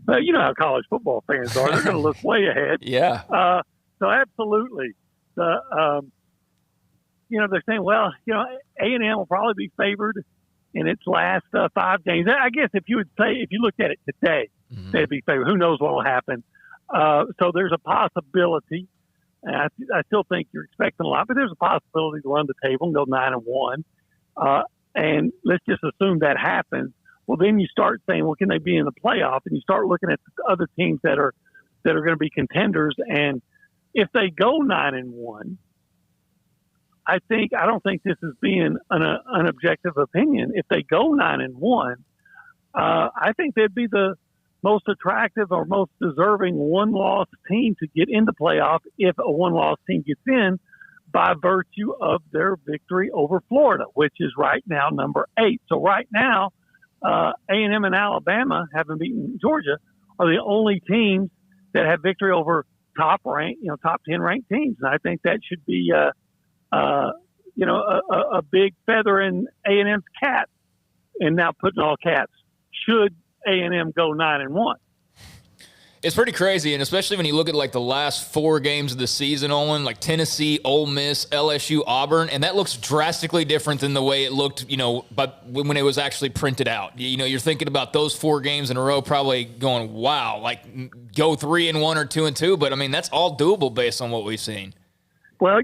Well, you know how college football fans are. They're going to look way ahead. Yeah. So absolutely. They're saying, well, A&M will probably be favored in its last 5 games. I guess if you looked at it today, they'd be favored. Who knows what will happen? So there's a possibility. And I still think you're expecting a lot, but there's a possibility to run the table and go 9-1. And let's just assume that happens. Well, then you start saying, well, can they be in the playoff? And you start looking at the other teams that are going to be contenders. And if they go 9-1, I don't think this is being an objective opinion. If they go 9-1, I think they'd be the most attractive or most deserving one-loss team to get into playoff if a one-loss team gets in by virtue of their victory over Florida, which is right now number 8. So right now, A&M and Alabama, having beaten Georgia, are the only teams that have victory over top 10 ranked teams. And I think that should be a big feather in A&M's cap, and now putting all caps, should A&M go 9-1. It's pretty crazy, and especially when you look at like the last 4 games of the season, Olin, like Tennessee, Ole Miss, LSU, Auburn, and that looks drastically different than the way it looked, but when it was actually printed out. You're thinking about those 4 games in a row, probably going, wow, like go 3-1 or 2-2, but I mean that's all doable based on what we've seen. Well,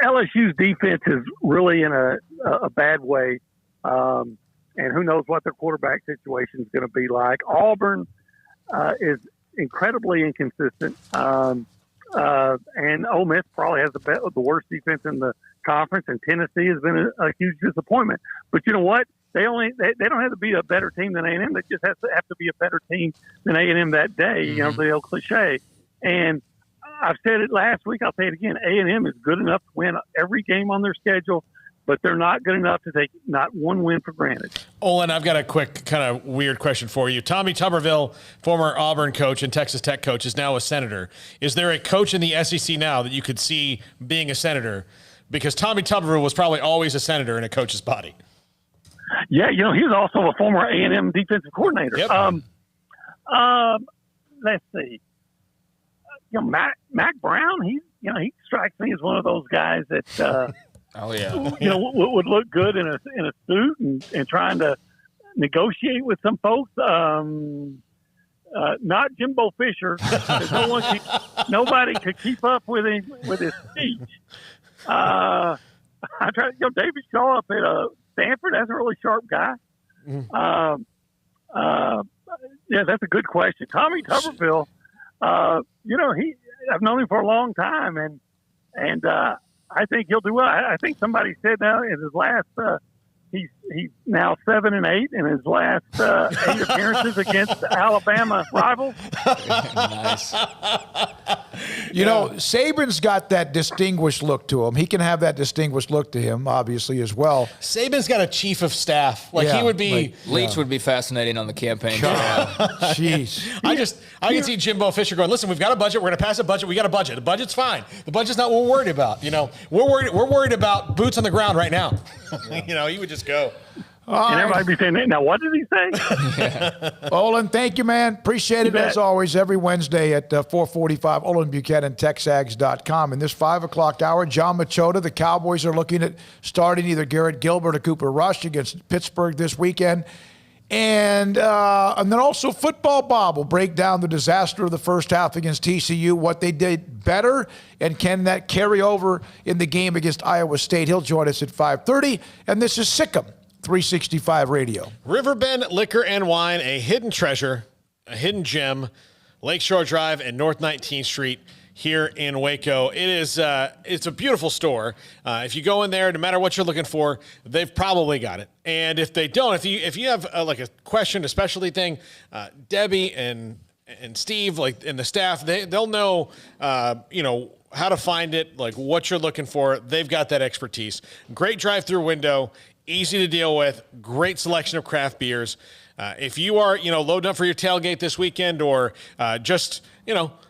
LSU's defense is really in a bad way, and who knows what their quarterback situation is going to be like. Auburn is incredibly inconsistent, and Ole Miss probably has the worst defense in the conference, and Tennessee has been a huge disappointment. But you know what? They don't have to be a better team than A&M. They just have to be a better team than A&M that day. The old cliche. And I've said it last week. I'll say it again. A&M is good enough to win every game on their schedule, but they're not good enough to take not one win for granted. Olin, I've got a quick kind of weird question for you. Tommy Tuberville, former Auburn coach and Texas Tech coach, is now a senator. Is there a coach in the SEC now that you could see being a senator? Because Tommy Tuberville was probably always a senator in a coach's body. Yeah, he was also a former A&M defensive coordinator. Yep. Let's see. Mac Brown, he strikes me as one of those guys that would look good in a suit and trying to negotiate with some folks. Not Jimbo Fisher. Nobody could keep up with his speech. I tried to David Shaw up at Stanford. That's a really sharp guy. Yeah, that's a good question. Tommy Tuberville. I've known him for a long time, and I think he'll do well. I think somebody said now in his last, he's now 7-8 in his last 8 appearances against Alabama rivals. Nice. Saban's got that distinguished look to him. He can have that distinguished look to him, obviously, as well. Saban's got a chief of staff. He would be... Leach would be fascinating on the campaign. Jeez. I can see Jimbo Fisher going, listen, we've got a budget. We're going to pass a budget. We got a budget. The budget's fine. The budget's not what we're worried about. We're worried about boots on the ground right now. He would just go. And everybody be saying, now what did he say? Olin, thank you, man. Appreciate it as always every Wednesday at 4:45. Olin Buchanan, TexAgs.com. In this 5 o'clock hour, John Machota, the Cowboys are looking at starting either Garrett Gilbert or Cooper Rush against Pittsburgh this weekend. And then also Football Bob will break down the disaster of the first half against TCU, what they did better, and can that carry over in the game against Iowa State. He'll join us at 5:30. And this is SicEm365 Radio. Riverbend Liquor and Wine, a hidden treasure, a hidden gem, Lakeshore Drive and North 19th Street here in Waco. It's a beautiful store. If you go in there, no matter what you're looking for, they've probably got it. And if they don't, if you have a question, a specialty thing, Debbie and Steve, and the staff, they'll know, how to find it, what you're looking for. They've got that expertise. Great drive-through window, easy to deal with, great selection of craft beers. If you are, loading up for your tailgate this weekend or just,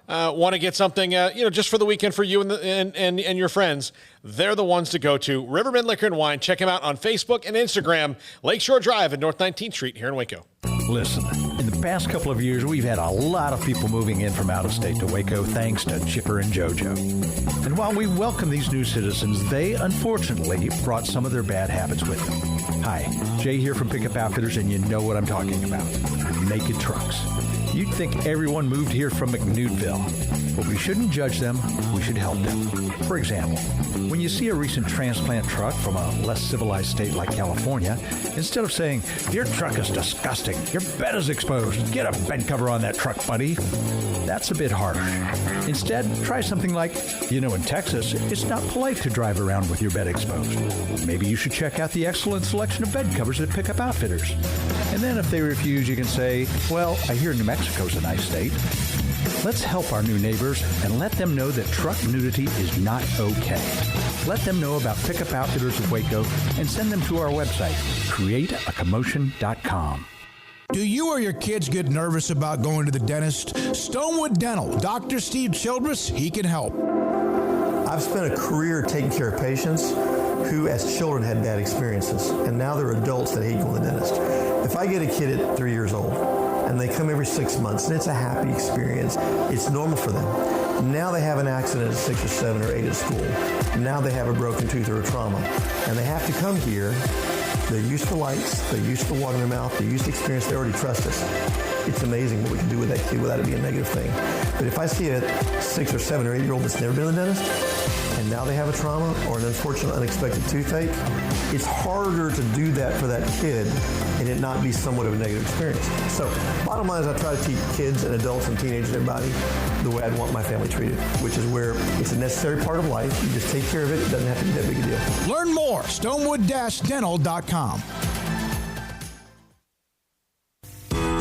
want to get something, just for the weekend for you and your friends, they're the ones to go to. Riverbend Liquor and Wine. Check them out on Facebook and Instagram. Lakeshore Drive at North 19th Street here in Waco. Listen, in the past couple of years, we've had a lot of people moving in from out of state to Waco thanks to Chipper and JoJo. And while we welcome these new citizens, they unfortunately brought some of their bad habits with them. Hi, Jay here from Pickup Outfitters, and you know what I'm talking about. Naked trucks. You'd think everyone moved here from McNewtville, but we shouldn't judge them, we should help them. For example, when you see a recent transplant truck from a less civilized state like California, instead of saying, "Your truck is disgusting, your bed is exposed, get a bed cover on that truck, buddy," that's a bit harsh. Instead, try something like, in Texas, it's not polite to drive around with your bed exposed. Maybe you should check out the excellent selection of bed covers at Pickup Outfitters. And then if they refuse, you can say, "Well, I hear New Mexico's a nice state." Let's help our new neighbors and let them know that truck nudity is not okay. Let them know about Pickup Outfitters of Waco and send them to our website, createacommotion.com. Do you or your kids get nervous about going to the dentist? Stonewood Dental, Dr. Steve Childress, he can help. I've spent a career taking care of patients who as children had bad experiences, and now they're adults that hate going to the dentist. If I get a kid at 3 years old and they come every 6 months and it's a happy experience, it's normal for them. Now they have an accident at 6 or 7 or 8 at school. Now they have a broken tooth or a trauma, and they have to come here. They're used to lights, they're used to water in their mouth, they're used to experience, they already trust us. It's amazing what we can do with that kid without it being a negative thing. But if I see a 6 or 7 or 8 year old that's never been to the dentist, and now they have a trauma or an unfortunate unexpected toothache, it's harder to do that for that kid and it not be somewhat of a negative experience. So bottom line is I try to teach kids and adults and teenagers and everybody the way I'd want my family treated, which is where it's a necessary part of life. You just take care of it. It doesn't have to be that big a deal. Learn more, stonewood-dental.com.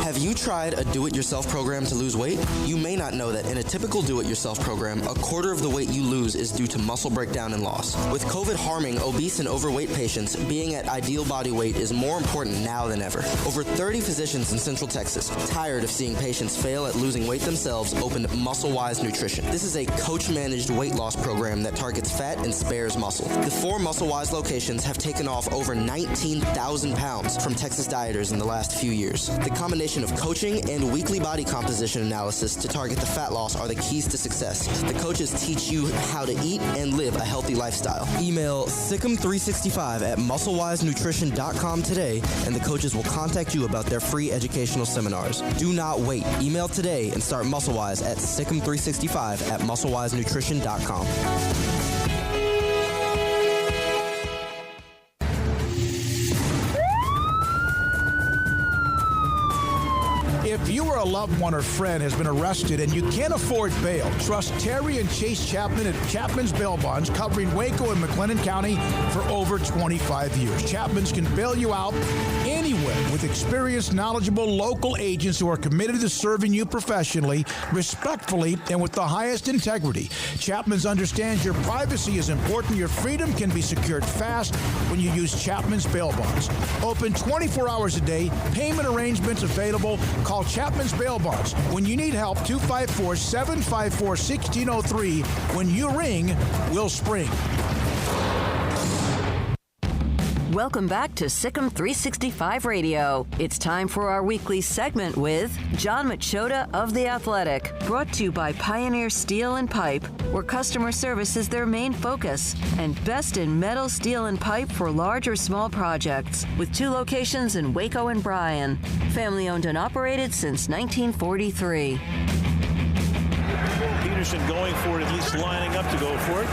Have you tried a do-it-yourself program to lose weight? You may not know that in a typical do-it-yourself program, a quarter of the weight you lose is due to muscle breakdown and loss. With COVID harming obese and overweight patients, being at ideal body weight is more important now than ever. Over 30 physicians in Central Texas, tired of seeing patients fail at losing weight themselves, opened Muscle-Wise Nutrition. This is a coach-managed weight loss program that targets fat and spares muscle. The 4 Muscle-Wise locations have taken off over 19,000 pounds from Texas dieters in the last few years. The combination of coaching and weekly body composition analysis to target the fat loss are the keys to success. The coaches teach you how to eat and live a healthy lifestyle. Email SicEm365 at musclewisenutrition.com today, and the coaches will contact you about their free educational seminars. Do not wait. Email today and start MuscleWise at SicEm365 at musclewisenutrition.com. If you or a loved one or friend has been arrested and you can't afford bail, trust Terry and Chase Chapman at Chapman's Bail Bonds, covering Waco and McLennan County for over 25 years. Chapman's can bail you out anywhere with experienced, knowledgeable local agents who are committed to serving you professionally, respectfully, and with the highest integrity. Chapman's understands your privacy is important. Your freedom can be secured fast when you use Chapman's Bail Bonds. Open 24 hours a day. Payment arrangements available. Call Chapman's Bail Bonds. When you need help, 254-754-1603. When you ring, we'll spring. Welcome back to SicEm365 Radio. It's time for our weekly segment with John Machota of The Athletic, brought to you by Pioneer Steel and Pipe, where customer service is their main focus, and Best in Metal, Steel, and Pipe for large or small projects, with 2 locations in Waco and Bryan. Family owned and operated since 1943. Peterson going for it, at least lining up to go for it.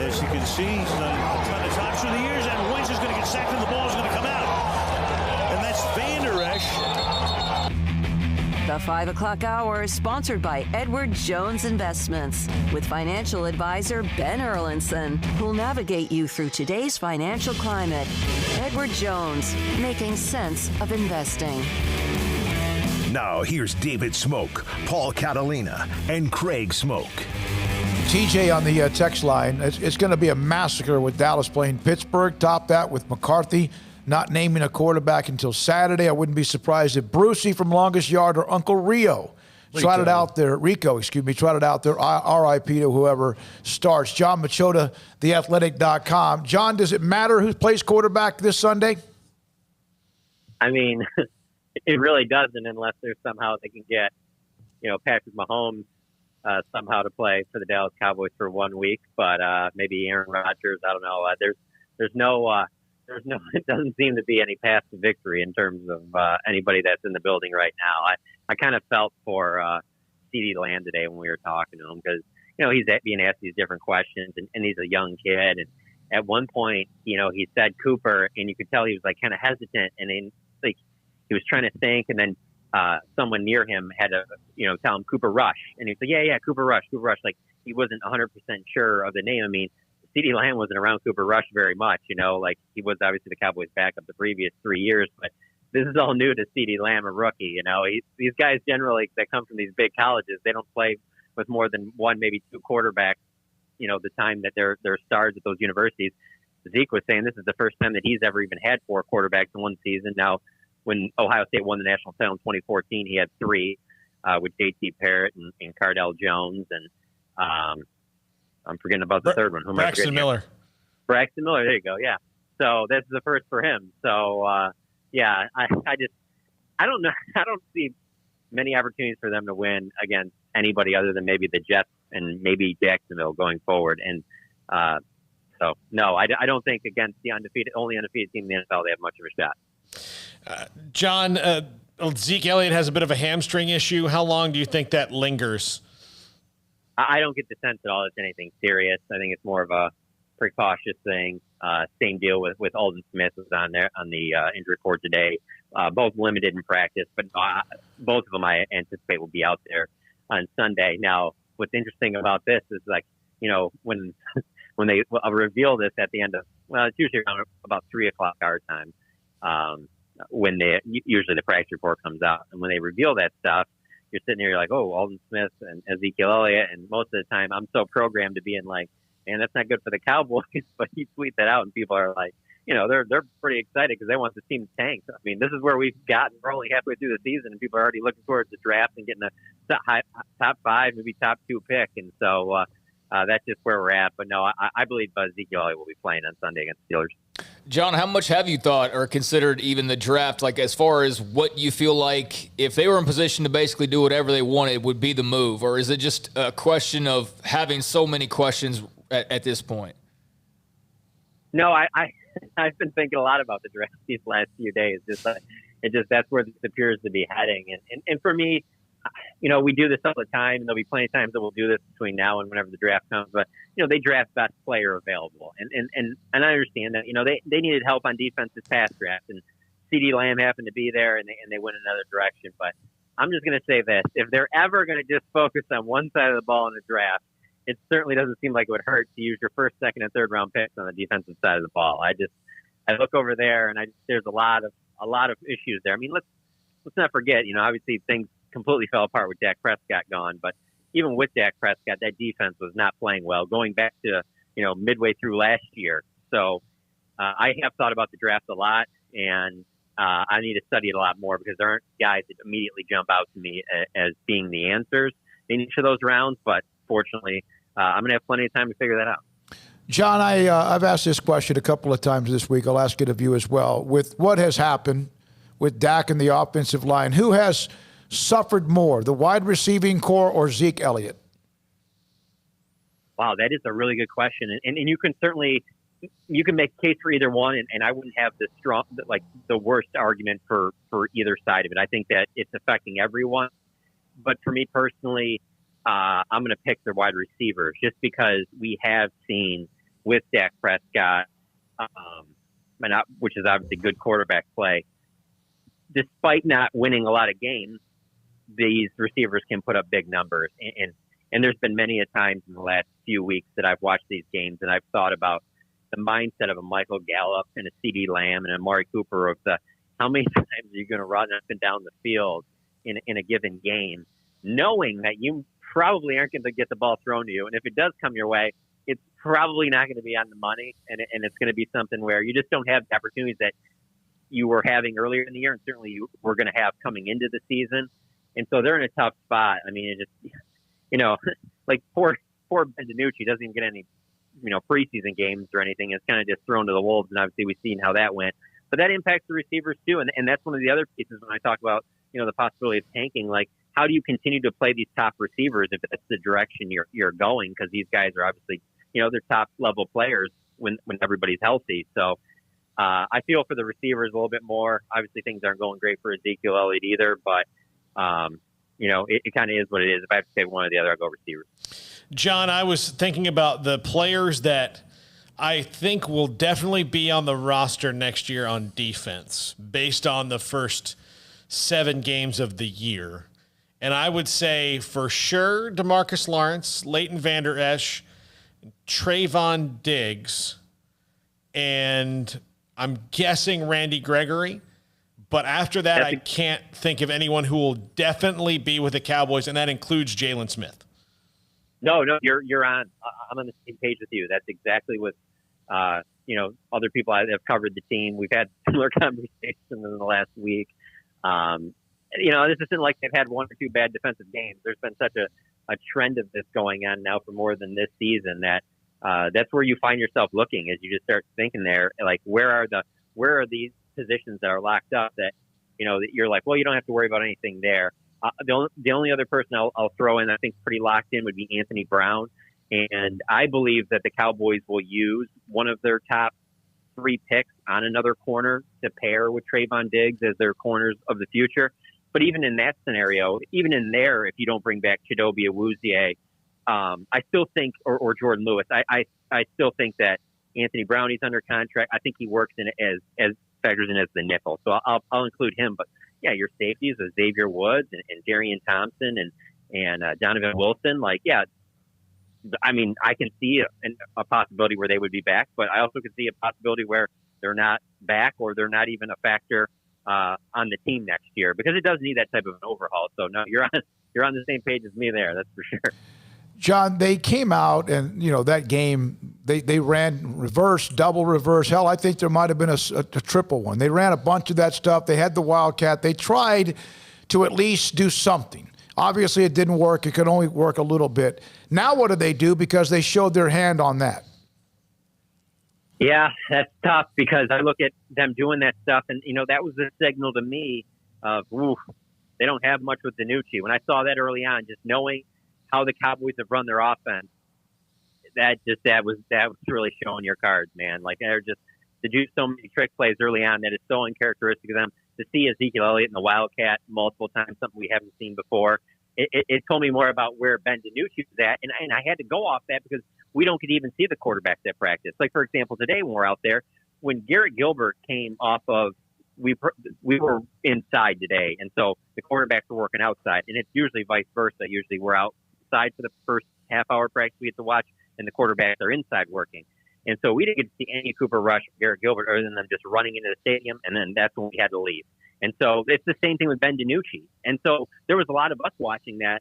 As you can see, he's done a ton of times through the years, and Wentz is going to get sacked and the ball is going to come out. And that's Van Der Esch. The 5 o'clock hour is sponsored by Edward Jones Investments, with financial advisor Ben Erlinson, who'll navigate you through today's financial climate. Edward Jones, making sense of investing. Now, here's David Smoke, Paul Catalina, and Craig Smoke. TJ on the text line. It's going to be a massacre with Dallas playing Pittsburgh. Top that with McCarthy not naming a quarterback until Saturday. I wouldn't be surprised if Brucey from Longest Yard or Uncle Rio trotted out there. Rico, trotted out there. RIP to whoever starts. John Machota, theathletic.com. John, does it matter who plays quarterback this Sunday? I mean, it really doesn't unless there's somehow they can get, Patrick Mahomes somehow to play for the Dallas Cowboys for 1 week. But maybe Aaron Rodgers. I don't know. There's no. It doesn't seem to be any path to victory in terms of anybody that's in the building right now. I kind of felt for CeeDee Lamb today when we were talking to him because, he's being asked these different questions and he's a young kid. And at one point, he said Cooper and you could tell he was like kind of hesitant and then like he was trying to think and then someone near him had to, tell him Cooper Rush. And he was like, yeah, Cooper Rush. Like he wasn't 100% sure of the name. I mean, CeeDee Lamb wasn't around Cooper Rush very much, like he was obviously the Cowboys backup the previous 3 years, but this is all new to CeeDee Lamb, a rookie, these guys generally that come from these big colleges, they don't play with more than one, maybe two quarterbacks, the time that they're stars at those universities. Zeke was saying this is the first time that he's ever even had 4 quarterbacks in one season. Now, when Ohio State won the national title in 2014, he had 3 with JT Parrott and Cardell Jones and, I'm forgetting about the third one. Who Braxton Miller. Braxton Miller. There you go. Yeah. So this is the first for him. So I don't know. I don't see many opportunities for them to win against anybody other than maybe the Jets and maybe Jacksonville going forward. And so no, I don't think against the only undefeated team in the NFL they have much of a shot. John, Zeke Elliott has a bit of a hamstring issue. How long do you think that lingers? I don't get the sense at all it's anything serious. I think it's more of a precautious thing. Same deal with Alden Smith was on there on the injury report today. Both limited in practice, but both of them I anticipate will be out there on Sunday. Now, what's interesting about this is when they reveal this at the end of it's usually around about 3:00 our time when usually the practice report comes out, and when they reveal that stuff. You're sitting here, you're like, oh, Alden Smith and Ezekiel Elliott. And most of the time, I'm so programmed to being like, man, that's not good for the Cowboys. But he tweets that out, and people are like, they're pretty excited because they want the team to tank. I mean, this is where we've gotten. We're only halfway through the season, and people are already looking towards the draft and getting a top 5, maybe top 2 pick. And so that's just where we're at. But no, I believe Ezekiel Elliott will be playing on Sunday against the Steelers. John, how much have you thought or considered even the draft, like as far as what you feel like if they were in position to basically do whatever they wanted would be the move? Or is it just a question of having so many questions at this point? No, I've been thinking a lot about the draft these last few days. That's where this appears to be heading. And for me, we do this all the time, and there'll be plenty of times that we'll do this between now and whenever the draft comes. But they draft best player available, and I understand that. They needed help on defense this past draft, and CeeDee Lamb happened to be there, and they went another direction. But I'm just going to say this: if they're ever going to just focus on one side of the ball in the draft, it certainly doesn't seem like it would hurt to use your first, second, and third round picks on the defensive side of the ball. I look over there, and there's a lot of issues there. I mean, let's not forget, obviously things completely fell apart with Dak Prescott gone, but even with Dak Prescott, that defense was not playing well going back to, midway through last year. So I have thought about the draft a lot, and I need to study it a lot more because there aren't guys that immediately jump out to me as being the answers in each of those rounds. But fortunately, I'm going to have plenty of time to figure that out. John, I've asked this question a couple of times this week. I'll ask it of you as well. With what has happened with Dak and the offensive line, who has suffered more, the wide receiving core or Zeke Elliott? Wow, that is a really good question. And you can certainly make a case for either one, and I wouldn't have the worst argument for either side of it. I think that it's affecting everyone. But for me personally, I'm going to pick the wide receivers just because we have seen with Dak Prescott, which is obviously good quarterback play, despite not winning a lot of games, these receivers can put up big numbers. And there's been many a times in the last few weeks that I've watched these games and I've thought about the mindset of a Michael Gallup and a CeeDee Lamb and a Amari Cooper of how many times are you going to run up and down the field in a given game, knowing that you probably aren't going to get the ball thrown to you. And if it does come your way, it's probably not going to be on the money. And it's going to be something where you just don't have the opportunities that you were having earlier in the year. And certainly you were going to have coming into the season. And so they're in a tough spot. I mean, it just, like poor Ben DiNucci doesn't even get any, preseason games or anything. It's kind of just thrown to the wolves, and obviously we've seen how that went. But that impacts the receivers too, and that's one of the other pieces when I talk about, the possibility of tanking. Like, how do you continue to play these top receivers if that's the direction you're going? Because these guys are obviously, they're top level players when everybody's healthy. So I feel for the receivers a little bit more. Obviously, things aren't going great for Ezekiel Elliott either, but it kind of is what it is. If I have to say one or the other, I'll go receivers. John, I was thinking about the players that I think will definitely be on the roster next year on defense based on the first 7 games of the year. And I would say for sure DeMarcus Lawrence, Leighton Vander Esch, Trayvon Diggs, and I'm guessing Randy Gregory. But after that, I can't think of anyone who will definitely be with the Cowboys, and that includes Jalen Smith. No, you're on. I'm on the same page with you. That's exactly what, other people that have covered the team. We've had similar conversations in the last week. This isn't like they've had 1 or 2 bad defensive games. There's been such a trend of this going on now for more than this season that that's where you find yourself looking as you just start thinking there, like, where are these positions that are locked up that, that you're like, well, you don't have to worry about anything there. The only other person I'll throw in, I think pretty locked in, would be Anthony Brown. And I believe that the Cowboys will use one of their top 3 picks on another corner to pair with Trayvon Diggs as their corners of the future. But even in that scenario, even in there, if you don't bring back Chidobe Awuzie, I still think, or Jordan Lewis, I still think that Anthony Brown, he's under contract. I think he works in as factors in as the nickel. So I'll include him. But yeah, your safeties is Xavier Woods and Darian Thompson and Donovan Wilson. Like, yeah, I mean, I can see a possibility where they would be back, but I also can see a possibility where they're not back or they're not even a factor on the team next year, because it does need that type of an overhaul. So no, you're on the same page as me there. That's for sure. John, they came out and, that game, they ran reverse, double reverse. Hell, I think there might have been a triple one. They ran a bunch of that stuff. They had the Wildcat. They tried to at least do something. Obviously, it didn't work. It could only work a little bit. Now what do they do? Because they showed their hand on that. Yeah, that's tough, because I look at them doing that stuff, and, that was the signal to me of, they don't have much with DiNucci. When I saw that early on, just knowing how the Cowboys have run their offense, that was really showing your cards, man. Like, they're just to do so many trick plays early on that is so uncharacteristic of them. To see Ezekiel Elliott in the Wildcat multiple times, something we haven't seen before, it told me more about where Ben DiNucci was at, and I had to go off that because we don't get even see the quarterbacks at practice. Like, for example, today when we're out there, when Garrett Gilbert came off of, we were inside today, and so the quarterbacks were working outside, and it's usually vice versa. Usually we're outside for the first half-hour practice we get to watch, and the quarterbacks are inside working. And so we didn't get to see any Cooper Rush or Garrett Gilbert other than them just running into the stadium, and then that's when we had to leave. And so it's the same thing with Ben DiNucci. And so there was a lot of us watching that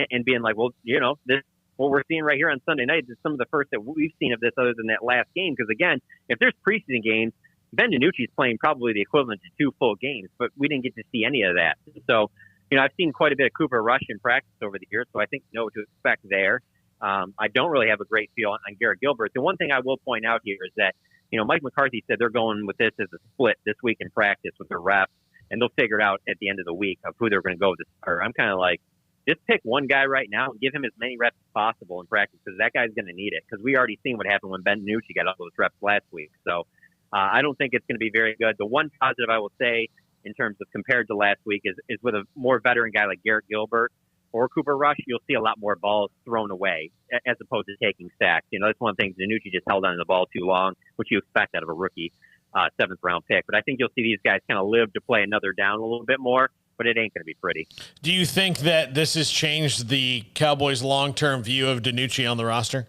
and being like, well, this what we're seeing right here on Sunday night is some of the first that we've seen of this other than that last game. Because, again, if there's preseason games, Ben DiNucci's playing probably the equivalent to 2 full games, but we didn't get to see any of that. So, I've seen quite a bit of Cooper Rush in practice over the years, so I think know what to expect there. I don't really have a great feel on Garrett Gilbert. The one thing I will point out here is that, Mike McCarthy said they're going with this as a split this week in practice with their refs, and they'll figure it out at the end of the week of who they're going to go with the starter. I'm kind of like, just pick one guy right now and give him as many reps as possible in practice, because that guy's going to need it, because we already seen what happened when Ben DiNucci got all those reps last week. So I don't think it's going to be very good. The one positive I will say in terms of compared to last week is with a more veteran guy like Garrett Gilbert or Cooper Rush, you'll see a lot more balls thrown away as opposed to taking sacks. That's one thing. DiNucci just held on to the ball too long, which you expect out of a rookie 7th-round pick. But I think you'll see these guys kind of live to play another down a little bit more, but it ain't going to be pretty. Do you think that this has changed the Cowboys' long-term view of DiNucci on the roster?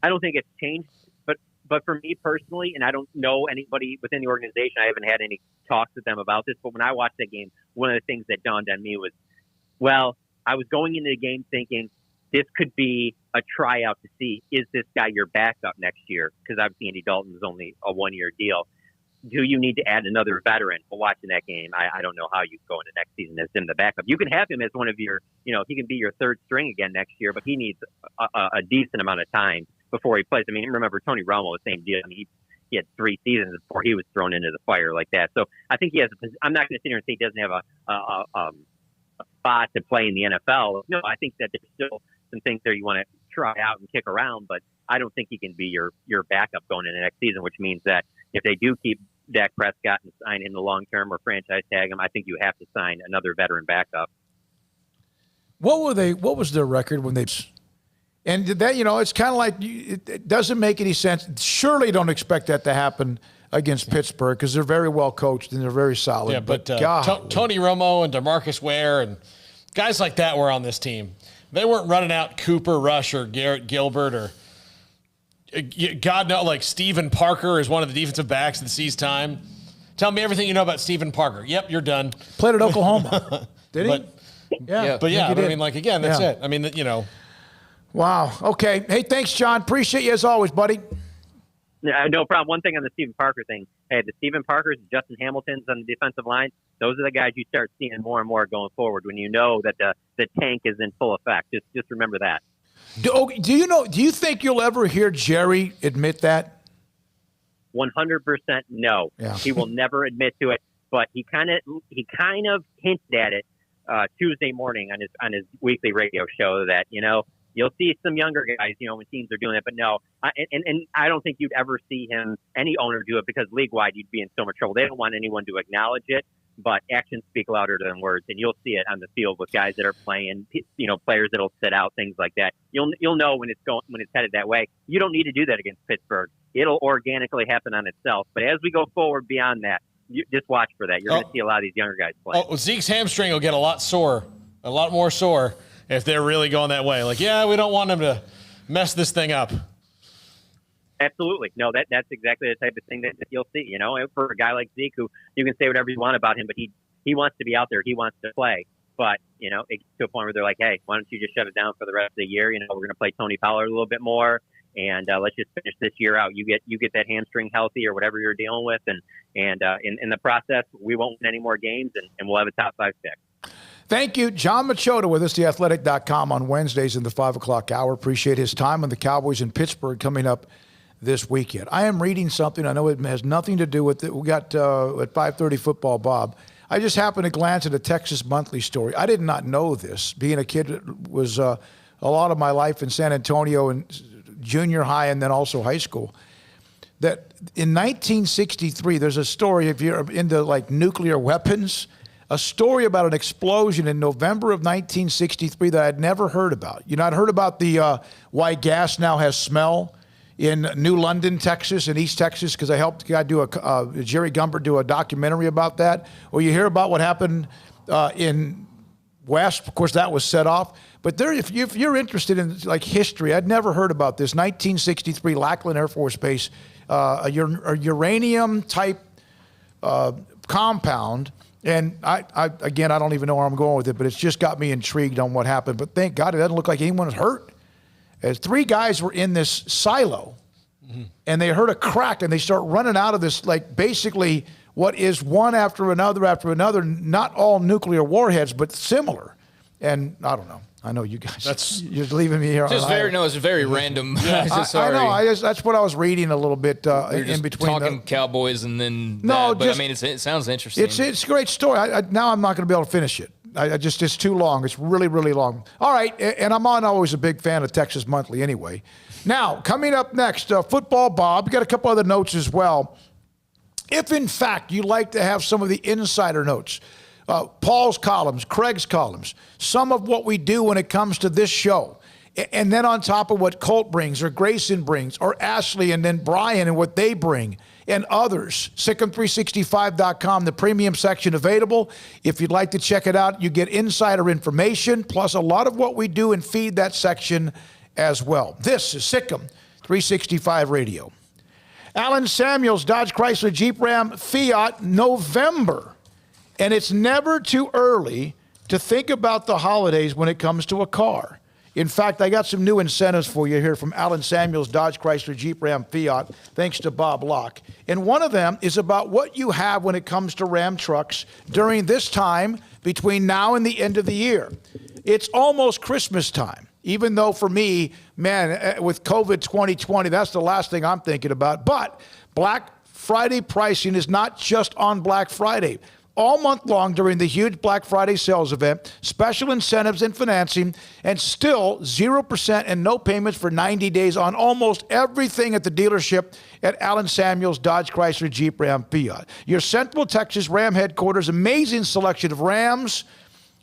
I don't think it's changed, but for me personally, and I don't know anybody within the organization, I haven't had any talks with them about this, but when I watched that game, one of the things that dawned on me was, well, I was going into the game thinking this could be a tryout to see, is this guy your backup next year? Because obviously Andy Dalton is only a 1-year deal. do you need to add another veteran? Well, watching that game, I don't know how you go into next season as him the backup. You can have him as one of your, he can be your third string again next year, but he needs a decent amount of time before he plays. I mean, remember Tony Romo, the same deal. I mean, he had 3 seasons before he was thrown into the fire like that. So I think he has. I'm not going to sit here and say he doesn't have a spot to play in the NFL. No, I think that there's still some things there you want to try out and kick around, but I don't think he can be your backup going into next season, which means that if they do keep Dak Prescott and sign him the long term or franchise tag him, I think you have to sign another veteran backup. What was their record when they? And that, it's kind of like it doesn't make any sense. Surely don't expect that to happen against Pittsburgh because they're very well coached and they're very solid. Yeah, but Tony Romo and DeMarcus Ware and guys like that were on this team. They weren't running out Cooper Rush or Garrett Gilbert or God knows, like Stephen Parker is one of the defensive backs that sees time. Tell me everything you know about Stephen Parker. Yep, you're done. Played at Oklahoma. Did he? But I mean, like, again, that's it. I mean, Wow. Okay. Hey, thanks, John. Appreciate you as always, buddy. No problem. One thing on the Stephen Parker thing. Hey, the Stephen Parkers, Justin Hamiltons on the defensive line, those are the guys you start seeing more and more going forward when you know that the tank is in full effect. Just remember that. Do you think you'll ever hear Jerry admit that? 100% no. Yeah. He will never admit to it, but he kind of hinted at it Tuesday morning on his weekly radio show that, you'll see some younger guys, when teams are doing it, but no. And I don't think you'd ever see any owner do it because league-wide you'd be in so much trouble. They don't want anyone to acknowledge it, but actions speak louder than words, and you'll see it on the field with guys that are playing, players that'll sit out, things like that. You'll know when it's headed that way. You don't need to do that against Pittsburgh. It'll organically happen on itself. But as we go forward beyond that, you just watch for that. You're going to see a lot of these younger guys play. Zeke's hamstring will get a lot more sore if they're really going that way. Like, we don't want them to mess this thing up. Absolutely. No, that's exactly the type of thing that you'll see. For a guy like Zeke, who you can say whatever you want about him, but he wants to be out there. He wants to play. But, it gets to a point where they're like, hey, why don't you just shut it down for the rest of the year? We're going to play Tony Pollard a little bit more, and let's just finish this year out. You get that hamstring healthy or whatever you're dealing with, and in the process, we won't win any more games, and we'll have a top 5 pick. Thank you. John Machota with us, theathletic.com on Wednesdays in the 5 o'clock hour. Appreciate his time on the Cowboys in Pittsburgh coming up this weekend. I am reading something. I know it has nothing to do with it. We got at 5:30 Football Bob. I just happened to glance at a Texas Monthly story. I did not know this. Being a kid was a lot of my life in San Antonio and junior high and then also high school. That in 1963, there's a story, if you're into like nuclear weapons, a story about an explosion in November of 1963 that I'd never heard about. I'd heard about the why gas now has smell in New London, Texas, and East Texas, because I helped Jerry Gumbert do a documentary about that. Or you hear about what happened in West. Of course, that was set off. But there, if you're interested in like history, I'd never heard about this. 1963, Lackland Air Force Base, a uranium type compound. And I don't even know where I'm going with it, but it's just got me intrigued on what happened. But thank God it doesn't look like anyone was hurt. As 3 guys were in this silo, and they heard a crack, and they start running out of this, like basically what is one after another, not all nuclear warheads, but similar. And I don't know. I know you guys. You're leaving me here. It's very random. I know. That's what I was reading a little bit in between. Talking Cowboys and then. It sounds interesting. It's a great story. Now I'm not going to be able to finish it. It's too long. It's really, really long. All right, and I'm always a big fan of Texas Monthly anyway. Now, coming up next, Football Bob. We got a couple other notes as well. If, in fact, you like to have some of the insider notes, Paul's columns, Craig's columns, some of what we do when it comes to this show, and then on top of what Colt brings or Grayson brings or Ashley and then Brian and what they bring and others, SicEm365.com, the premium section available. If you'd like to check it out, you get insider information plus a lot of what we do and feed that section as well. This is SicEm365 Radio. Alan Samuels, Dodge Chrysler Jeep Ram Fiat, November. And it's never too early to think about the holidays when it comes to a car. In fact, I got some new incentives for you here from Allen Samuels, Dodge, Chrysler, Jeep, Ram, Fiat, thanks to Bob Locke. And one of them is about what you have when it comes to Ram trucks during this time between now and the end of the year. It's almost Christmas time, even though for me, man, with COVID 2020, that's the last thing I'm thinking about. But Black Friday pricing is not just on Black Friday. All month long during the huge Black Friday sales event, special incentives and financing, and still 0% and no payments for 90 days on almost everything at the dealership at Allen Samuels, Dodge, Chrysler, Jeep, Ram, Fiat. Your Central Texas Ram headquarters, amazing selection of Rams.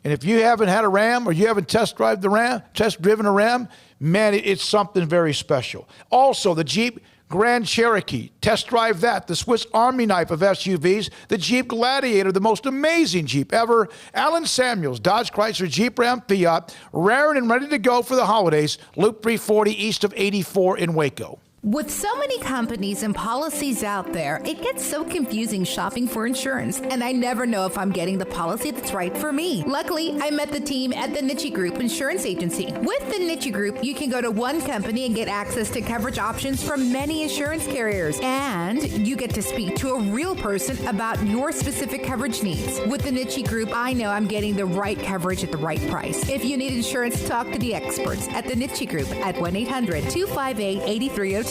And if you haven't had a Ram or you haven't test driven a Ram, man, it's something very special. Also, the Jeep Grand Cherokee, test drive that. The Swiss Army knife of SUVs, the Jeep Gladiator, the most amazing Jeep ever. Allen Samuels, Dodge, Chrysler, Jeep, Ram, Fiat, raring and ready to go for the holidays. Loop 340 east of 84 in Waco. With so many companies and policies out there, it gets so confusing shopping for insurance, and I never know if I'm getting the policy that's right for me. Luckily, I met the team at the Niche Group Insurance Agency. With the Niche Group, you can go to one company and get access to coverage options from many insurance carriers, and you get to speak to a real person about your specific coverage needs. With the Niche Group, I know I'm getting the right coverage at the right price. If you need insurance, talk to the experts at the Niche Group at 1-800-258-8302.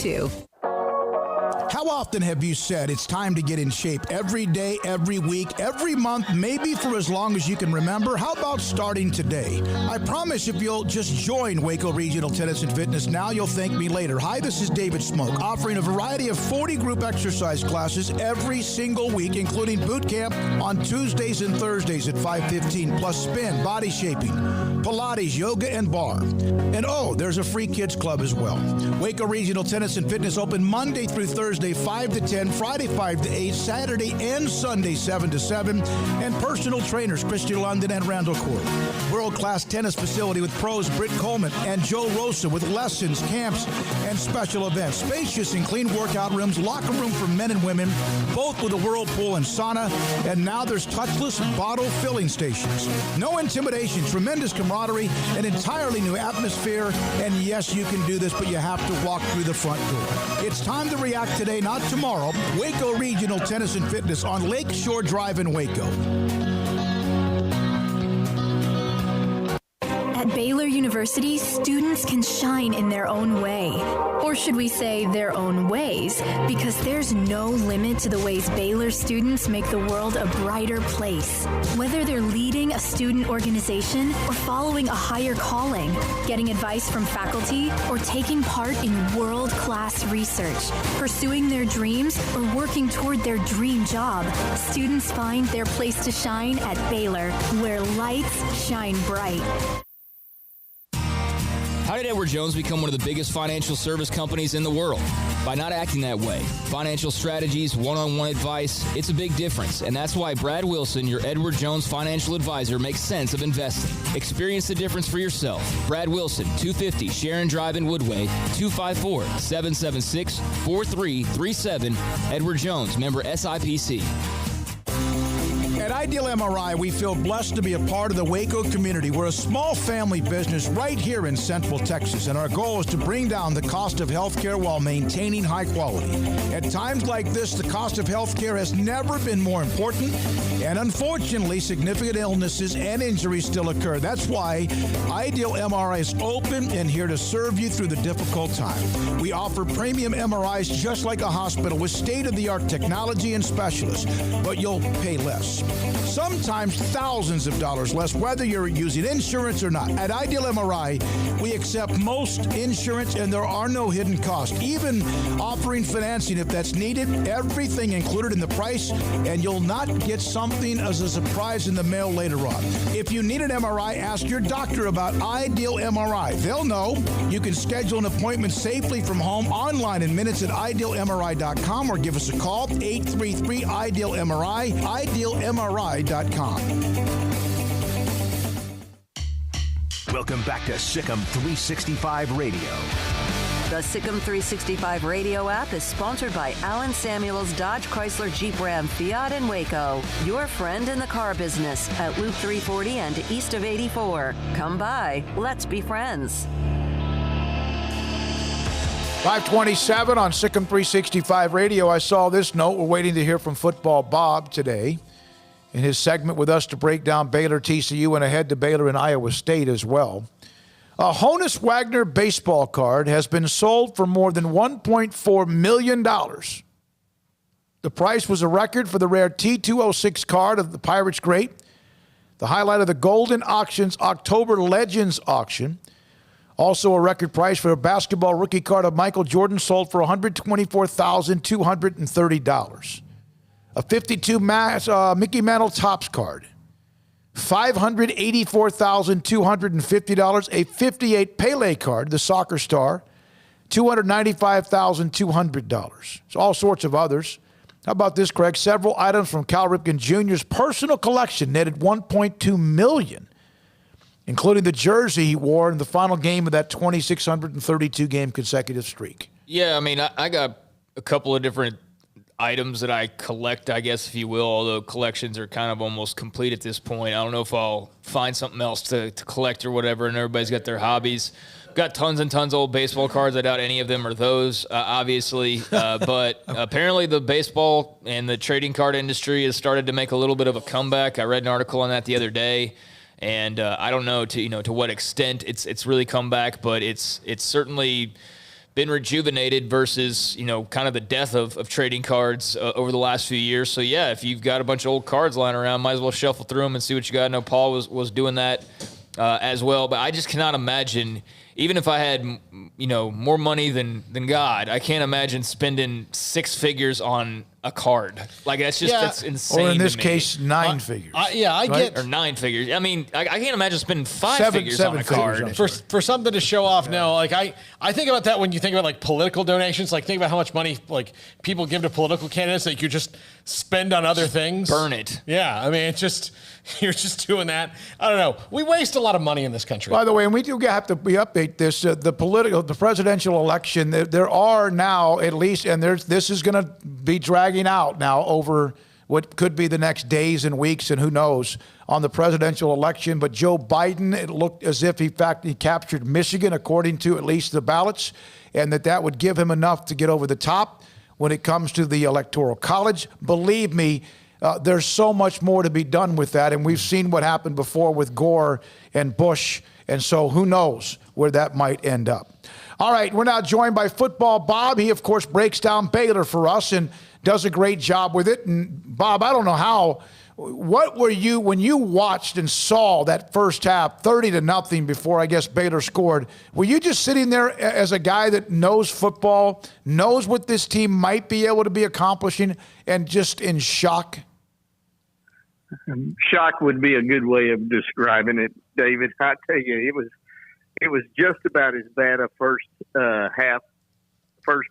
How often have you said it's time to get in shape every day, every week, every month, maybe for as long as you can remember? How about starting today? I promise if you'll just join Waco Regional Tennis and Fitness now, you'll thank me later. Hi, this is David Smoke, offering a variety of 40 group exercise classes every single week, including boot camp on Tuesdays and Thursdays at 5:15, plus spin, body shaping, Pilates, yoga, and bar. And oh, there's a free kids club as well. Waco Regional Tennis and Fitness open Monday through Thursday, 5 to 10, Friday 5 to 8, Saturday and Sunday 7 to 7, and personal trainers Christian London and Randall Court. World-class tennis facility with pros Britt Coleman and Joe Rosa with lessons, camps, and special events. Spacious and clean workout rooms, locker room for men and women, both with a whirlpool and sauna, and now there's touchless bottle filling stations. No intimidation, tremendous camaraderie, an entirely new atmosphere, and yes, you can do this, but you have to walk through the front door. It's time to react today, not tomorrow. Waco Regional Tennis and Fitness on Lakeshore Drive in Waco. At Baylor University, students can shine in their own way. Or should we say their own ways? Because there's no limit to the ways Baylor students make the world a brighter place. Whether they're leading a student organization or following a higher calling, getting advice from faculty, or taking part in world-class research, pursuing their dreams, or working toward their dream job, students find their place to shine at Baylor, where lights shine bright. How did Edward Jones become one of the biggest financial service companies in the world? By not acting that way. Financial strategies, one-on-one advice, it's a big difference. And that's why Brad Wilson, your Edward Jones financial advisor, makes sense of investing. Experience the difference for yourself. Brad Wilson, 250 Sharon Drive in Woodway, 254-776-4337. Edward Jones, member SIPC. At Ideal MRI, we feel blessed to be a part of the Waco community. We're a small family business right here in Central Texas, and our goal is to bring down the cost of healthcare while maintaining high quality. At times like this, the cost of healthcare has never been more important, and unfortunately, significant illnesses and injuries still occur. That's why Ideal MRI is open and here to serve you through the difficult time. We offer premium MRIs just like a hospital with state-of-the-art technology and specialists, but you'll pay less. Sometimes thousands of dollars less, whether you're using insurance or not. At Ideal MRI, we accept most insurance and there are no hidden costs, even offering financing if that's needed. Everything included in the price, and you'll not get something as a surprise in the mail later on. If you need an MRI, ask your doctor about Ideal MRI. They'll know. You can schedule an appointment safely from home online in minutes at idealmri.com or give us a call, 833-IDEAL-MRI, idealmri.com. Welcome back to SicEm365 Radio. The SicEm365 radio app is sponsored by Alan Samuels Dodge Chrysler Jeep Ram Fiat in Waco. Your friend in the car business at Loop 340 and east of 84. Come by. Let's be friends. 527 on SicEm365 radio. I saw this note. We're waiting to hear from Football Bob today in his segment with us to break down Baylor TCU and ahead to Baylor and Iowa State as well. A Honus Wagner baseball card has been sold for more than $1.4 million. The price was a record for the rare T206 card of the Pirates great. The highlight of the Golden Auctions October Legends auction. Also a record price for a basketball rookie card of Michael Jordan, sold for $124,230. A 52 Mickey Mantle Topps card, $584,250. A 58 Pele card, the soccer star, $295,200. So all sorts of others. How about this, Craig? Several items from Cal Ripken Jr.'s personal collection netted $1.2 million, including the jersey he wore in the final game of that 2,632-game consecutive streak. Yeah, I mean, I got a couple of different items that I collect, I guess, if you will, although collections are kind of almost complete at this point. I don't know if I'll find something else to collect or whatever, and everybody's got their hobbies. Got tons and tons of old baseball cards. I doubt any of them are those, obviously. But apparently the baseball and the trading card industry has started to make a little bit of a comeback. I read an article on that the other day. And I don't know to what extent it's really come back, but it's certainly been rejuvenated versus kind of the death of trading cards over the last few years. So yeah, if you've got a bunch of old cards lying around, might as well shuffle through them and see what you got. I know Paul was doing that as well, but I just cannot imagine, even if I had more money than God, I can't imagine spending six figures on a card. Like that's insane. Or in this case, nine figures. Get or nine figures. I mean, I can't imagine spending five figures on a card for something to show off. No, like I think about that when you think about like political donations. Like think about how much money like people give to political candidates that you could just spend on other things. Burn it. Yeah, I mean, it's just you're just doing that. I don't know. We waste a lot of money in this country. By the way, and we do have to update this. The presidential election. There are now at least, and this is going to be dragging out now over what could be the next days and weeks, and who knows on the presidential election. But Joe Biden, it looked as if he captured Michigan, according to at least the ballots, and that would give him enough to get over the top when it comes to the Electoral College. Believe me, there's so much more to be done with that, and we've seen what happened before with Gore and Bush, and so who knows where that might end up. All right, we're now joined by Football Bob. He, of course, breaks down Baylor for us and does a great job with it. And, Bob, I don't know what were you, when you watched and saw that first half, 30-0 before, I guess, Baylor scored, were you just sitting there as a guy that knows football, knows what this team might be able to be accomplishing, and just in shock? Shock would be a good way of describing it, David. I tell you, it was just about as bad a first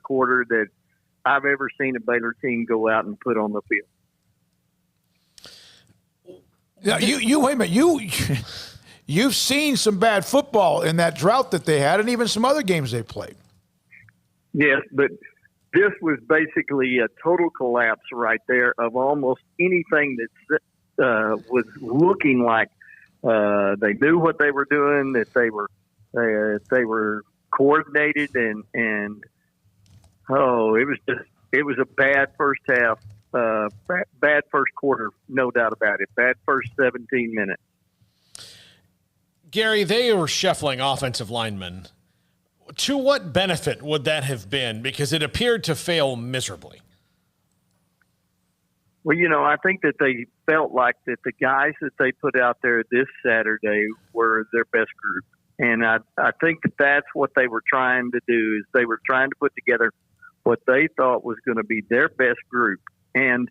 quarter that I've ever seen a Baylor team go out and put on the field. Now, you wait a minute. You've seen some bad football in that drought that they had, and even some other games they played. Yes, but this was basically a total collapse right there of almost anything that was looking like they knew what they were doing, that they were coordinated, and it was a bad first half, bad first quarter, no doubt about it. Bad first 17 minutes. Gary, they were shuffling offensive linemen. To what benefit would that have been? Because it appeared to fail miserably. Well, I think that they felt like that the guys that they put out there this Saturday were their best group. And I think that that's what they were trying to do, is they were trying to put together what they thought was going to be their best group. And,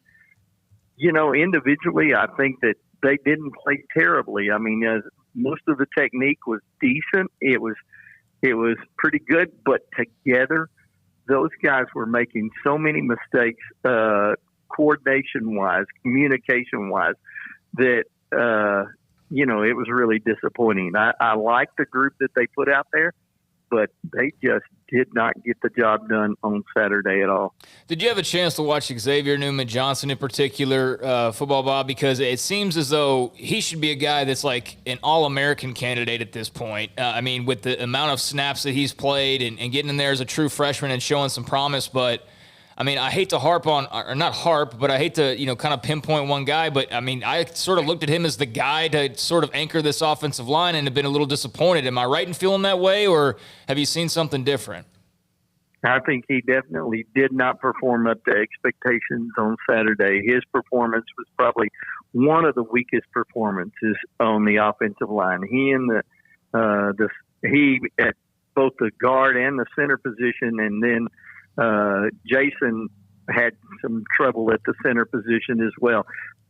individually, I think that they didn't play terribly. I mean, most of the technique was decent. It was pretty good, but together, those guys were making so many mistakes, coordination-wise, communication-wise, that, it was really disappointing. I like the group that they put out there, but they just did not get the job done on Saturday at all. Did you have a chance to watch Xavier Newman-Johnson in particular, football, Bob? Because it seems as though he should be a guy that's like an All-American candidate at this point. I mean, with the amount of snaps that he's played and getting in there as a true freshman and showing some promise, but I mean, I hate to harp on, or not harp, but I hate to, kind of pinpoint one guy. But, I mean, I sort of looked at him as the guy to sort of anchor this offensive line and have been a little disappointed. Am I right in feeling that way, or have you seen something different? I think he definitely did not perform up to expectations on Saturday. His performance was probably one of the weakest performances on the offensive line. He and he at both the guard and the center position, and then Jason had some trouble at the center position as well.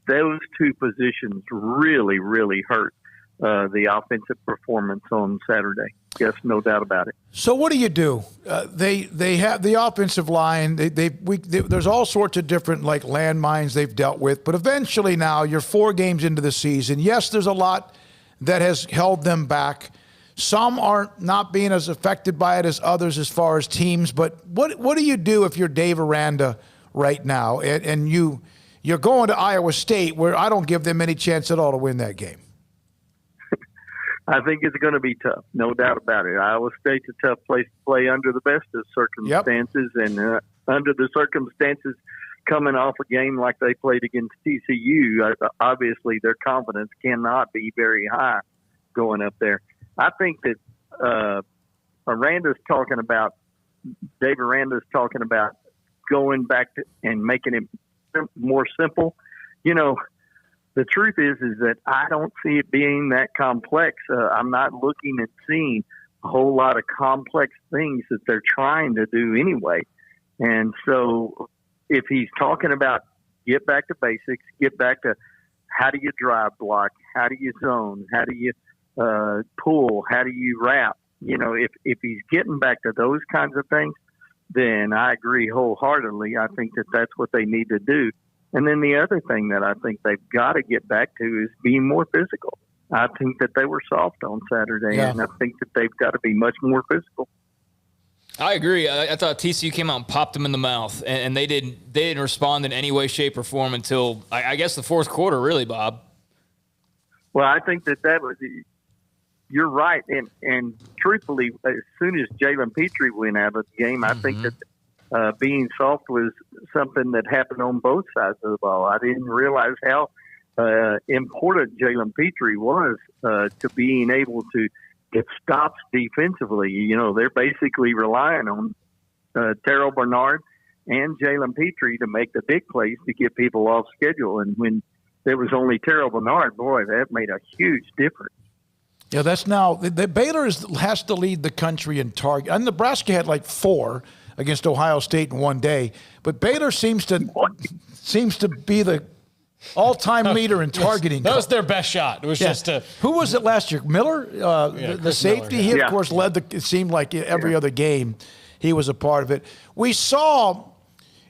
Those two positions really, really hurt the offensive performance on Saturday. Yes, no doubt about it. So what do you do? They have the offensive line. There's all sorts of different like landmines they've dealt with, but eventually now you're 4 games into the season. Yes, there's a lot that has held them back. Some aren't not being as affected by it as others as far as teams. But what do you do if you're Dave Aranda right now and you're going to Iowa State, where I don't give them any chance at all to win that game? I think it's going to be tough, no doubt about it. Iowa State's a tough place to play under the best of circumstances, and under the circumstances coming off a game like they played against TCU, obviously their confidence cannot be very high going up there. I think that Dave Aranda's talking about going back and making it more simple. The truth is that I don't see it being that complex. I'm not looking and seeing a whole lot of complex things that they're trying to do anyway. And so if he's talking about get back to basics, get back to how do you drive block, how do you zone, how do you pull, how do you wrap, if he's getting back to those kinds of things, then I agree wholeheartedly. I think that that's what they need to do. And then the other thing that I think they've got to get back to is being more physical. I think that they were soft on Saturday, and I think that they've got to be much more physical. I agree. I thought TCU came out and popped them in the mouth, and they didn't respond in any way, shape, or form until, I guess, the fourth quarter, really, Bob. Well, I think that was – you're right. And truthfully, as soon as Jalen Petrie went out of the game, I think that being soft was something that happened on both sides of the ball. I didn't realize how important Jalen Petrie was to being able to get stops defensively. They're basically relying on Terrell Bernard and Jalen Petrie to make the big plays to get people off schedule. And when there was only Terrell Bernard, boy, that made a huge difference. Yeah, that's now the Baylor has to lead the country in target. And Nebraska had like 4 against Ohio State in one day, but Baylor seems to be the all-time leader in targeting. That was their best shot. It was just who was it last year? Miller, the safety. Miller, He of course led it seemed like every other game he was a part of it. We saw,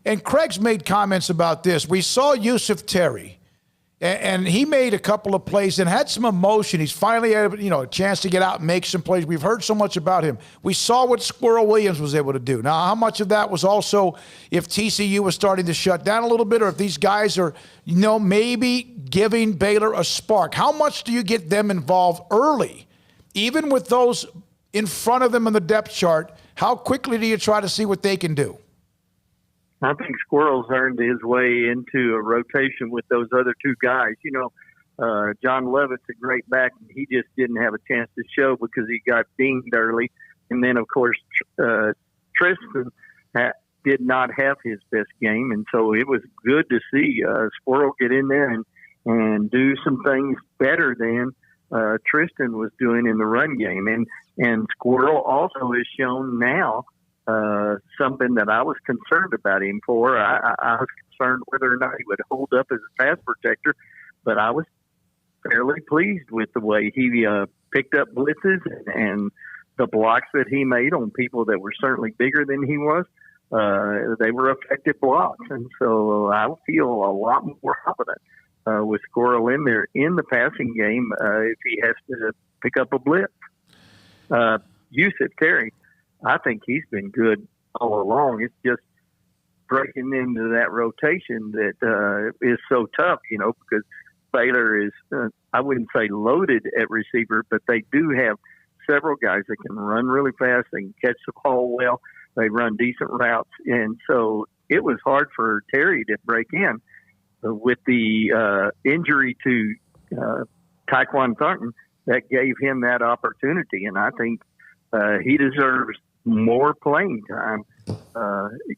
and Craig's made comments about this. We saw Yusuf Terry. And he made a couple of plays and had some emotion. He's finally had a chance to get out and make some plays. We've heard so much about him. We saw what Sqwirl Williams was able to do. Now, how much of that was also if TCU was starting to shut down a little bit, or if these guys are, maybe giving Baylor a spark? How much do you get them involved early, even with those in front of them in the depth chart? How quickly do you try to see what they can do? I think Sqwirl's earned his way into a rotation with those other 2 guys. John Lovett's a great back. He just didn't have a chance to show because he got dinged early. And then, of course, Tristan did not have his best game. And so it was good to see Sqwirl get in there and do some things better than Tristan was doing in the run game. And Sqwirl also has shown now something that I was concerned about him for. I was concerned whether or not he would hold up as a pass protector, but I was fairly pleased with the way he picked up blitzes and the blocks that he made on people that were certainly bigger than he was. They were effective blocks, and so I feel a lot more confident with Sqwirl in there in the passing game if he has to pick up a blitz. Yusuf Terry, I think he's been good all along. It's just breaking into that rotation that is so tough, because Baylor is, I wouldn't say loaded at receiver, but they do have several guys that can run really fast. They can catch the ball well. They run decent routes. And so it was hard for Terry to break in. With the injury to Tyquan Thornton, that gave him that opportunity. And I think he deserves more playing time.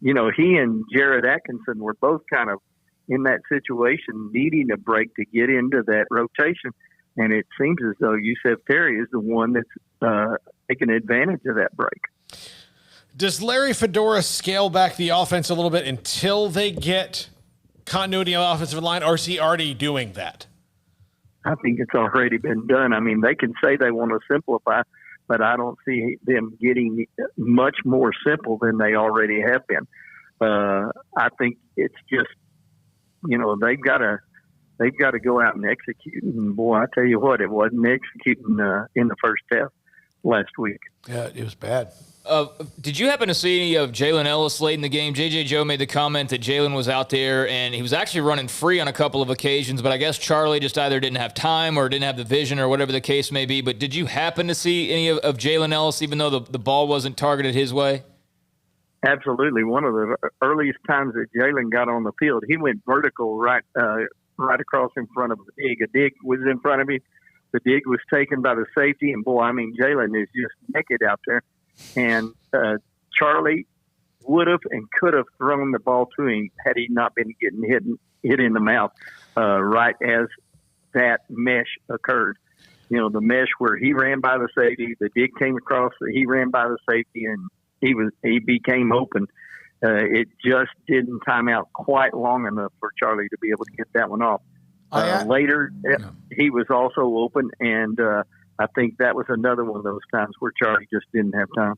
He and Jared Atkinson were both kind of in that situation, needing a break to get into that rotation. And it seems as though Yusef Terry is the one that's taking advantage of that break. Does Larry Fedora scale back the offense a little bit until they get continuity on the offensive line, or is he already doing that? I think it's already been done. I mean, they can say they want to simplify, but I don't see them getting much more simple than they already have been. I think it's just, they've got to go out and execute. And boy, I tell you what, it wasn't executing in the first half last week. Yeah, it was bad. Did you happen to see any of Jalen Ellis late in the game? J.J. Joe made the comment that Jalen was out there and he was actually running free on a couple of occasions, but I guess Charlie just either didn't have time or didn't have the vision or whatever the case may be. But did you happen to see any of Jalen Ellis, even though the ball wasn't targeted his way? Absolutely. One of the earliest times that Jalen got on the field, he went vertical right across in front of the dig. A dig was in front of him. The dig was taken by the safety, and boy, I mean, Jalen is just naked out there. And Charlie would have and could have thrown the ball to him had he not been getting hit in the mouth right as that mesh occurred. The mesh where he ran by the safety, the dig came across, he ran by the safety, and he became open. It just didn't time out quite long enough for Charlie to be able to get that one off. Later, he was also open, and I think that was another one of those times where Charlie just didn't have time.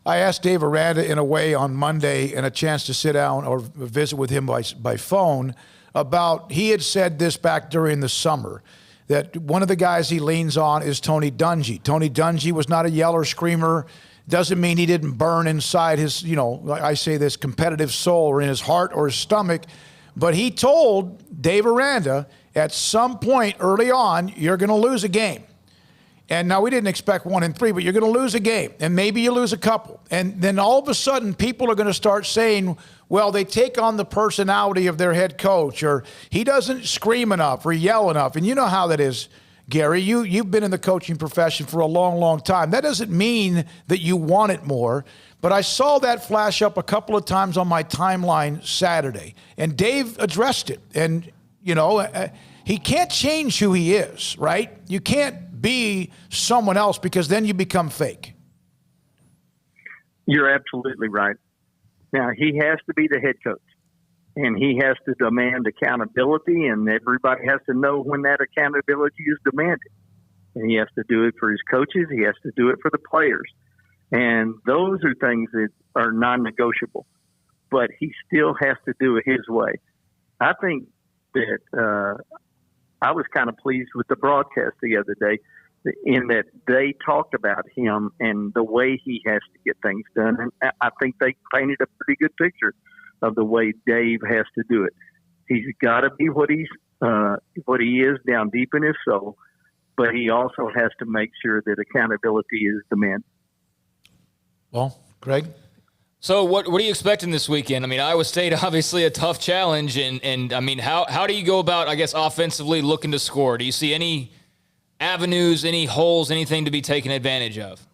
I asked Dave Aranda in a way on Monday and a chance to sit down or visit with him by phone about, he had said this back during the summer, that one of the guys he leans on is Tony Dungy. Tony Dungy was not a yeller screamer. Doesn't mean he didn't burn inside his, like I say, this competitive soul or in his heart or his stomach. But he told Dave Aranda at some point early on, you're going to lose a game. And now we didn't expect 1-3, but you're going to lose a game, and maybe you lose a couple. And then all of a sudden, people are going to start saying, well, they take on the personality of their head coach, or he doesn't scream enough or yell enough. And you know how that is, Gary. You've been in the coaching profession for a long, long time. That doesn't mean that you want it more. But I saw that flash up a couple of times on my timeline Saturday, and Dave addressed it. And, he can't change who he is, right? You can't be someone else because then you become fake. You're absolutely right. Now, he has to be the head coach, and he has to demand accountability, and everybody has to know when that accountability is demanded. And he has to do it for his coaches. He has to do it for the players. And those are things that are non-negotiable. But he still has to do it his way. I think that I was kind of pleased with the broadcast the other day in that they talked about him and the way he has to get things done. And I think they painted a pretty good picture of the way Dave has to do it. He's got to be what he is down deep in his soul, but he also has to make sure that accountability is demanded. Well, Greg? So what are you expecting this weekend? I mean, Iowa State, obviously a tough challenge. And I mean, how do you go about, I guess, offensively looking to score? Do you see any avenues, any holes, anything to be taken advantage of?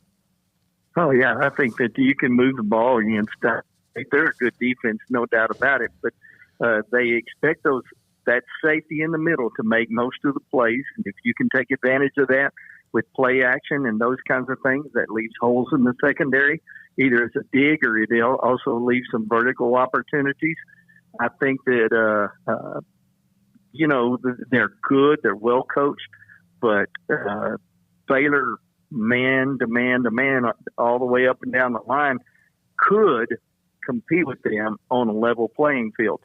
Oh, yeah. I think that you can move the ball against they're a good defense, no doubt about it. But they expect that safety in the middle to make most of the plays. And if you can take advantage of that with play action and those kinds of things, that leaves holes in the secondary. Either it's a dig or it also leaves some vertical opportunities. I think that, they're good. They're well coached. But Baylor, man to man, all the way up and down the line, could compete with them on a level playing field.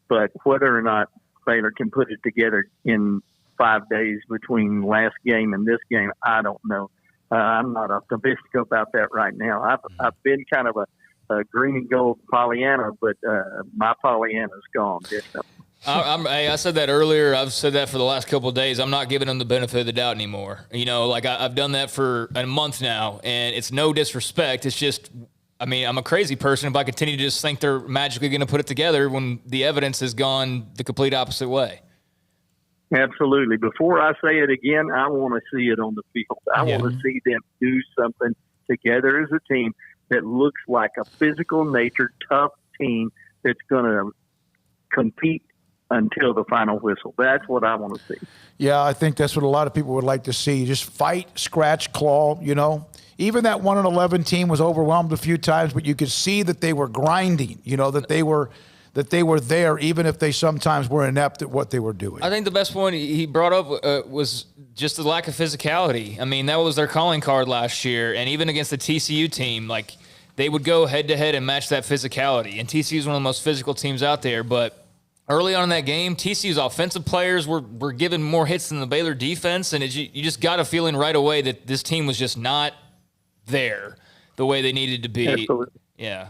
But whether or not Baylor can put it together in 5 days between last game and this game, I don't know. I'm not optimistic about that right now. I've been kind of a green and gold Pollyanna, but my Pollyanna's gone. I said that earlier. I've said that for the last couple of days. I'm not giving them the benefit of the doubt anymore. Like I've done that for a month now, and it's no disrespect. It's just, I'm a crazy person if I continue to just think they're magically going to put it together when the evidence has gone the complete opposite way. Absolutely. Before I say it again, I want to see it on the field. I want to see them do something together as a team that looks like a physical-natured, tough team that's going to compete until the final whistle. That's what I want to see. Yeah, I think that's what a lot of people would like to see. Just fight, scratch, claw, Even that 1-11 team was overwhelmed a few times, but you could see that they were grinding, that they were there, even if they sometimes were inept at what they were doing. I think the best point he brought up was just the lack of physicality. That was their calling card last year, and even against the TCU team, they would go head-to-head and match that physicality. And TCU is one of the most physical teams out there, but early on in that game, TCU's offensive players were given more hits than the Baylor defense, and you just got a feeling right away that this team was just not there the way they needed to be. Absolutely. Yeah.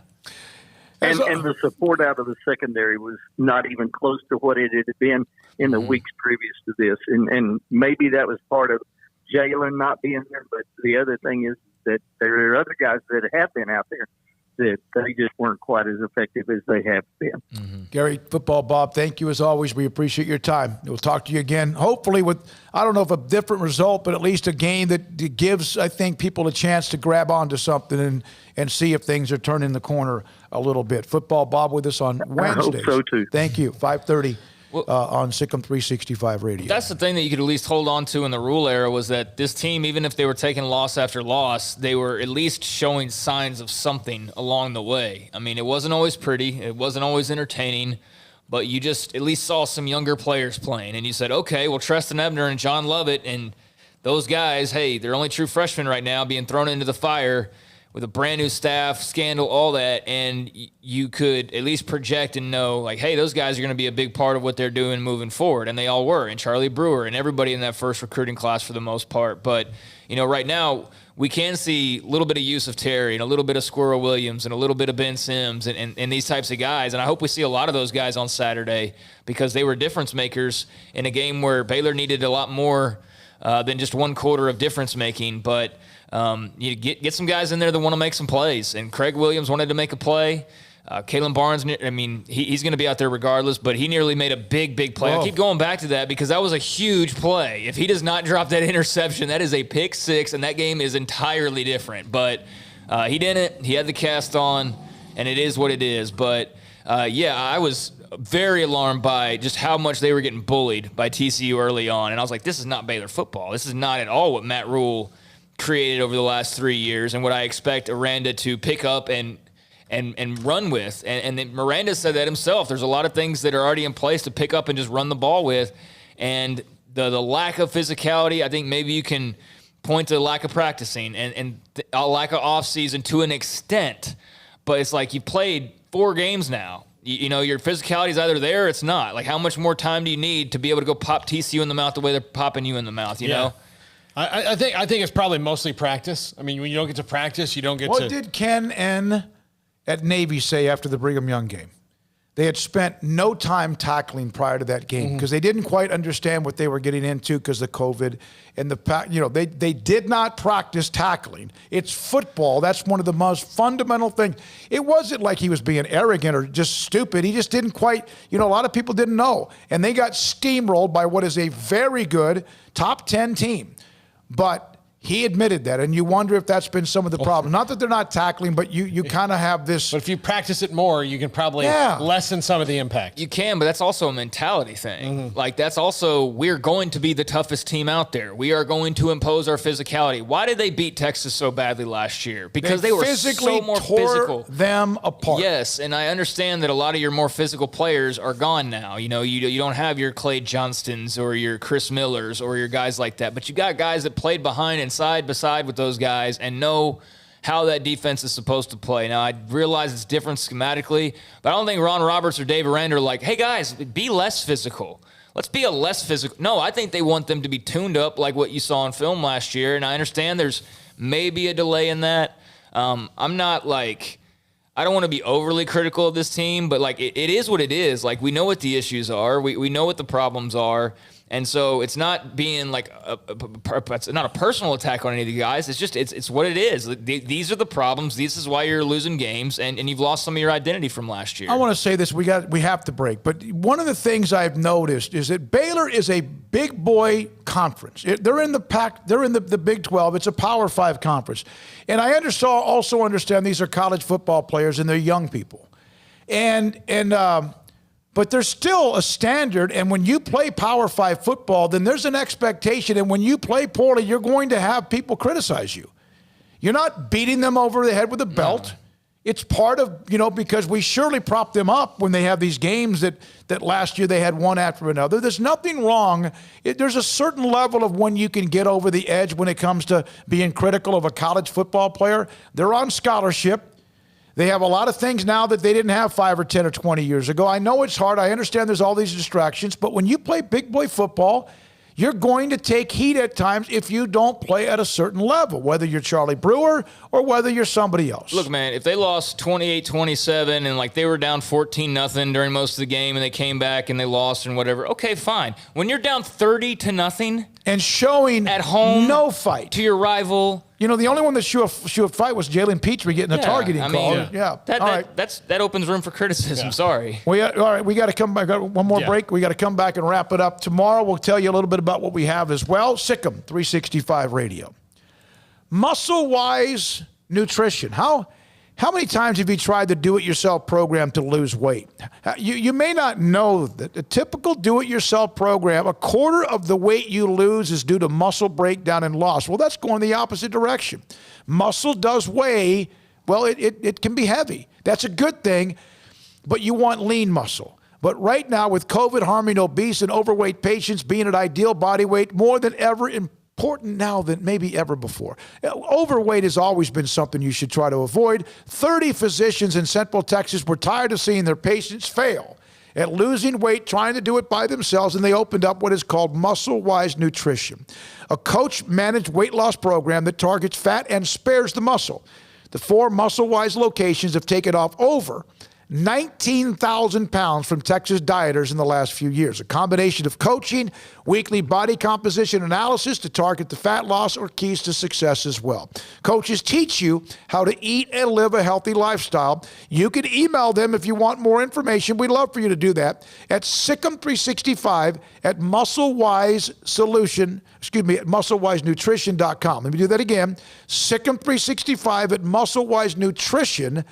And the support out of the secondary was not even close to what it had been in the weeks previous to this. And maybe that was part of Jalen not being there. But the other thing is that there are other guys that have been out there that they just weren't quite as effective as they have been. Mm-hmm. Gary, Football Bob, thank you as always. We appreciate your time. We'll talk to you again, hopefully with, I don't know if a different result, but at least a game that gives, I think, people a chance to grab onto something and see if things are turning the corner a little bit. Football Bob with us on Wednesdays. I hope so, too. Thank you. 5:30 on SicEm365 Radio. That's the thing that you could at least hold on to in the rule era was that this team, even if they were taking loss after loss, they were at least showing signs of something along the way. It wasn't always pretty. It wasn't always entertaining, but you just at least saw some younger players playing. And you said, okay, well, Treston Ebner and John Lovett and those guys, hey, they're only true freshmen right now being thrown into the fire with a brand new staff, scandal, all that, and you could at least project and know, hey, those guys are going to be a big part of what they're doing moving forward, and they all were, and Charlie Brewer and everybody in that first recruiting class for the most part. But, right now we can see a little bit of use of Terry and a little bit of Sqwirl Williams and a little bit of Ben Sims and these types of guys, and I hope we see a lot of those guys on Saturday because they were difference makers in a game where Baylor needed a lot more than just one quarter of difference making, but you get some guys in there that want to make some plays, and Craig Williams wanted to make a play. Kalen Barnes, he's going to be out there regardless, but he nearly made a big play. Whoa. I keep going back to that because that was a huge play. If he does not drop that interception, that is a pick six, and that game is entirely different. But he didn't. He had the cast on, and it is what it is. But, I was very alarmed by just how much they were getting bullied by TCU early on, and I was like, this is not Baylor football. This is not at all what Matt Rule created over the last 3 years and what I expect Aranda to pick up and run with. And then Miranda said that himself. There's a lot of things that are already in place to pick up and just run the ball with. And the lack of physicality, I think maybe you can point to the lack of practicing and a lack of offseason to an extent. But it's like you played 4 games now. Your physicality is either there or it's not. How much more time do you need to be able to go pop TCU in the mouth the way they're popping you in the mouth, you know? I think it's probably mostly practice. When you don't get to practice, you don't get to. What did Ken N. at Navy say after the Brigham Young game? They had spent no time tackling prior to that game because they didn't quite understand what they were getting into because of COVID and they did not practice tackling. It's football. That's one of the most fundamental things. It wasn't like he was being arrogant or just stupid. He just didn't quite, a lot of people didn't know. And they got steamrolled by what is a very good top 10 team. But he admitted that, and you wonder if that's been some of the problem. Not that they're not tackling, but you kind of have this. But if you practice it more, you can probably lessen some of the impact. You can, but that's also a mentality thing. That's also, we're going to be the toughest team out there. We are going to impose our physicality. Why did they beat Texas so badly last year? Because they were physically so more tore physical. them apart. Yes, and I understand that a lot of your more physical players are gone now. You don't have your Clay Johnstons or your Chris Millers or your guys like that, but you got guys that played behind and side by side with those guys and know how that defense is supposed to play. Now, I realize it's different schematically, but I don't think Ron Roberts or Dave Aranda are like, hey, guys, be less physical. let's be a less physical. No, I think they want them to be tuned up like what you saw in film last year. And I understand there's maybe a delay in that. I'm not like, I don't want to be overly critical of this team, but like it is what it is. Like we know what the issues are. We know what the problems are. And so it's not being like it's not a personal attack on any of the guys. It's just it's what it is. These are the problems. This is why you're losing games, and you've lost some of your identity from last year. I want to say this. We have to break. But one of the things I've noticed is that Baylor is a big boy conference. They're in the Pac. They're in the Big 12. It's a Power 5 conference, and I also understand these are college football players and they're young people, But there's still a standard, and when you play Power 5 football, then there's an expectation, and when you play poorly, you're going to have people criticize you. You're not beating them over the head with a belt. No. It's part of, because we surely prop them up when they have these games that last year they had one after another. There's nothing wrong. There's a certain level of when you can get over the edge when it comes to being critical of a college football player. They're on scholarship. They have a lot of things now that they didn't have 5 or 10 or 20 years ago. I know it's hard. I understand there's all these distractions. But when you play big boy football, you're going to take heat at times if you don't play at a certain level, whether you're Charlie Brewer or whether you're somebody else. Look, man, if they lost 28-27 and like they were down 14-0 during most of the game and they came back and they lost and whatever, okay, fine. When you're down 30-0 and showing at home no fight to your rival. The only one that showed a fight was Jalen Petrie getting a targeting call. Yeah. That opens room for criticism. Yeah. Sorry. All right, we got to come back. One more break. We got to come back and wrap it up. Tomorrow we'll tell you a little bit about what we have as well. SicEm365 Radio. Muscle-wise nutrition. How many times have you tried the do-it-yourself program to lose weight? You may not know that a typical do-it-yourself program, a quarter of the weight you lose is due to muscle breakdown and loss. Well, that's going the opposite direction. Muscle does weigh, well, it can be heavy. That's a good thing, but you want lean muscle. But right now, with COVID harming obese and overweight patients being at ideal body weight, more than ever important now than maybe ever before. Overweight has always been something you should try to avoid. 30 physicians in Central Texas were tired of seeing their patients fail at losing weight, trying to do it by themselves, and they opened up what is called Muscle-Wise Nutrition, a coach-managed weight loss program that targets fat and spares the muscle. The 4 Muscle-Wise locations have taken off over 19,000 pounds from Texas dieters in the last few years. A combination of coaching, weekly body composition analysis to target the fat loss are keys to success as well. Coaches teach you how to eat and live a healthy lifestyle. You can email them if you want more information. We'd love for you to do that at SicEm365 at MuscleWiseNutrition.com. Let me do that again. SicEm365 at MuscleWiseNutrition.com.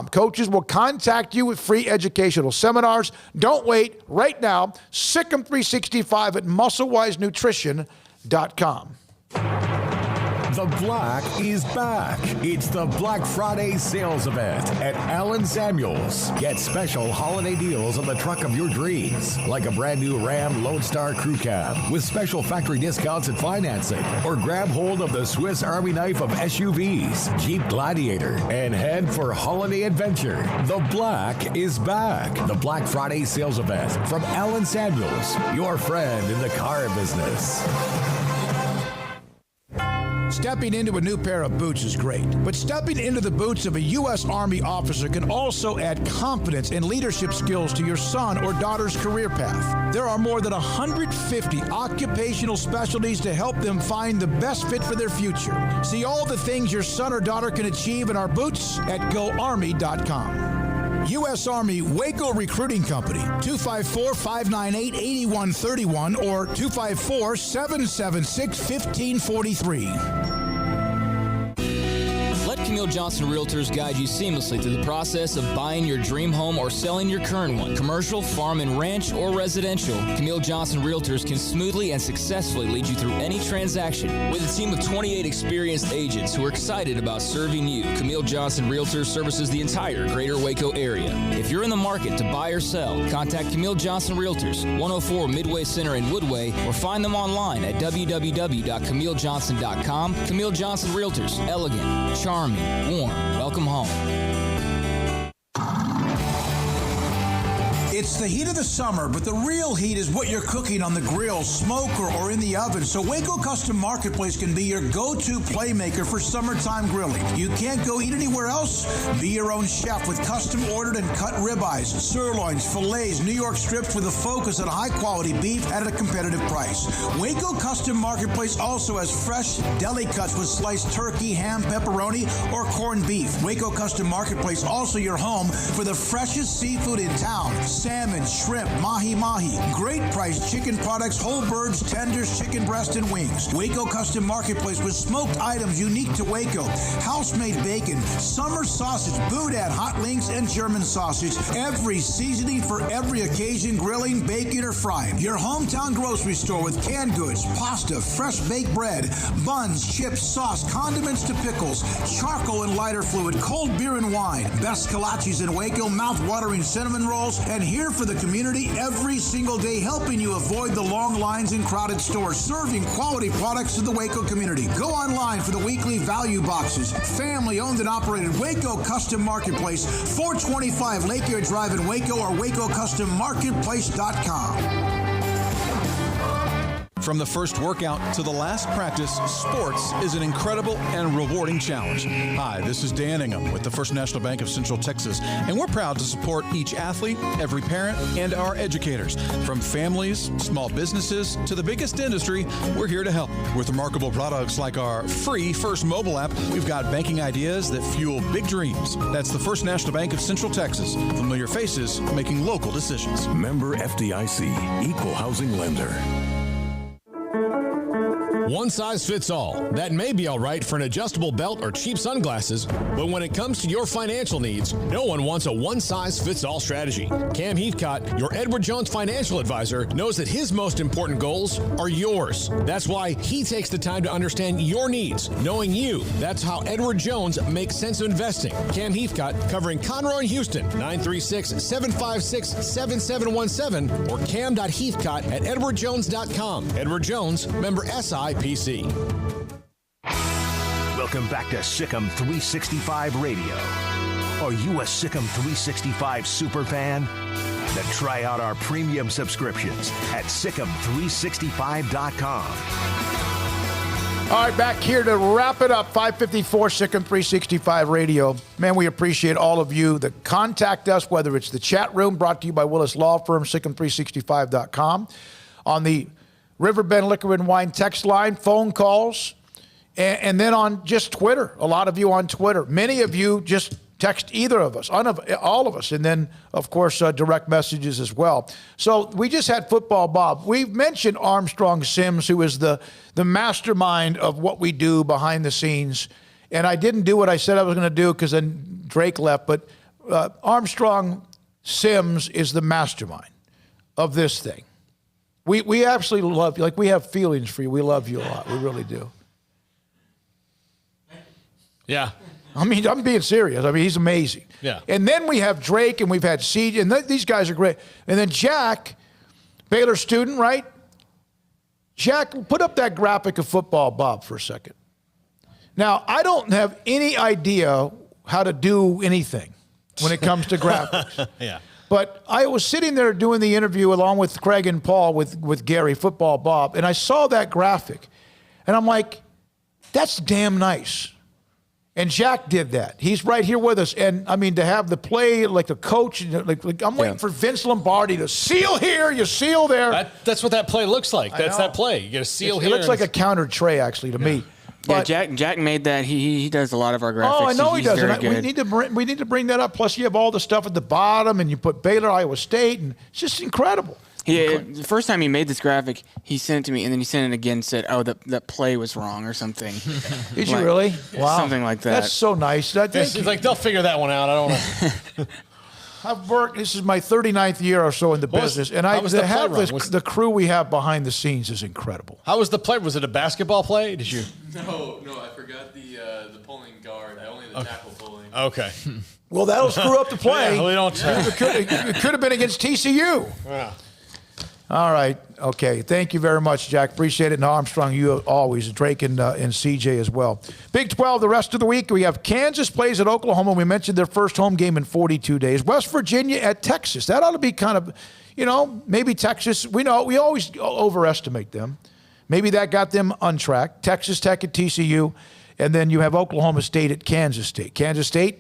Coaches will contact you with free educational seminars. Don't wait. Right now, SicEm365 at MuscleWiseNutrition.com. The Black is back. It's the Black Friday sales event at Allen Samuels. Get special holiday deals on the truck of your dreams, like a brand new Ram Lone Star Crew Cab with special factory discounts and financing, or grab hold of the Swiss Army knife of SUVs, Jeep Gladiator, and head for holiday adventure. The Black is back. The Black Friday sales event from Allen Samuels, your friend in the car business. Stepping into a new pair of boots is great, but stepping into the boots of a U.S. Army officer can also add confidence and leadership skills to your son or daughter's career path. There are more than 150 occupational specialties to help them find the best fit for their future. See all the things your son or daughter can achieve in our boots at GoArmy.com. U.S. Army Waco Recruiting Company, 254-598-8131 or 254-776-1543. Let Camille Johnson Realtors guide you seamlessly through the process of buying your dream home or selling your current one. Commercial, farm and ranch, or residential, Camille Johnson Realtors can smoothly and successfully lead you through any transaction. With a team of 28 experienced agents who are excited about serving you, Camille Johnson Realtors services the entire greater Waco area. If you're in the market to buy or sell, contact Camille Johnson Realtors, 104 Midway Center in Woodway, or find them online at www.CamilleJohnson.com. Camille Johnson Realtors, elegant, charming, warm. Welcome home. It's the heat of the summer, but the real heat is what you're cooking on the grill, smoker, or in the oven. So Waco Custom Marketplace can be your go-to playmaker for summertime grilling. You can't go eat anywhere else? Be your own chef with custom ordered and cut ribeyes, sirloins, fillets, New York strips with a focus on high-quality beef at a competitive price. Waco Custom Marketplace also has fresh deli cuts with sliced turkey, ham, pepperoni, or corned beef. Waco Custom Marketplace also your home for the freshest seafood in town. Salmon, shrimp, mahi-mahi. Great priced chicken products, whole birds, tenders, chicken breast, and wings. Waco Custom Marketplace with smoked items unique to Waco. House-made bacon, summer sausage, boudin, hot links, and German sausage. Every seasoning for every occasion, grilling, baking, or frying. Your hometown grocery store with canned goods, pasta, fresh baked bread, buns, chips, sauce, condiments to pickles, charcoal and lighter fluid, cold beer and wine. Best kolaches in Waco, mouth-watering cinnamon rolls, and here for the community every single day, helping you avoid the long lines in crowded stores, serving quality products to the Waco community. Go online for the weekly value boxes. Family owned and operated Waco Custom Marketplace, 425 Lake Air Drive in Waco, or WacoCustomMarketplace.com. From the first workout to the last practice, sports is an incredible and rewarding challenge. Hi, this is Dan Ingham with the First National Bank of Central Texas, and we're proud to support each athlete, every parent, and our educators. From families, small businesses, to the biggest industry, we're here to help. With remarkable products like our free First mobile app, we've got banking ideas that fuel big dreams. That's the First National Bank of Central Texas. Familiar faces making local decisions. Member FDIC, Equal Housing Lender. One size fits all. That may be all right for an adjustable belt or cheap sunglasses, but when it comes to your financial needs, no one wants a one-size-fits-all strategy. Cam Heathcott, your Edward Jones financial advisor, knows that his most important goals are yours. That's why he takes the time to understand your needs. Knowing you, that's how Edward Jones makes sense of investing. Cam Heathcott, covering Conroe and Houston, 936-756-7717 or cam.heathcott@edwardjones.com. Edward Jones, member SIPC. Welcome back to SicEm365 Radio. Are you a SicEm365 super fan? Then try out our premium subscriptions at SicEm365.com. All right, back here to wrap it up, 554 SicEm365 Radio. Man, we appreciate all of you that contact us, whether it's the chat room brought to you by Willis Law Firm, SicEm365.com, on the Riverbend Liquor and Wine text line, phone calls, and then on just Twitter. A lot of you on Twitter. Many of you just text either of us, all of us, and then, of course, direct messages as well. So we just had Football Bob. We've mentioned Armstrong Sims, who is the mastermind of what we do behind the scenes. And I didn't do what I said I was going to do because then Drake left, but Armstrong Sims is the mastermind of this thing. We absolutely love you. Like, we have feelings for you. We love you a lot. We really do. Yeah. I mean, I'm being serious. I mean, he's amazing. Yeah. And then we have Drake, and we've had CJ, and these guys are great. And then Jack, Baylor student, right? Jack, put up that graphic of Football Bob for a second. Now, I don't have any idea how to do anything when it comes to graphics. Yeah. But I was sitting there doing the interview along with Craig and Paul with Gary, Football Bob, and I saw that graphic. And I'm like, that's damn nice. And Jack did that. He's right here with us. And, I mean, to have the play, like the coach, like I'm waiting for Vince Lombardi to seal here, you seal there. That's what that play looks like. That's that play. You get a seal here. It looks like a counter tray, actually, to me. But Jack made that. He does a lot of our graphics. Oh, I know he does. Very good. We need to bring that up. Plus, you have all the stuff at the bottom, and you put Baylor, Iowa State, and it's just incredible. The first time he made this graphic, he sent it to me, and then he sent it again and said, oh, that play was wrong or something. Did you really? Wow. Something like that. That's so nice. It's like they'll figure that one out. I don't know. I've worked, this is my 39th year or so in the business, and the crew we have behind the scenes is incredible. How was the play? Was it a babasketball play? Did you? No, I forgot the pulling guard. Only the tackle pulling. Okay. Well, that'll screw up the play. Yeah, we don't. It could have been against TCU. Yeah. All right. Okay. Thank you very much, Jack. Appreciate it. And Armstrong, you always. Drake and CJ as well. Big 12, the rest of the week, we have Kansas plays at Oklahoma. We mentioned their first home game in 42 days. West Virginia at Texas. That ought to be kind of, maybe Texas. We always overestimate them. Maybe that got them untracked. Texas Tech at TCU. And then you have Oklahoma State at Kansas State. Kansas State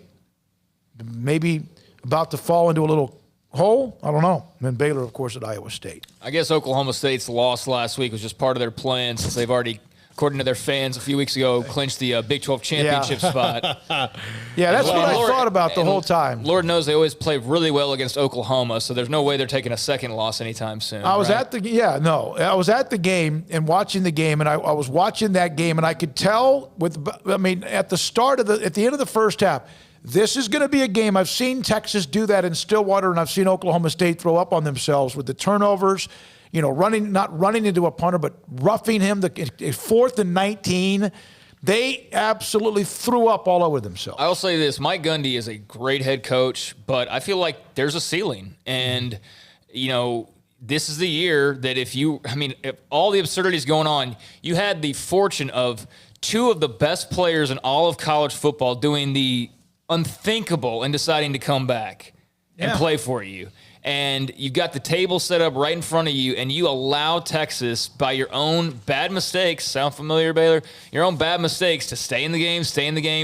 maybe about to fall into a little hole? I don't know. And then Baylor, of course, at Iowa State. I guess Oklahoma State's loss last week was just part of their plan since they've already, according to their fans a few weeks ago, clinched the Big 12 championship spot. Yeah, that's what I thought about the whole time. Lord knows they always play really well against Oklahoma, so there's no way they're taking a second loss anytime soon. I was at the game and watching the game, and I was watching that game, and I could tell at the end of the first half, this is going to be a game. I've seen Texas do that in Stillwater, and I've seen Oklahoma State throw up on themselves with the turnovers, not running into a punter, but roughing him. The 4th and 19, they absolutely threw up all over themselves. I will say this. Mike Gundy is a great head coach, but I feel like there's a ceiling. And, this is the year that if all the absurdities going on, you had the fortune of two of the best players in all of college football doing the unthinkable and deciding to come back and play for you. And you've got the table set up right in front of you, and you allow Texas, by your own bad mistakes, sound familiar, Baylor? Your own bad mistakes to stay in the game,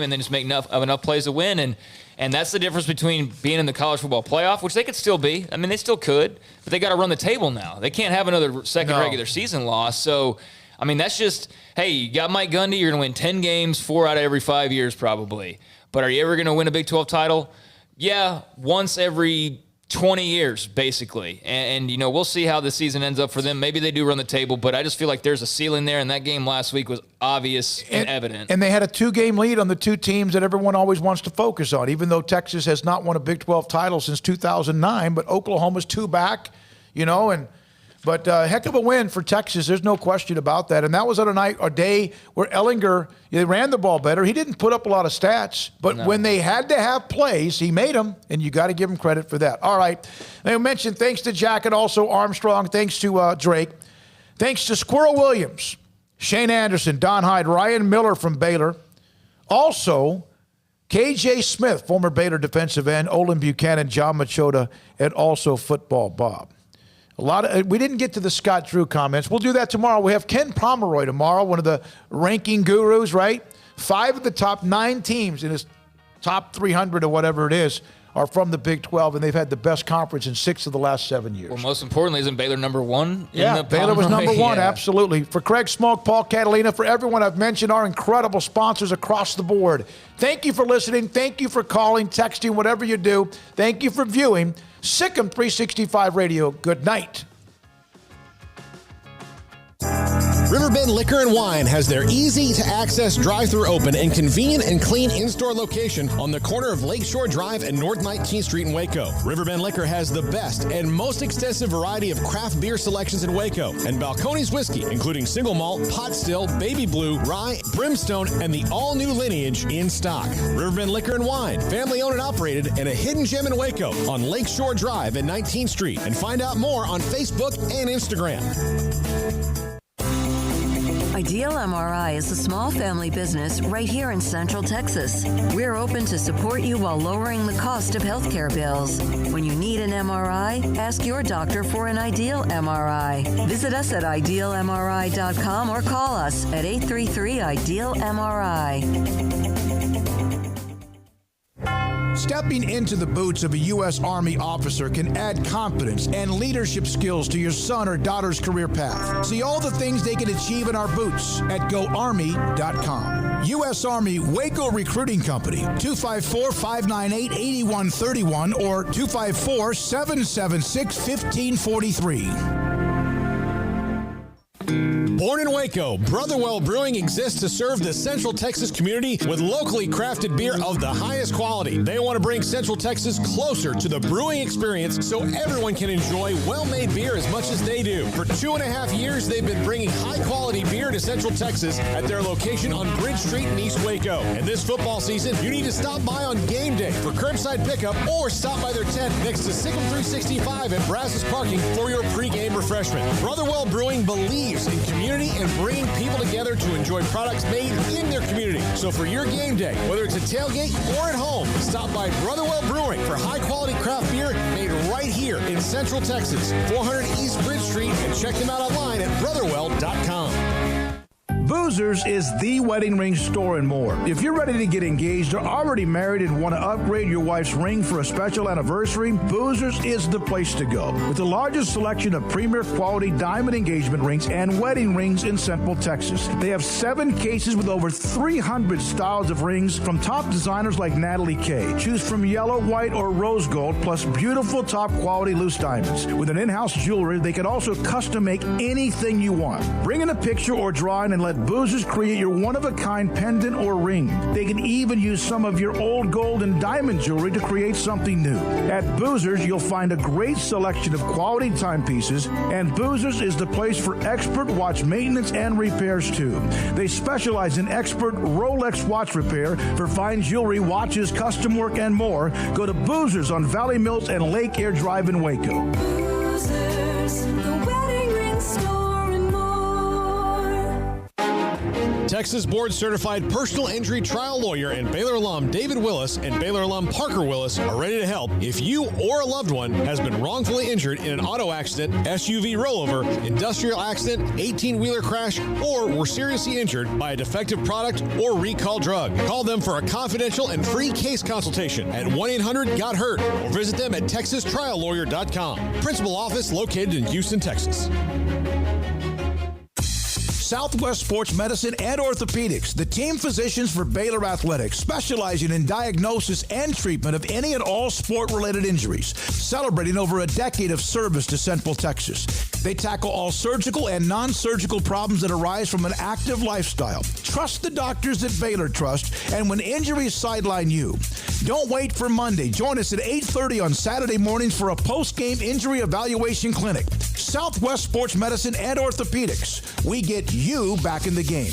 and then just make enough plays to win. And that's the difference between being in the college football playoff, which they could still be. I mean, they still could, but they got to run the table now. They can't have another second regular season loss. So, that's just, hey, you got Mike Gundy, you're going to win 10 games, 4 out of every 5 years probably. But are you ever going to win a Big 12 title? Yeah, once every 20 years, basically. And we'll see how the season ends up for them. Maybe they do run the table, but I just feel like there's a ceiling there, and that game last week was obvious and evident. And they had a 2-game lead on the two teams that everyone always wants to focus on, even though Texas has not won a Big 12 title since 2009, but Oklahoma's 2 back, But heck of a win for Texas. There's no question about that. And that was on a day where Ellinger, they ran the ball better. He didn't put up a lot of stats, but when they had to have plays, he made them, and you got to give him credit for that. All right. I mentioned thanks to Jack and also Armstrong. Thanks to Drake. Thanks to Sqwirl Williams, Shane Anderson, Don Hyde, Ryan Miller from Baylor. Also, KJ Smith, former Baylor defensive end, Olin Buchanan, John Machota, and also Football Bob. We didn't get to the Scott Drew comments. We'll do that tomorrow. We have Ken Pomeroy tomorrow, one of the ranking gurus, right? 5 of the top 9 teams in his top 300 or whatever it is are from the Big 12, and they've had the best conference in 6 of the last 7 years. Well, most importantly, isn't Baylor number 1? Yeah, Baylor was number 1, absolutely. For Craig Smoke, Paul Catalina, for everyone I've mentioned, our incredible sponsors across the board. Thank you for listening. Thank you for calling, texting, whatever you do. Thank you for viewing. SicEm365 Radio. Good night. Riverbend Liquor and Wine has their easy-to-access drive-thru open and convenient and clean in-store location on the corner of Lakeshore Drive and North 19th Street in Waco. Riverbend Liquor has the best and most extensive variety of craft beer selections in Waco, and Balcones whiskey, including single malt, pot still, baby blue, rye, brimstone, and the all-new lineage in stock. Riverbend Liquor and Wine, family-owned and operated, and a hidden gem in Waco on Lakeshore Drive and 19th Street. And find out more on Facebook and Instagram. Ideal MRI is a small family business right here in Central Texas. We're open to support you while lowering the cost of healthcare bills. When you need an MRI, ask your doctor for an Ideal MRI. Visit us at idealmri.com or call us at 833-IDEAL-MRI. Stepping into the boots of a U.S. Army officer can add confidence and leadership skills to your son or daughter's career path. See all the things they can achieve in our boots at GoArmy.com. U.S. Army Waco Recruiting Company, 254-598-8131 or 254-776-1543. Born in Waco, Brotherwell Brewing exists to serve the Central Texas community with locally crafted beer of the highest quality. They want to bring Central Texas closer to the brewing experience so everyone can enjoy well-made beer as much as they do. For 2.5 years, they've been bringing high-quality beer to Central Texas at their location on Bridge Street in East Waco. And this football season, you need to stop by on game day for curbside pickup or stop by their tent next to SicEm365 at Brazos Parking for your pregame refreshment. Brotherwell Brewing believes in community and bringing people together to enjoy products made in their community. So for your game day, whether it's a tailgate or at home, stop by Brotherwell Brewing for high-quality craft beer made right here in Central Texas, 400 East Bridge Street, and check them out online at brotherwell.com. Boozers is the wedding ring store and more. If you're ready to get engaged or already married and want to upgrade your wife's ring for a special anniversary, Boozers is the place to go. With the largest selection of premier quality diamond engagement rings and wedding rings in Central Texas. They have 7 cases with over 300 styles of rings from top designers like Natalie Kay. Choose from yellow, white, or rose gold, plus beautiful top quality loose diamonds. With an in-house jewelry, they can also custom make anything you want. Bring in a picture or drawing and let Boozers create your one-of-a-kind pendant or ring. They can even use some of your old gold and diamond jewelry to create something new. At Boozers, you'll find a great selection of quality timepieces, and Boozers is the place for expert watch maintenance and repairs, too. They specialize in expert Rolex watch repair for fine jewelry, watches, custom work, and more. Go to Boozers on Valley Mills and Lake Air Drive in Waco. Boozers, the wedding ring store and more. Texas Board Certified Personal Injury Trial Lawyer and Baylor alum David Willis and Baylor alum Parker Willis are ready to help if you or a loved one has been wrongfully injured in an auto accident, SUV rollover, industrial accident, 18-wheeler crash, or were seriously injured by a defective product or recall drug. Call them for a confidential and free case consultation at 1-800-GOT-HURT or visit them at texastriallawyer.com. Principal office located in Houston, Texas. Southwest Sports Medicine and Orthopedics, the team physicians for Baylor Athletics, specializing in diagnosis and treatment of any and all sport-related injuries, celebrating over a decade of service to Central Texas. They tackle all surgical and non-surgical problems that arise from an active lifestyle. Trust the doctors that Baylor trusts, and when injuries sideline you, don't wait for Monday. Join us at 8:30 on Saturday mornings for a post-game injury evaluation clinic. Southwest Sports Medicine and Orthopedics. We get you back in the game.